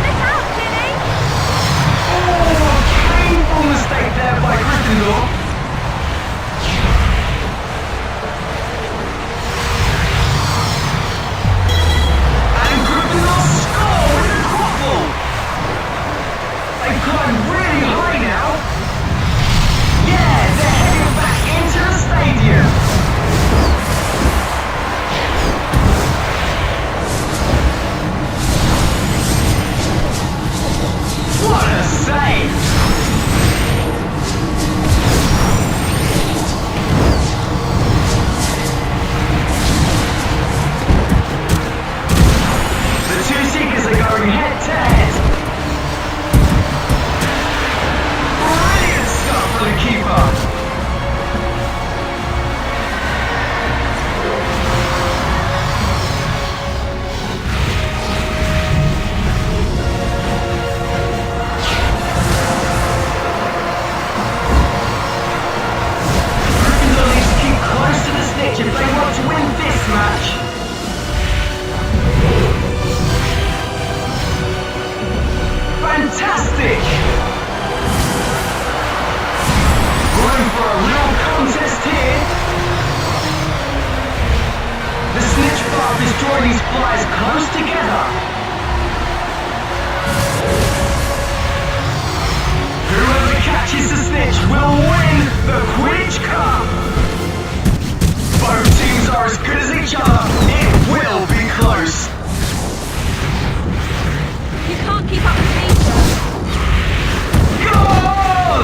Look out, Ginny! Oh, a painful mistake there by Gryffindor. And Gryffindor score with a quaffle. They've climbed really high now. Yeah, they're heading back into the stadium. What a save! fastest draw these flies close together. Whoever catches the snitch will win the Quidditch Cup. Both teams are as good as each other. It will be close. You can't keep up with me, sir. Goal!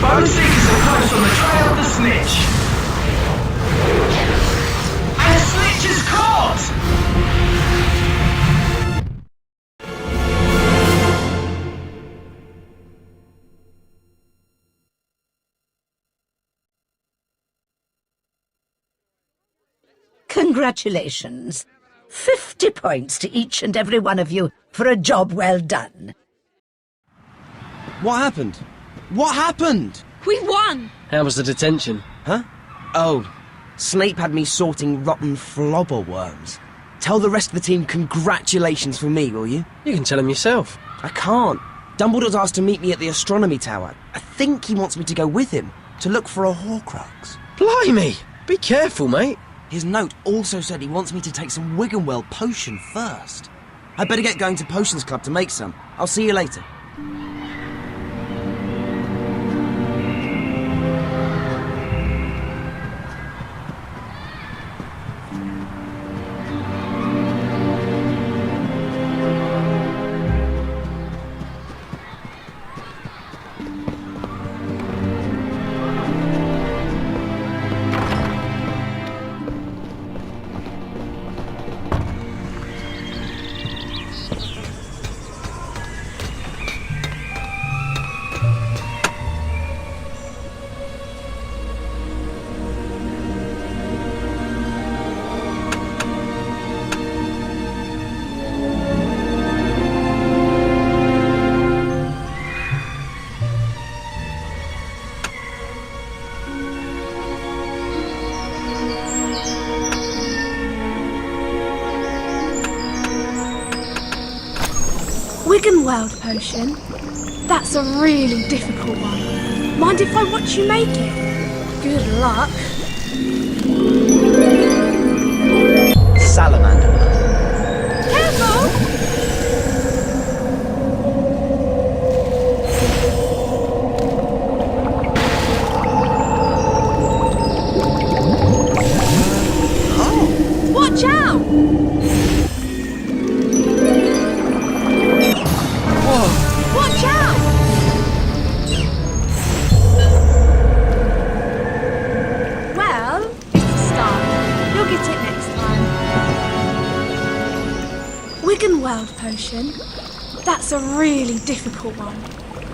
Both seekers are close on the trail of the snitch. And the snitch is caught! Congratulations. 50 points to each and every one of you for a job well done. What happened? What happened? We won! How was the detention? Huh? Oh, Snape had me sorting rotten flobber worms. Tell the rest of the team congratulations from me, will you? You can tell him yourself. I can't. Dumbledore's asked to meet me at the astronomy tower. I think he wants me to go with him to look for a Horcrux. Blimey! Be careful, mate. His note also said he wants me to take some Wiggenweld potion first. I'd better get going to Potions Club to make some. I'll see you later. Wiggenweld potion? That's a really difficult one. Mind if I watch you make it? Good luck. Salamander. Careful! Watch out! Watch out! Well, it's a start. You'll get it next time. Wiggenweld potion? That's a really difficult one.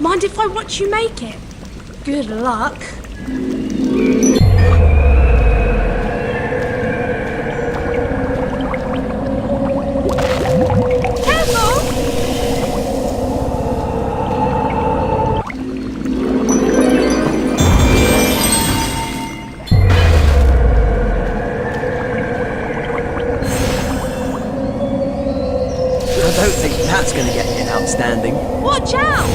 Mind if I watch you make it? Good luck. I don't think that's going to get me an outstanding. Watch out!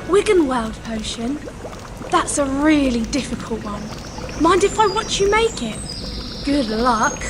Wiggenweld potion? That's a really difficult one. Mind if I watch you make it? Good luck.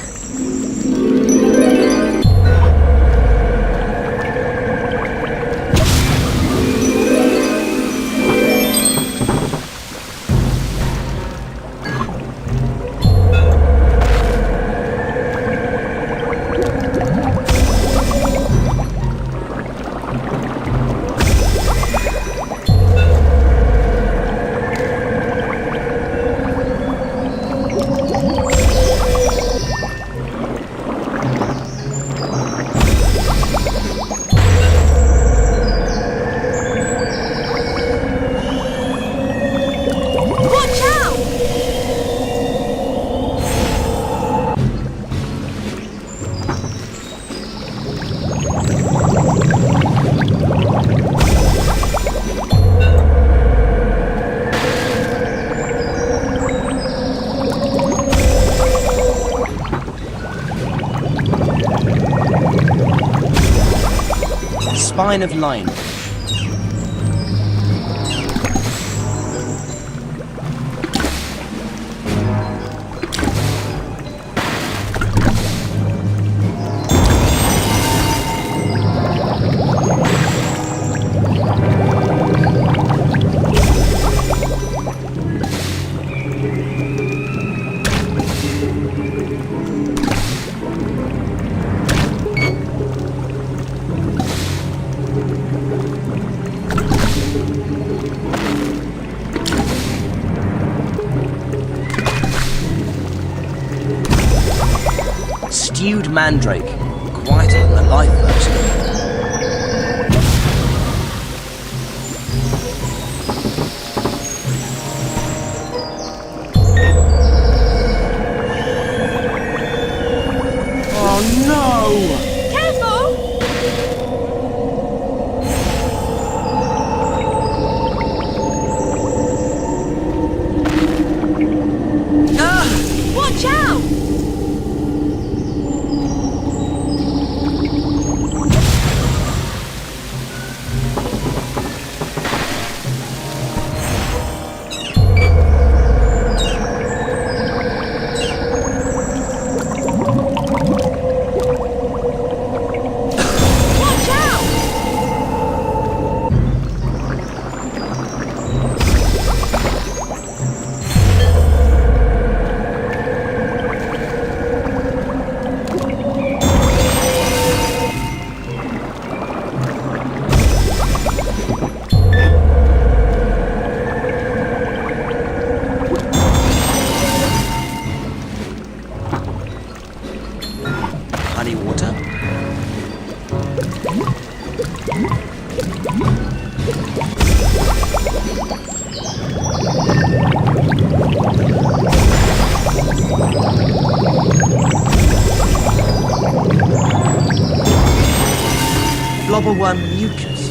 spine of line. Stewed mandrake, quieter than the live version. Oh no! Watch out! Honey water. Blobberworm mucus.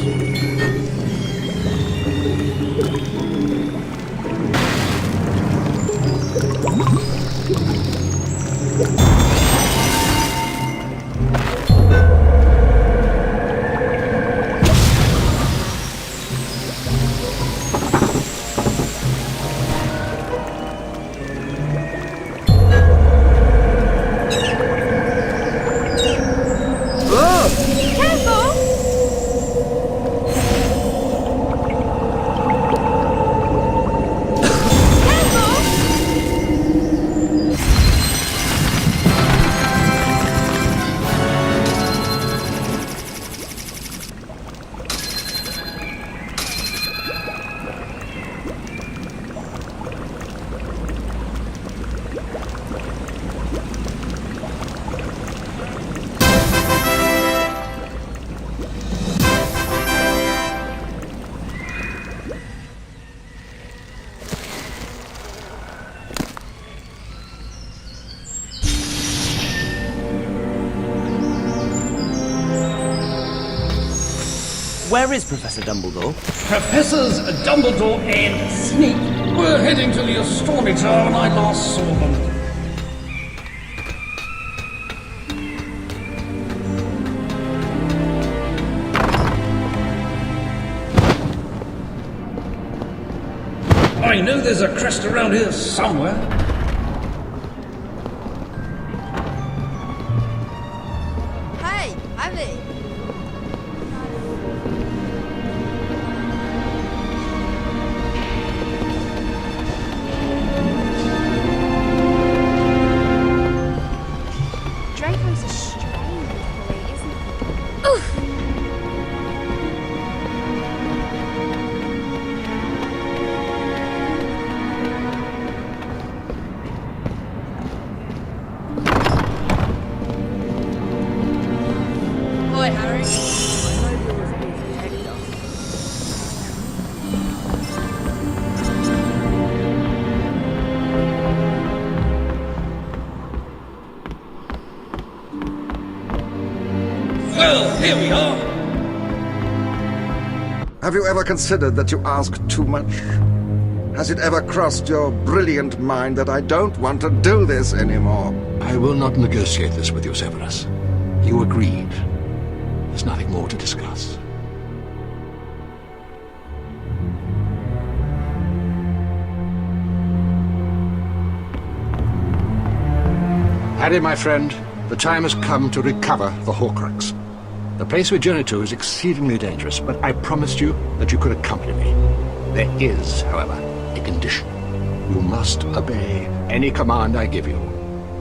Where is Professor Dumbledore? Professors Dumbledore and Snape were heading to the Astronomy Tower when I last saw them. I know there's a crest around here somewhere. Hey, Ivy! Draco's a strange boy, isn't he? Oof! Boy, Harry. Well, here we are. Have you ever considered that you ask too much? Has it ever crossed your brilliant mind that I don't want to do this anymore? I will not negotiate this with you, Severus. You agreed. There's nothing more to discuss. Harry, my friend, the time has come to recover the Horcrux. The place we journey to is exceedingly dangerous, but I promised you that you could accompany me. There is, however, a condition. You must obey any command I give you,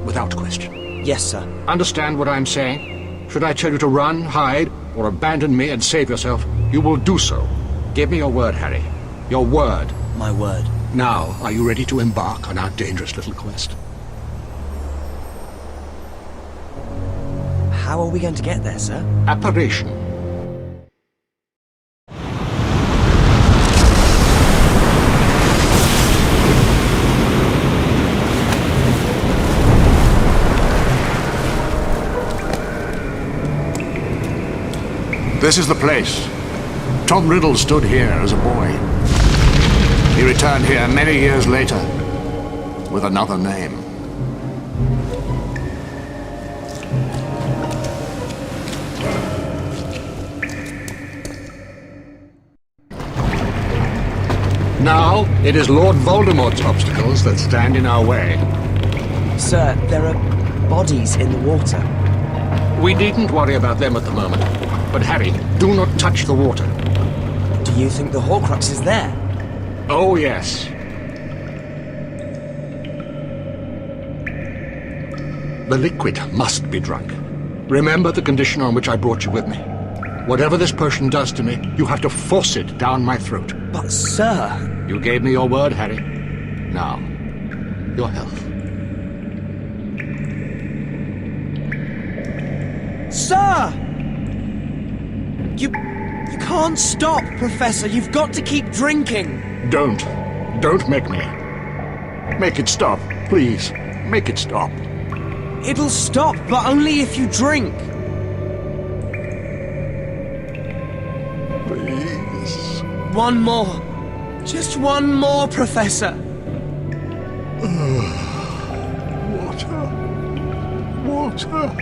without question. Yes, sir. Understand what I'm saying? Should I tell you to run, hide, or abandon me and save yourself, you will do so. Give me your word, Harry. Your word. My word. Now, are you ready to embark on our dangerous little quest? How are we going to get there, sir? Apparition. This is the place. Tom Riddle stood here as a boy. He returned here many years later with another name. Now, it is Lord Voldemort's obstacles that stand in our way. Sir, there are bodies in the water. We needn't worry about them at the moment. But Harry, do not touch the water. Do you think the Horcrux is there? Oh, yes. The liquid must be drunk. Remember the condition on which I brought you with me. Whatever this potion does to me, you have to force it down my throat. But, sir... You gave me your word, Harry. Now, your health. Sir! You can't stop, Professor. You've got to keep drinking. Don't make me. Make it stop, please. Make it stop. It'll stop, but only if you drink. Please. One more. Just one more, Professor. Water.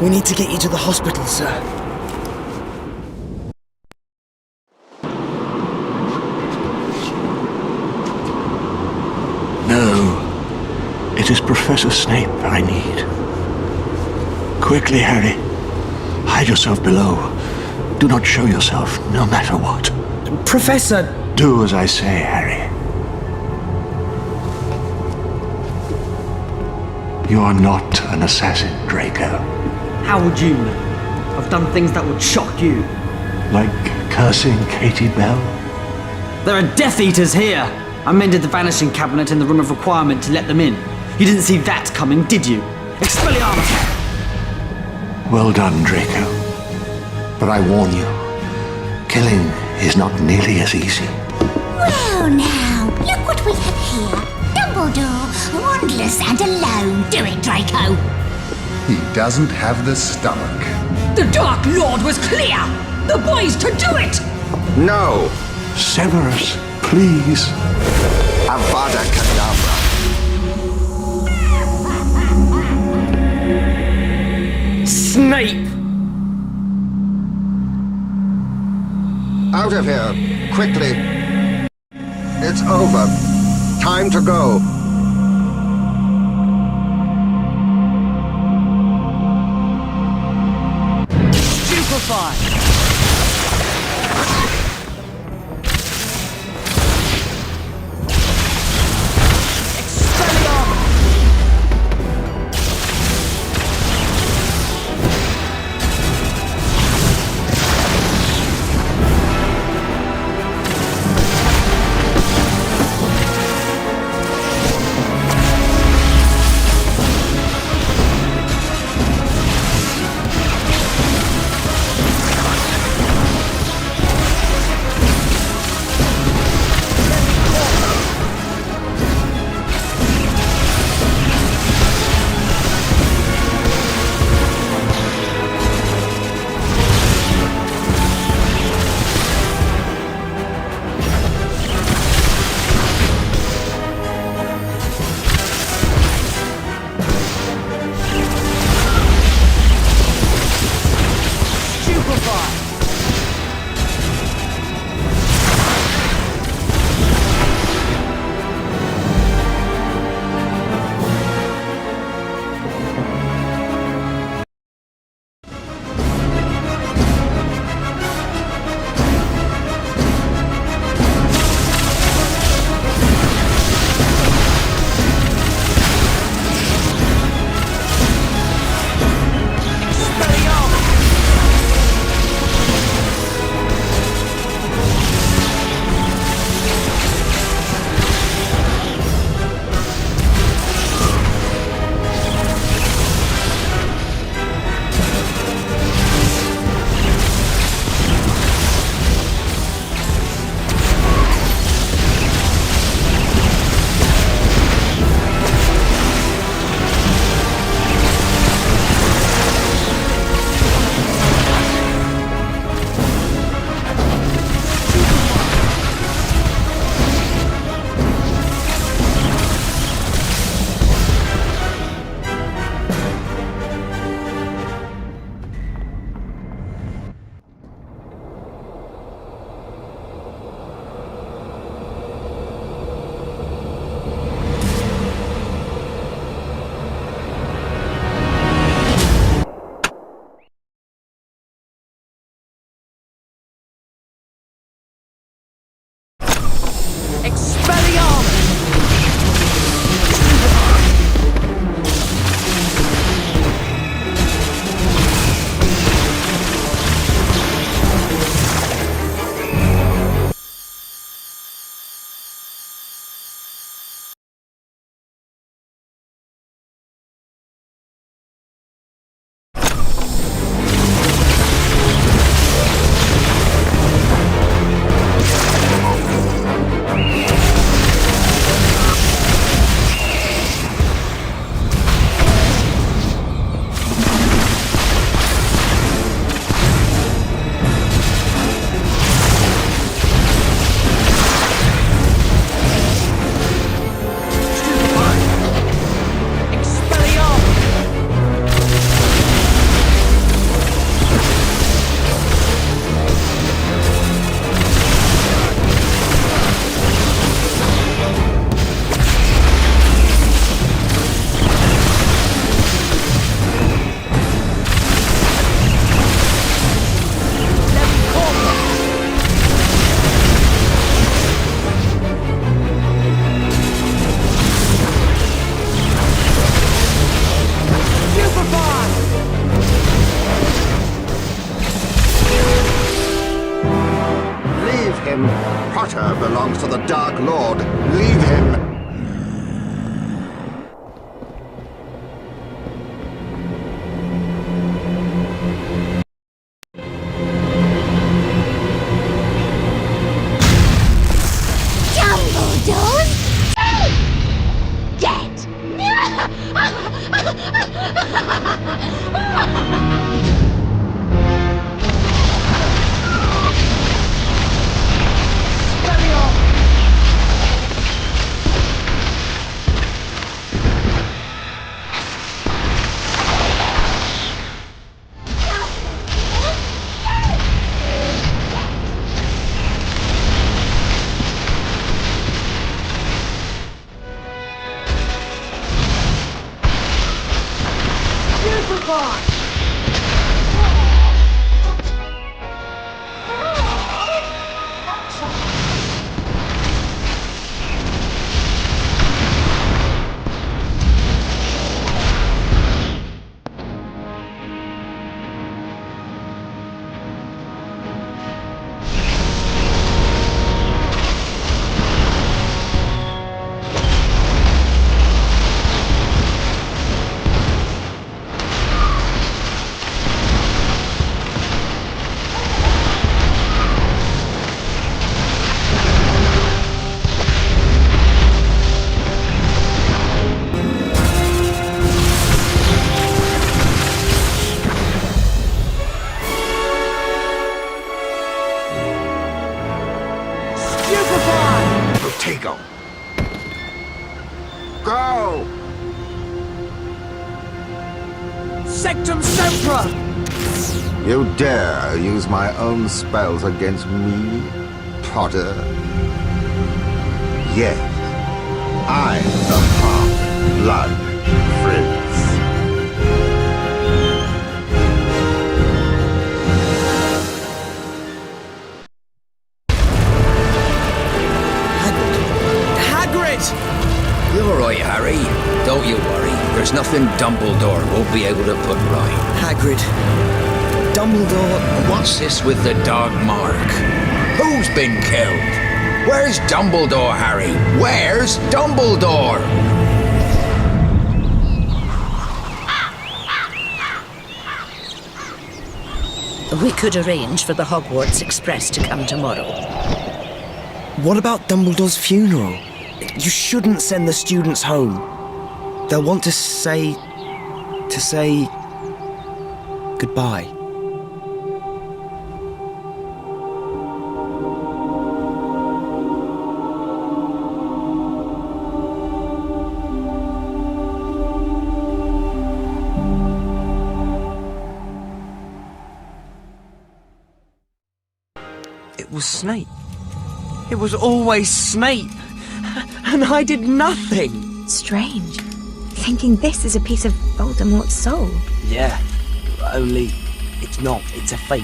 We need to get you to the hospital, sir. No. It is Professor Snape I need. Quickly, Harry. Hide yourself below. Do not show yourself, no matter what. Professor... Do as I say, Harry. You are not an assassin, Draco. How would you know? I've done things that would shock you. Like cursing Katie Bell? There are Death Eaters here! I mended the vanishing cabinet in the room of requirement to let them in. You didn't see that coming, did you? Expelliarmus! Well done, Draco. But I warn you, killing is not nearly as easy. Well now, look what we have here. Dumbledore, wandless and alone. Do it, Draco. He doesn't have the stomach. The Dark Lord was clear! The boy's to do it! No! Severus, please. Avada Kedavra. Snape! Out of here, quickly. It's over. Time to go. Stupefy! him. Potter belongs to the Dark Lord. Leave him. Dumbledore's dead. Protego. Go! Sectum Sempra! You dare use my own spells against me, Potter? Yes, I'm the half-blood prince. You're all right, Harry. Don't you worry. There's nothing Dumbledore won't be able to put right. Hagrid. Dumbledore... What's this with the dog mark? Who's been killed? Where's Dumbledore, Harry? Where's Dumbledore? We could arrange for the Hogwarts Express to come tomorrow. What about Dumbledore's funeral? You shouldn't send the students home. They'll want to say goodbye. It was Snape. It was always Snape. And I did nothing. Strange. Thinking this is a piece of Voldemort's soul. Yeah, only it's not. It's a fake.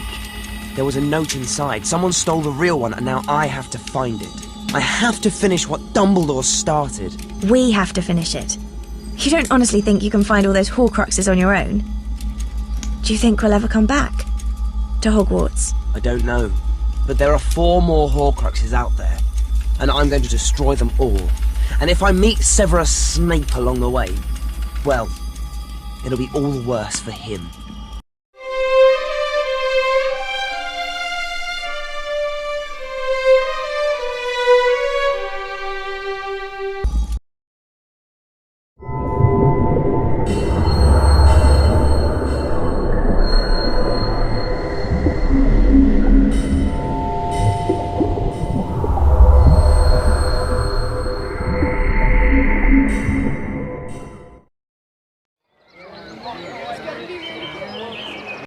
There was a note inside. Someone stole the real one, and now I have to find it. I have to finish what Dumbledore started. We have to finish it. You don't honestly think you can find all those Horcruxes on your own? Do you think we'll ever come back? To Hogwarts? I don't know. But there are 4 more Horcruxes out there. And I'm going to destroy them all. And if I meet Severus Snape along the way, well, it'll be all the worse for him.